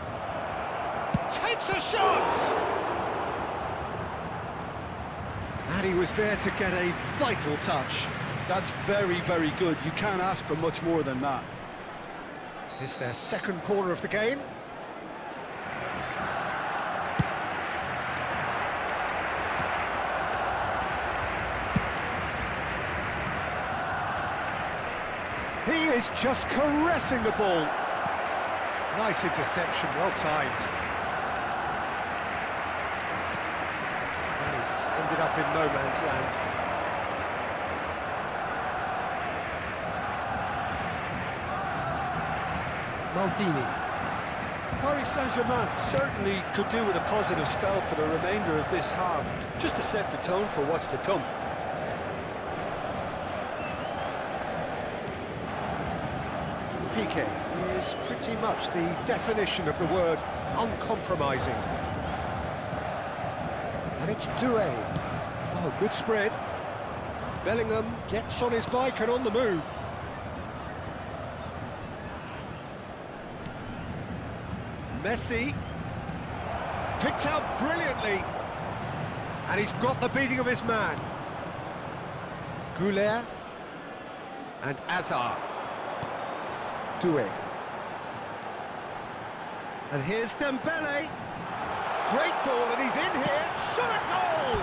Takes a shot! And he was there to get a vital touch. That's very, very good. You can't ask for much more than that. It's their second corner of the game. He is just caressing the ball. Nice interception, well timed. He's ended up in no man's land. Maldini. Paris Saint-Germain certainly could do with a positive spell for the remainder of this half, just to set the tone for what's to come. Piqué is pretty much the definition of the word uncompromising. And it's Doué. Oh, good spread. Bellingham gets on his bike and on the move. Messi picked out brilliantly, and he's got the beating of his man. Goulet and Hazard. Doué. And here's Dembele. Great ball, and he's in here. Shot a goal!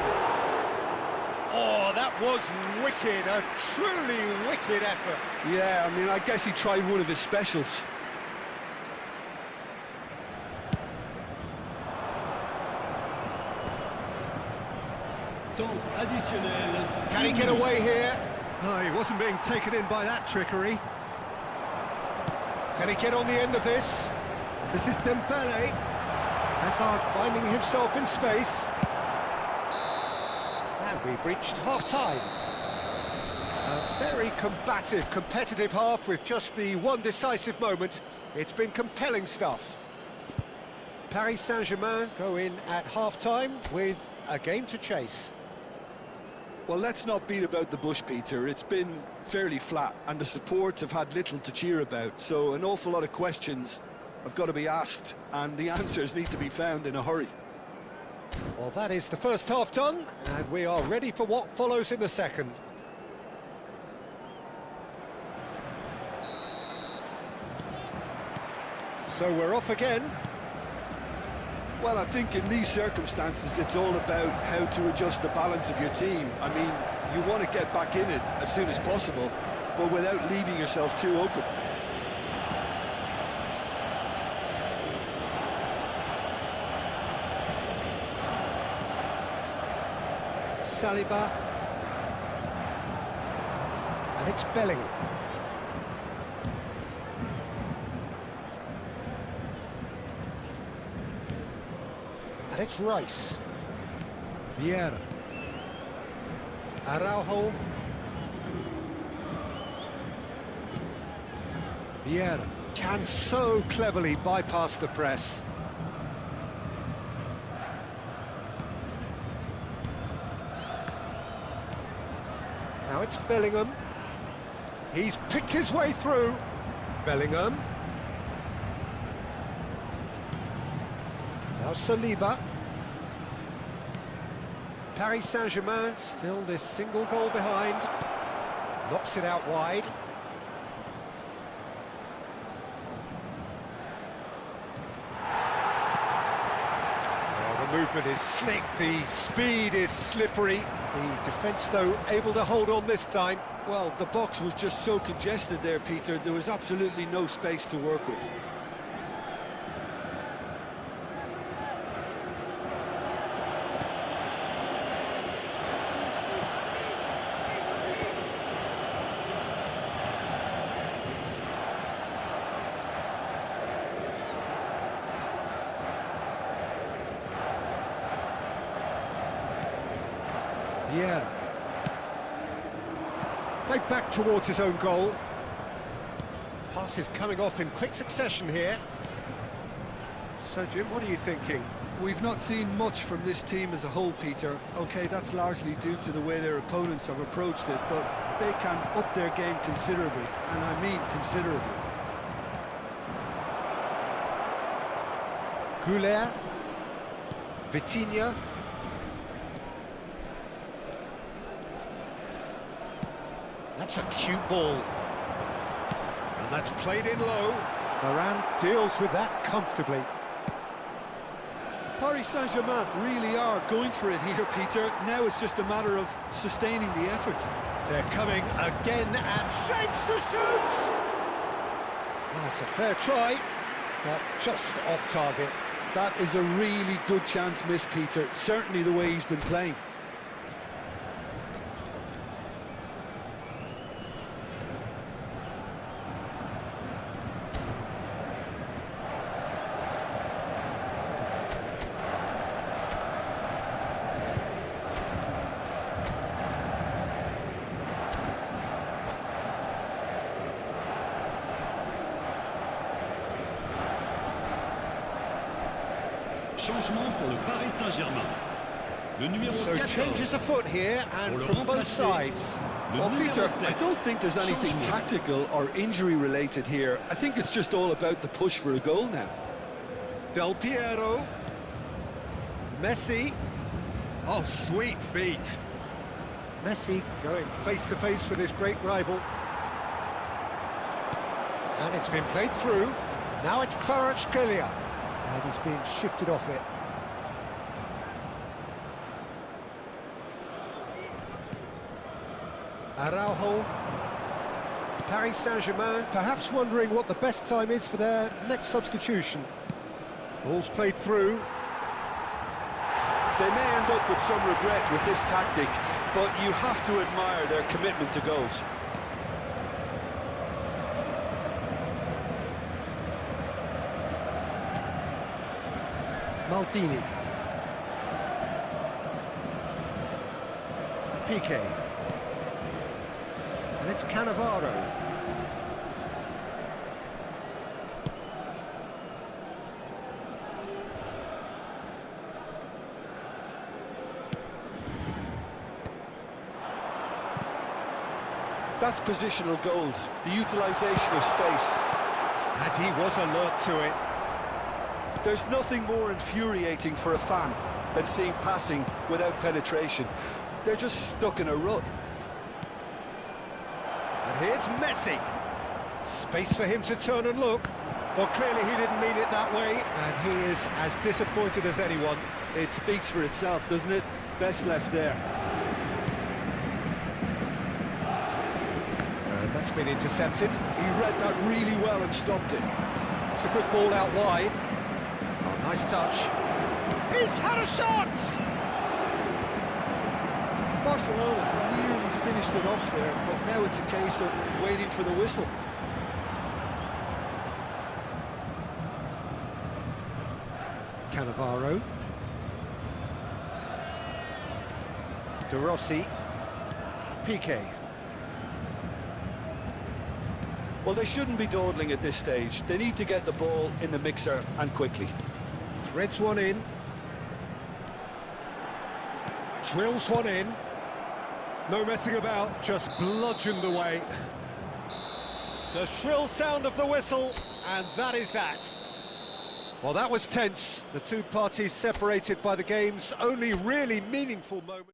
Oh, that was wicked, a truly wicked effort. Yeah, I mean, I guess he tried one of his specials. Temps additionnel. Can he get away here? No, he wasn't being taken in by that trickery. Can he get on the end of this? This is Dembele. Hazard finding himself in space. And we've reached half-time. A very combative, competitive half with just the one decisive moment. It's been compelling stuff. Paris Saint-Germain go in at half-time with a game to chase. Well, let's not beat about the bush, Peter. It's been fairly flat, and the support have had little to cheer about, so an awful lot of questions have got to be asked, and the answers need to be found in a hurry. Well, that is the first half done, and we are ready for what follows in the second. So we're off again. Well, I think in these circumstances, it's all about how to adjust the balance of your team. I mean, you want to get back in it as soon as possible, but without leaving yourself too open. Saliba. And it's Bellingham. And it's Rice. Vieira. Araujo. Vieira can so cleverly bypass the press. Now it's Bellingham. He's picked his way through. Bellingham. Now Saliba. Paris Saint-Germain still this single goal behind. Knocks it out wide. Oh, the movement is slick, the speed is slippery. The defence, though, able to hold on this time. Well, the box was just so congested there, Peter. There was absolutely no space to work with. Vieira. Played back towards his own goal. Passes coming off in quick succession here. So, Jim, what are you thinking? We've not seen much from this team as a whole, Peter. OK, that's largely due to the way their opponents have approached it, but they can up their game considerably, and I mean considerably. Goulet. Vitinha. That's a cute ball. And that's played in low. Varane deals with that comfortably. Paris Saint-Germain really are going for it here, Peter. Now it's just a matter of sustaining the effort. They're coming again and shapes to shoot! Well, it's a fair try, but just off target. That is a really good chance missed, Peter. Certainly the way he's been playing. Changement pour le Paris Saint-Germain. Le numéro So 14. changes afoot here, and Pour le from both remplacer. sides. Le Well, numéro Peter, 7. I don't think there's anything Changement. tactical or injury related here. I think it's just all about the push for a goal now. Del Piero. Messi. Oh, sweet feet. Messi going face-to-face with his great rival. And it's been played through. Now it's Kvaratskhelia. And he's being shifted off it. Araujo. Paris Saint-Germain perhaps wondering what the best time is for their next substitution. Ball's played through. They may end up with some regret with this tactic, but you have to admire their commitment to goals. Maldini. PK. And it's Cannavaro. That's positional gold, the utilisation of space. And he was alert to it. There's nothing more infuriating for a fan than seeing passing without penetration. They're just stuck in a rut. And here's Messi. Space for him to turn and look. Well, clearly he didn't mean it that way, and he is as disappointed as anyone. It speaks for itself, doesn't it? Best left there. And that's been intercepted. He read that really well and stopped it. It's a good ball out wide. Oh, nice touch. He's had a shot! Barcelona nearly finished it off there, but now it's a case of waiting for the whistle. Cannavaro. De Rossi. PK. Well, they shouldn't be dawdling at this stage. They need to get the ball in the mixer and quickly. Threads one in. Drills one in. No messing about, just bludgeoned away. The shrill sound of the whistle, and that is that. Well, that was tense. The two parties separated by the game's only really meaningful moment.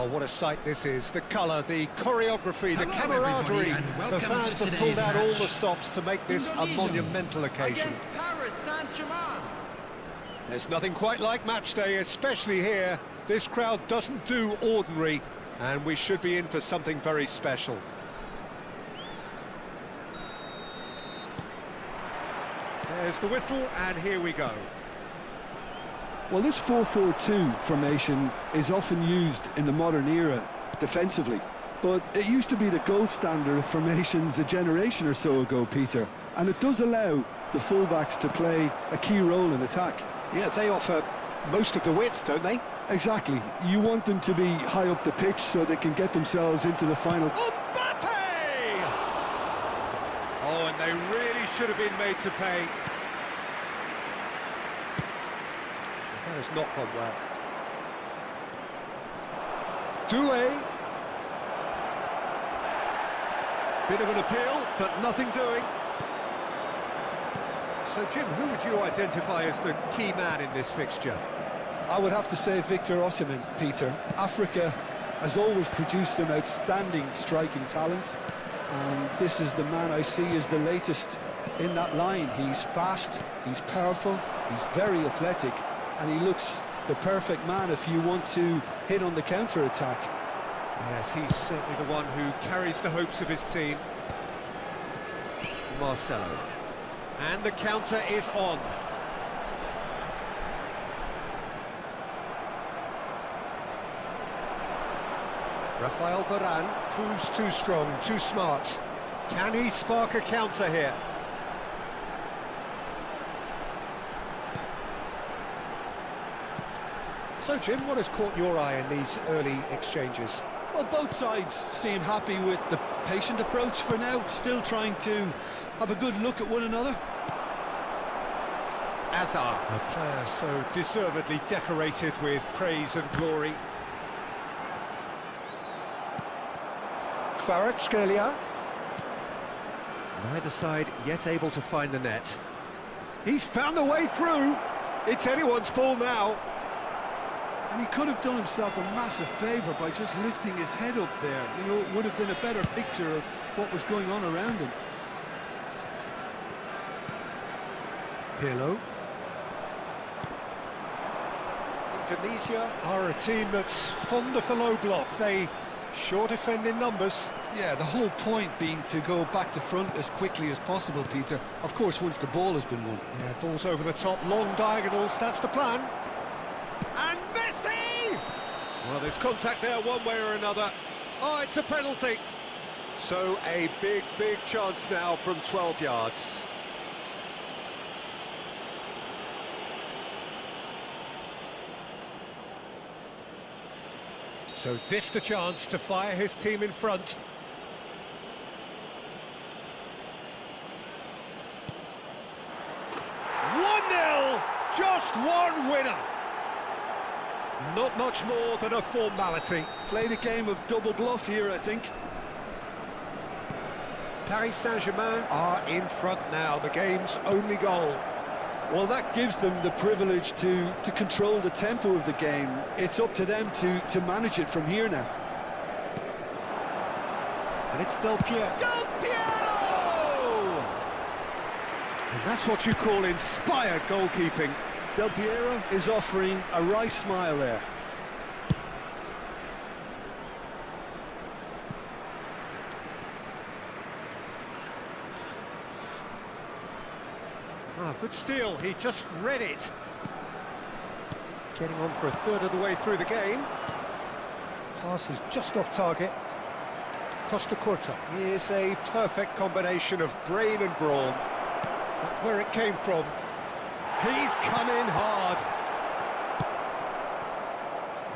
Oh, what a sight this is. The colour, the choreography, the Hello, camaraderie. everybody, and The welcome fans to have pulled today's out all match. the stops to make this a Indonesia monumental occasion. Against Paris Saint-Germain. There's nothing quite like match day, especially here. This crowd doesn't do ordinary, and we should be in for something very special. There's the whistle, and here we go. Well, this 4-4-2 formation is often used in the modern era defensively, but it used to be the gold standard of formations a generation or so ago, Peter, and it does allow the fullbacks to play a key role in attack. Yeah, they offer most of the width, don't they? Exactly. You want them to be high up the pitch so they can get themselves into the final. Mbappe! Oh, and they really should have been made to pay. That has not gone well. Doué. Bit of an appeal, but nothing doing. So, Jim, who would you identify as the key man in this fixture? I would have to say Victor Osimhen, Peter. Africa has always produced some outstanding striking talents, and this is the man I see as the latest in that line. He's fast, he's powerful, he's very athletic, and he looks the perfect man if you want to hit on the counter-attack. Yes, he's certainly the one who carries the hopes of his team. Marcelo. And the counter is on. Rafael Varane proves too strong, too smart. Can he spark a counter here? So, Jim, what has caught your eye in these early exchanges? Well, both sides seem happy with the patient approach for now, still trying to have a good look at one another. Hazard, a player so deservedly decorated with praise and glory. Kvaratskhelia. Neither side yet able to find the net. He's found a way through. It's anyone's ball now. And he could have done himself a massive favour by just lifting his head up there. You know, it would have been a better picture of what was going on around him. Pirlo. Indonesia are a team that's fond of the low block. They sure defend in numbers. Yeah, the whole point being to go back to front as quickly as possible, Peter. Of course, once the ball has been won. Yeah, balls over the top, long diagonals, that's the plan. And Messi! Well, there's contact there one way or another. Oh, it's a penalty. So a big, big chance now from 12 yards. So this the chance to fire his team in front. Just one winner. Not much more than a formality. Played a game of double bluff here, I think. Paris Saint-Germain are in front now, the game's only goal. Well, that gives them the privilege to control the tempo of the game. It's up to them to manage it from here now. And it's Del Piero. Del Piero! And that's what you call inspired goalkeeping. Del Piero is offering a wry smile there. Ah, good steal, he just read it. Getting on for a third of the way through the game. Pass is just off target. Costa Curta is a perfect combination of brain and brawn. But where it came from, he's come in hard.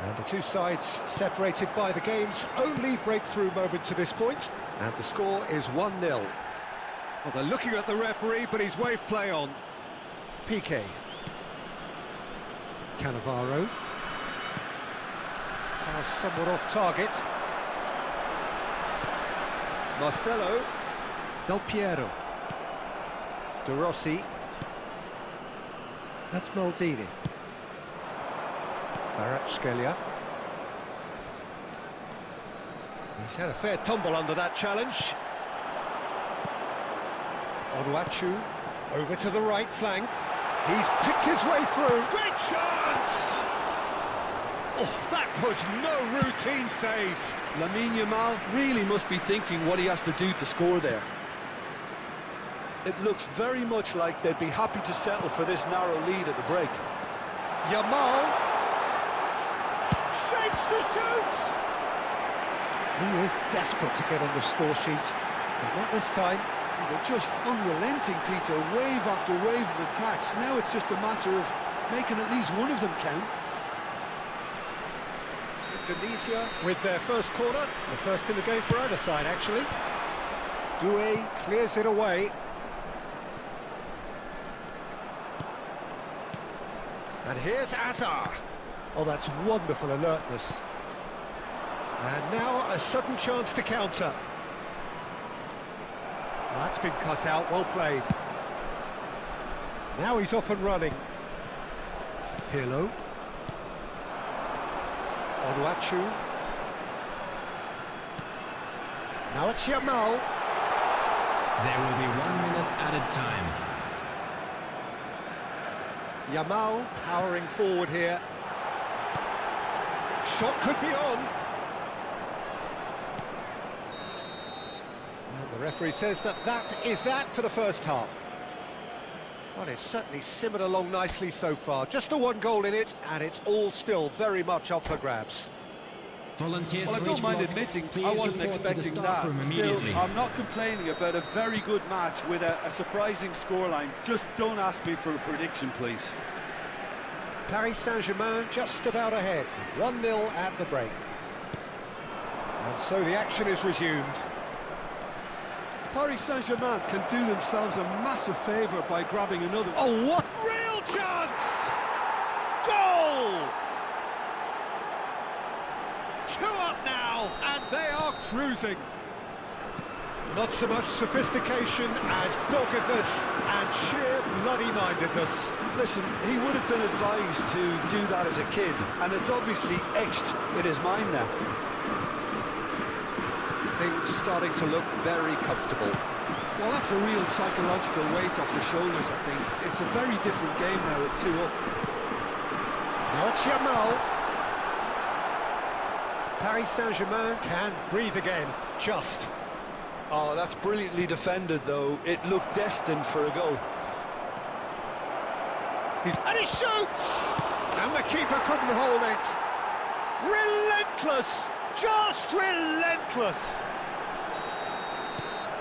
And the two sides separated by the game's only breakthrough moment to this point. And the score is 1-0. Well, they're looking at the referee, but he's waved play on. Piqué. Cannavaro. Pass somewhat off target. Marcelo. Del Piero. De Rossi. That's Maldini. Kvaratskhelia. He's had a fair tumble under that challenge. Onuachu over to the right flank. He's picked his way through. Great chance! Oh, that was no routine save. Lamine Yamal really must be thinking what he has to do to score there. It looks very much like they'd be happy to settle for this narrow lead at the break. Yamal shapes to shoot. He is desperate to get on the score sheet, but not this time. They're just unrelenting, Peter, wave after wave of attacks. Now it's just a matter of making at least one of them count. Tunisia with their first corner, the first in the game for either side, actually. Doué clears it away. And here's Azar. Oh, that's wonderful alertness. And now a sudden chance to counter. That's been cut out, well played. Now he's off and running. Pirlo. Onuachu. Now it's Yamal. There will be 1 minute added time. Yamal powering forward here. Shot could be on. And the referee says that is that for the first half. Well, it's certainly simmered along nicely so far. Just the one goal in it, and it's all still very much up for grabs. Volunteers Well, I for don't each mind block, admitting please I wasn't report to the expecting staff that. room Still, immediately. I'm not complaining about a very good match with a surprising scoreline. Just don't ask me for a prediction, please. Paris Saint-Germain just about ahead. 1-0 at the break. And so the action is resumed. Paris Saint-Germain can do themselves a massive favour by grabbing another. Oh, what real chance! Goal! 2 up now, and they are cruising. Not so much sophistication as doggedness and sheer bloody-mindedness. Listen, he would have been advised to do that as a kid, and it's obviously etched in his mind now. Things starting to look very comfortable. Well, that's a real psychological weight off the shoulders, I think. It's a very different game now at 2 up. Now it's Yamal. Paris Saint-Germain can breathe again, just. Oh, that's brilliantly defended, though. It looked destined for a goal. And he shoots! And the keeper couldn't hold it. Relentless! Just relentless!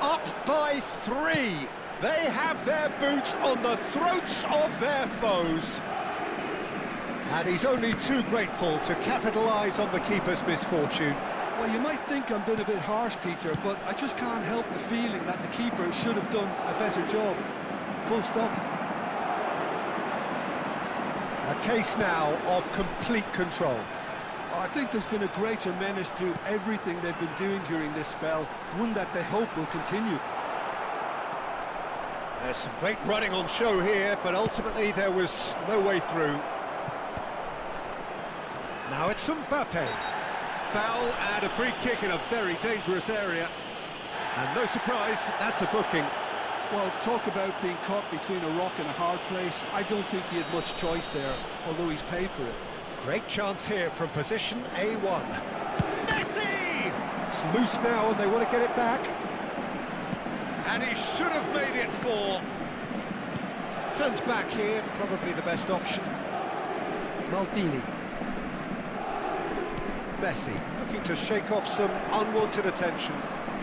Up by 3. They have their boots on the throats of their foes. And he's only too grateful to capitalise on the keeper's misfortune. Well, you might think I'm being a bit harsh, Peter, but I just can't help the feeling that the keeper should have done a better job. Full stop. A case now of complete control. I think there's been a greater menace to everything they've been doing during this spell, one that they hope will continue. There's some great running on show here, but ultimately there was no way through. Now it's Mbappe. Foul and a free kick in a very dangerous area. And no surprise, that's a booking. Well, talk about being caught between a rock and a hard place. I don't think he had much choice there, although he's paid for it. Great chance here from position A1. Messi! It's loose now and they want to get it back. And he should have made it 4. Turns back here, probably the best option. Maldini. Messi, looking to shake off some unwanted attention.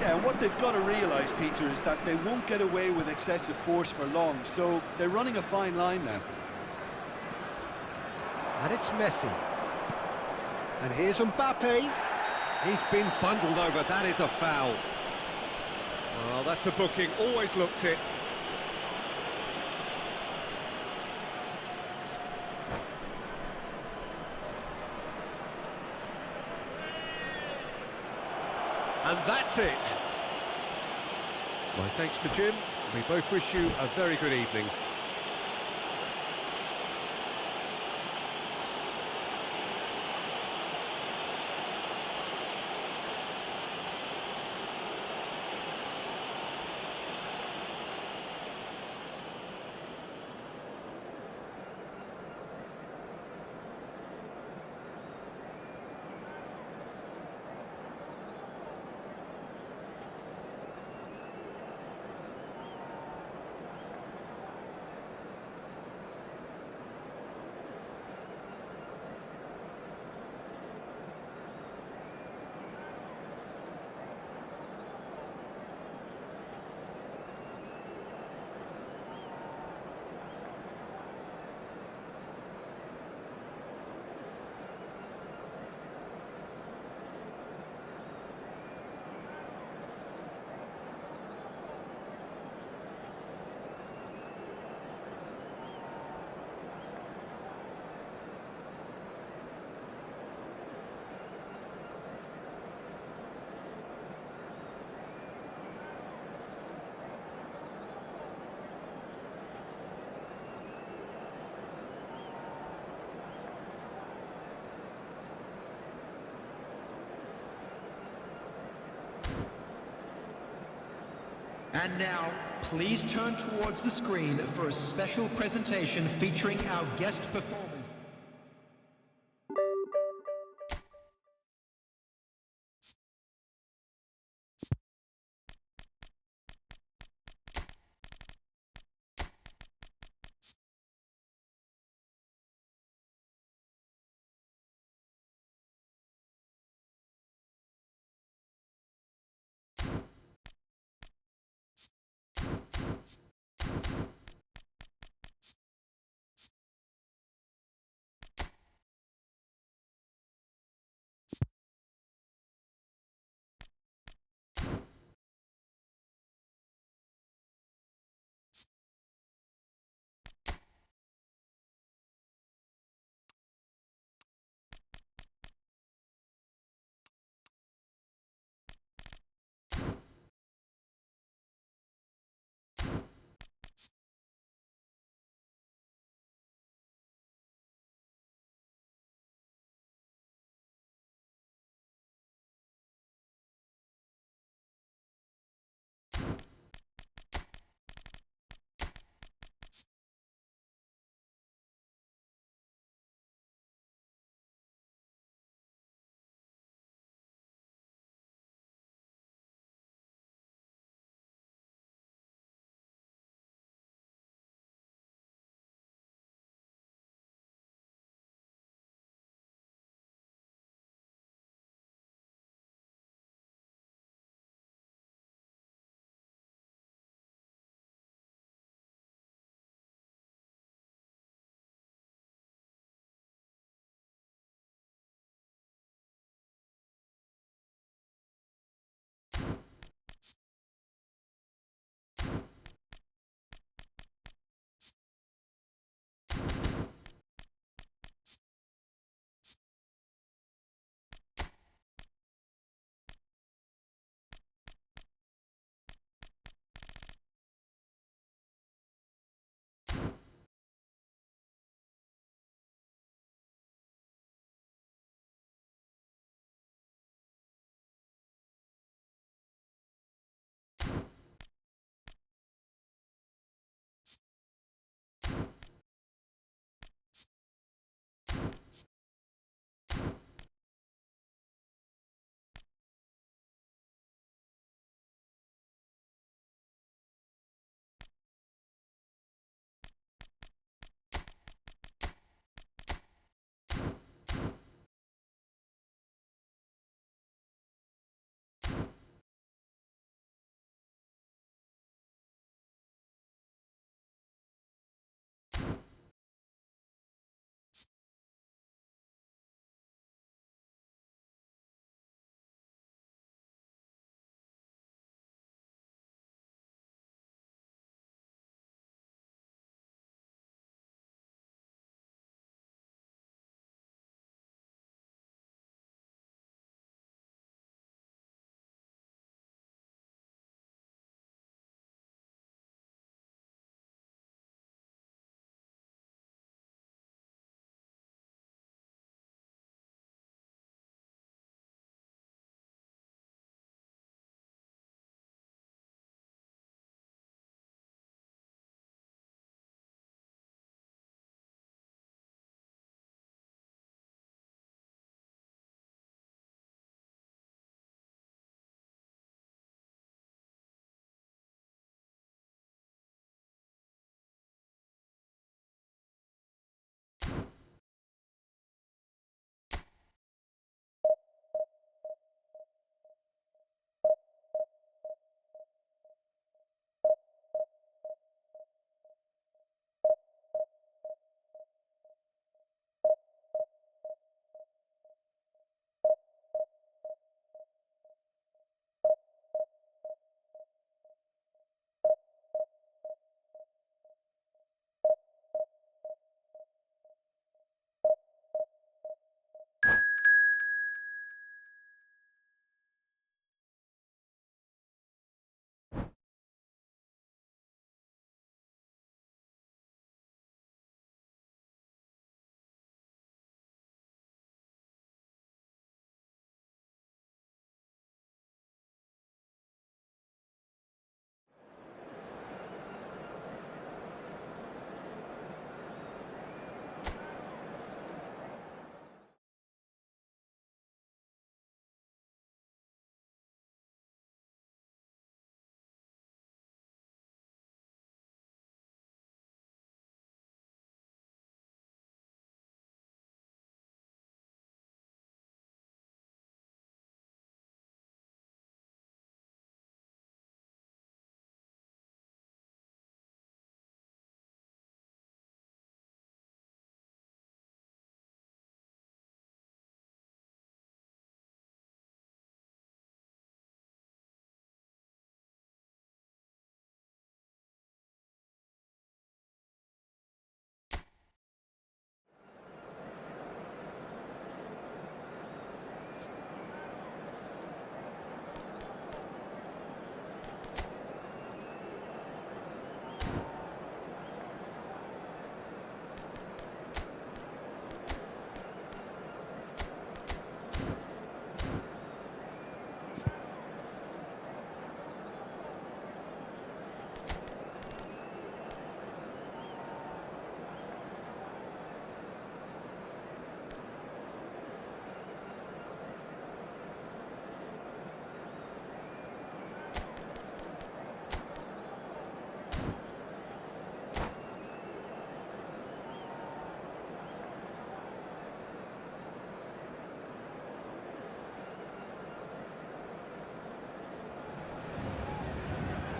Yeah, and what they've got to realise, Peter, is that they won't get away with excessive force for long, so they're running a fine line now. And it's Messi. And here's Mbappe. He's been bundled over, that is a foul. Well, that's a booking, always looked it. And that's it. My thanks to Jim. We both wish you a very good evening. And now, please turn towards the screen for a special presentation featuring our guest performers.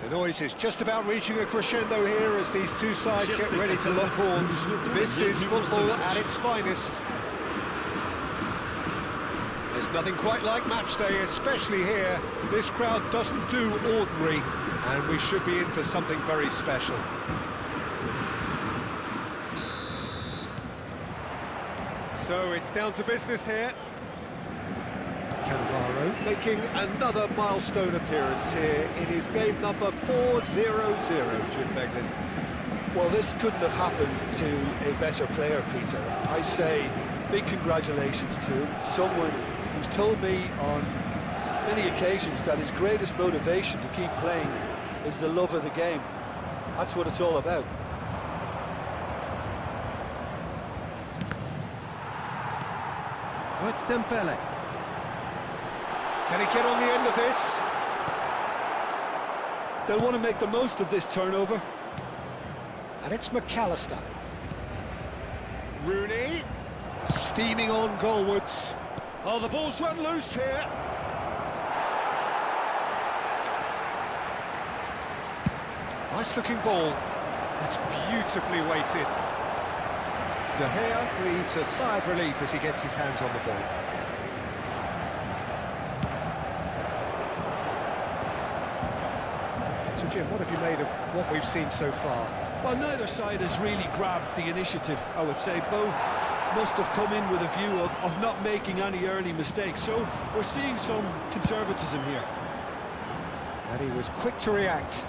The noise is just about reaching a crescendo here as these two sides get ready to lock horns. This is football at its finest. There's nothing quite like match day, especially here. This crowd doesn't do ordinary, and we should be in for something very special. So it's down to business here. Cannavaro making another milestone appearance here in his game number 400, Jim Beglin. Well, this couldn't have happened to a better player, Peter. I say big congratulations to him. Someone who's told me on many occasions that his greatest motivation to keep playing is the love of the game. That's what it's all about. Oh, it's Dembele. Can he get on the end of this? They'll want to make the most of this turnover. And it's McAllister. Rooney, steaming on goalwards. Oh, the ball's run loose here. Nice looking ball. That's beautifully weighted. De Gea breathes a sigh of relief as he gets his hands on the ball. So Jim, what have you made of what we've seen so far? Well, neither side has really grabbed the initiative, I would say. Both must have come in with a view of not making any early mistakes. So we're seeing some conservatism here. And he was quick to react.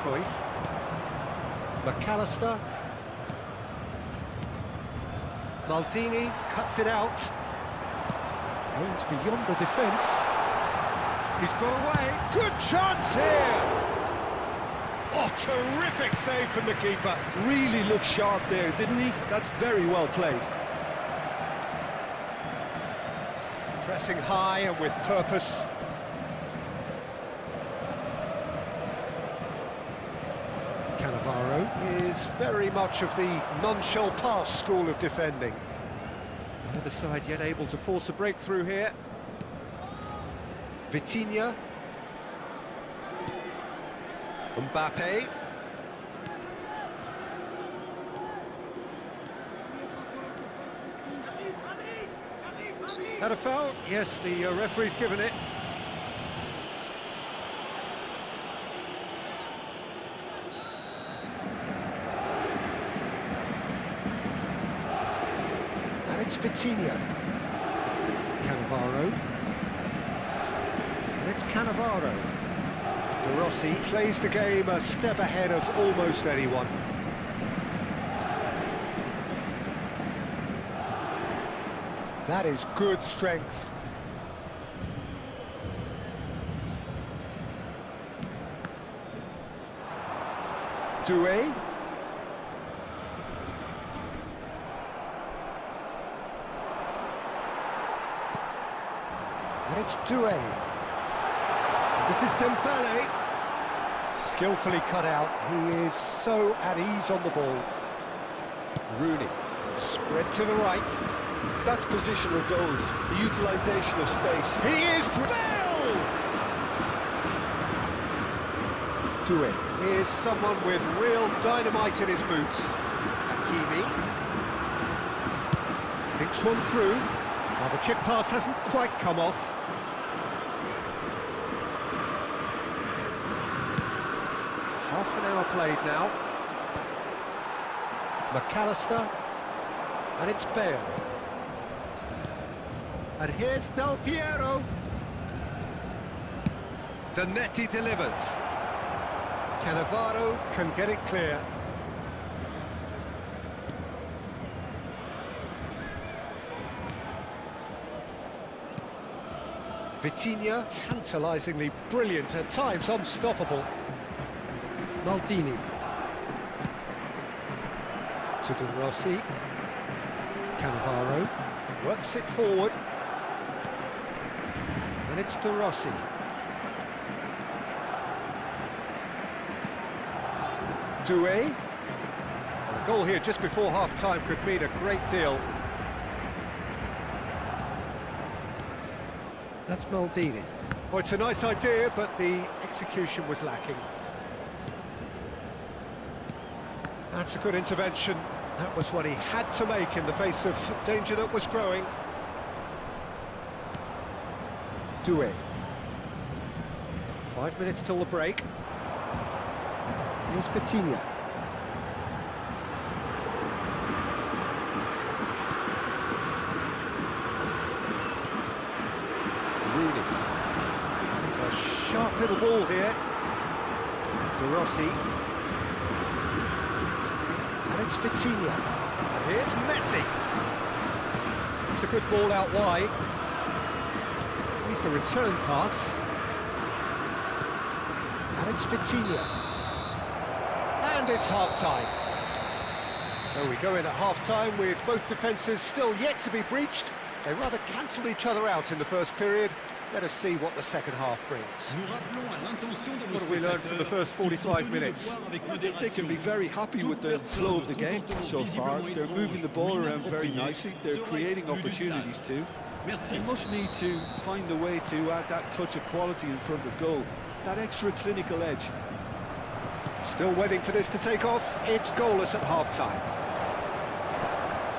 Cruyff. McAllister. Maldini cuts it out. Aims beyond the defence. He's got away. Good chance here! Oh, terrific save from the keeper. Really looked sharp there, didn't he? That's very well played. Pressing high and with purpose. Cannavaro is very much of the non-shall-pass school of defending. Neither side yet able to force a breakthrough here. Vitinha. Mbappe. Had a foul? Yes, the referee's given it. And it's Vitinha. Cannavaro. And it's Cannavaro. De Rossi plays the game a step ahead of almost anyone. That is good strength. Doué. And it's Doué. This is Dembele. Skillfully cut out. He is so at ease on the ball. Rooney. Spread to the right. That's positional goals, the utilisation of space. He is Bell! Doué is someone with real dynamite in his boots. Hakimi. Thinks one through. Now the chip pass hasn't quite come off. Half an hour played now. McAllister. And it's Bale. And here's Del Piero. Zanetti delivers. Cannavaro can get it clear. Vitinha, tantalisingly brilliant, at times unstoppable. Maldini. To De Rossi. Cannavaro works it forward. And it's De Rossi. Doué. A goal here just before half-time could mean a great deal. That's Maldini. Well, it's a nice idea, but the execution was lacking. That's a good intervention. That was what he had to make in the face of danger that was growing. Doué. 5 minutes till the break. Here's Vitinha. Rooney. There's a sharp little ball here. De Rossi. And it's Vitinha. And here's Messi. It's a good ball out wide. Here's the return pass. And it's Vitinha. And it's half-time. So we go in at half-time with both defences still yet to be breached. They rather cancelled each other out in the first period. Let us see what the second half brings. What have we learned from the first 45 minutes? I think they can be very happy with the flow of the game so far. They're moving the ball around very nicely. They're creating opportunities too. They must need to find a way to add that touch of quality in front of goal. That extra clinical edge. Still waiting for this to take off. It's goalless at half-time.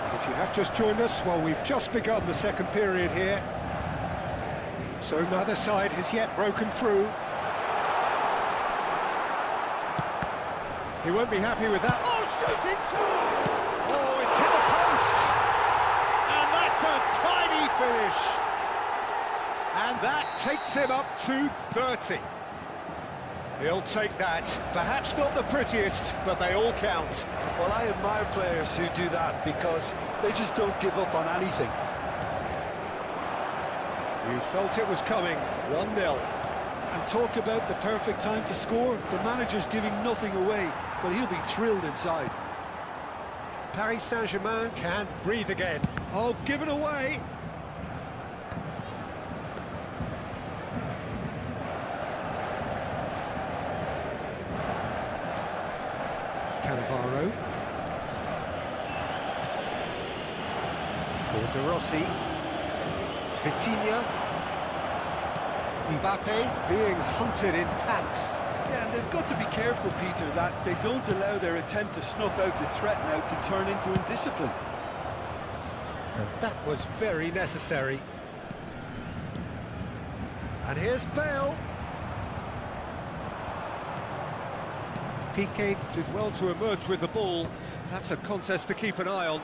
And if you have just joined us, well, we've just begun the second period here. So neither side has yet broken through. He won't be happy with that. Oh, shooting chance! Oh, it's hit the post! And that's a tiny finish! And that takes him up to 30. He'll take that. Perhaps not the prettiest, but they all count. Well, I admire players who do that because they just don't give up on anything. You felt it was coming. 1-0. And talk about the perfect time to score. The manager's giving nothing away, but he'll be thrilled inside. Paris Saint-Germain can't breathe again. Oh, given away. Cannavaro. For De Rossi. Vitinha. Mbappe being hunted in packs. Yeah, and they've got to be careful, Peter, that they don't allow their attempt to snuff out the threat now to turn into indiscipline. And that was very necessary. And here's Bale. Piqué did well to emerge with the ball. That's a contest to keep an eye on.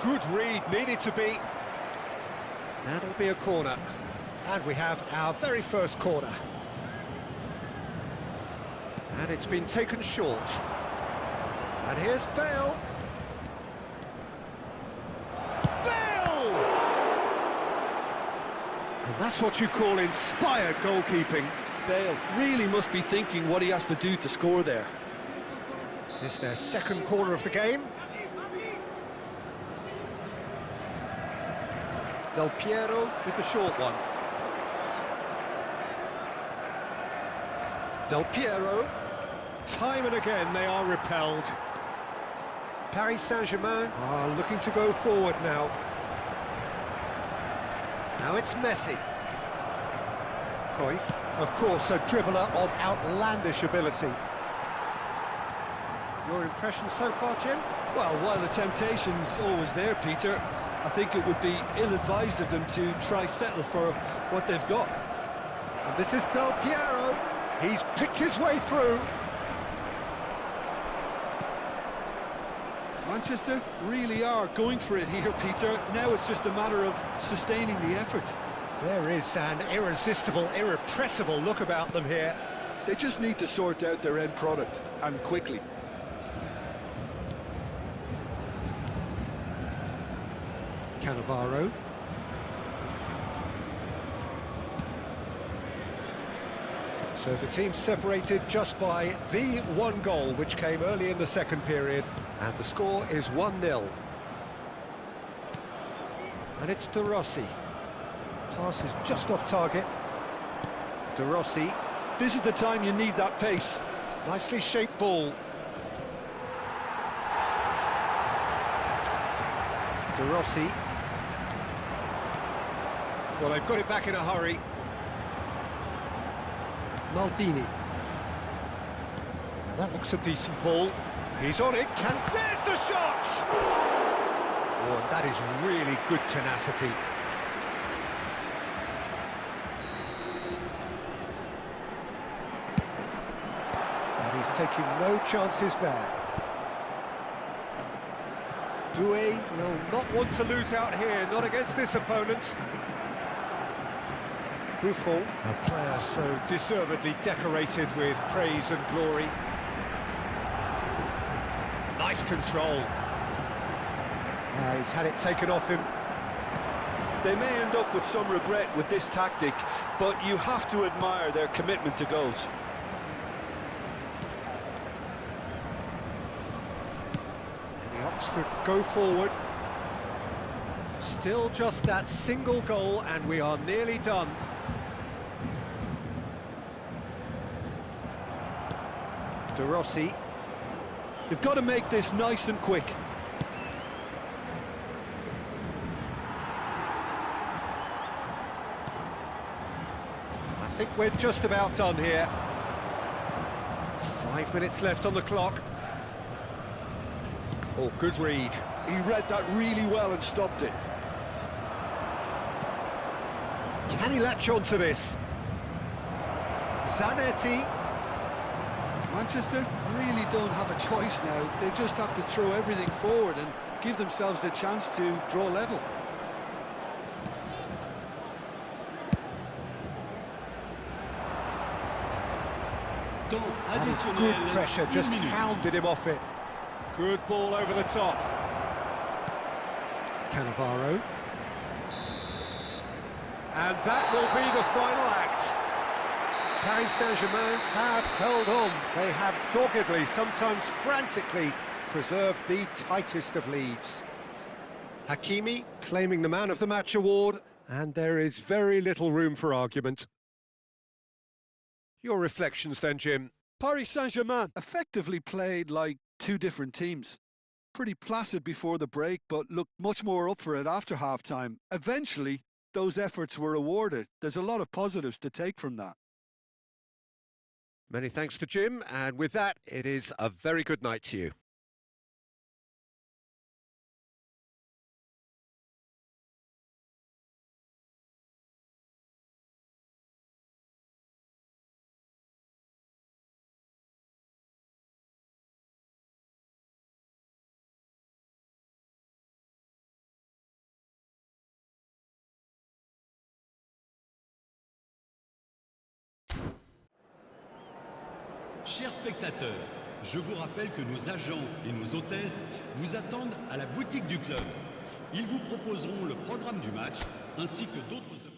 Good read, needed to be. That'll be a corner. And we have our very first corner. And it's been taken short. And here's Bale. Bale! And that's what you call inspired goalkeeping. Bale really must be thinking what he has to do to score there. It's their second corner of the game. Del Piero with the short one. Del Piero. Time and again they are repelled. Paris Saint-Germain are looking to go forward now. Now it's Messi. Cruyff, of course, a dribbler of outlandish ability. Your impression so far, Jim? Well, while the temptation's always there, Peter, I think it would be ill-advised of them to try settle for what they've got. And this is Del Piero. He's picked his way through. Manchester really are going for it here, Peter. Now it's just a matter of sustaining the effort. There is an irresistible, irrepressible look about them here. They just need to sort out their end product, and quickly. Cannavaro. So the team separated just by the one goal, which came early in the second period. And the score is 1-0. And it's De Rossi. Pass is just off target. De Rossi. This is the time you need that pace. Nicely shaped ball. De Rossi. Well, they've got it back in a hurry. Maldini. Now that looks a decent ball. He's on it. There's the shot! Oh, that is really good tenacity. And he's taking no chances there. Doué will not want to lose out here, not against this opponent. Buffon, a player so deservedly decorated with praise and glory. Nice control. He's had it taken off him. They may end up with some regret with this tactic, but you have to admire their commitment to goals. And he opts to go forward. Still just that single goal, and we are nearly done. De Rossi. They've got to make this nice and quick. I think we're just about done here. 5 minutes left on the clock. Oh, good read. He read that really well and stopped it. Can he latch on to this? Zanetti. Manchester really don't have a choice now. They just have to throw everything forward and give themselves a chance to draw level. That is good pressure, just hounded him off it. Good ball over the top. Cannavaro. And that will be the final act. Paris Saint-Germain have held on. They have doggedly, sometimes frantically, preserved the tightest of leads. Hakimi claiming the Man of the Match award, and there is very little room for argument. Your reflections then, Jim? Paris Saint-Germain effectively played like two different teams. Pretty placid before the break, but looked much more up for it after half-time. Eventually, those efforts were rewarded. There's a lot of positives to take from that. Many thanks to Jim, and with that, it is a very good night to you. Chers spectateurs, je vous rappelle que nos agents et nos hôtesses vous attendent à la boutique du club. Ils vous proposeront le programme du match ainsi que d'autres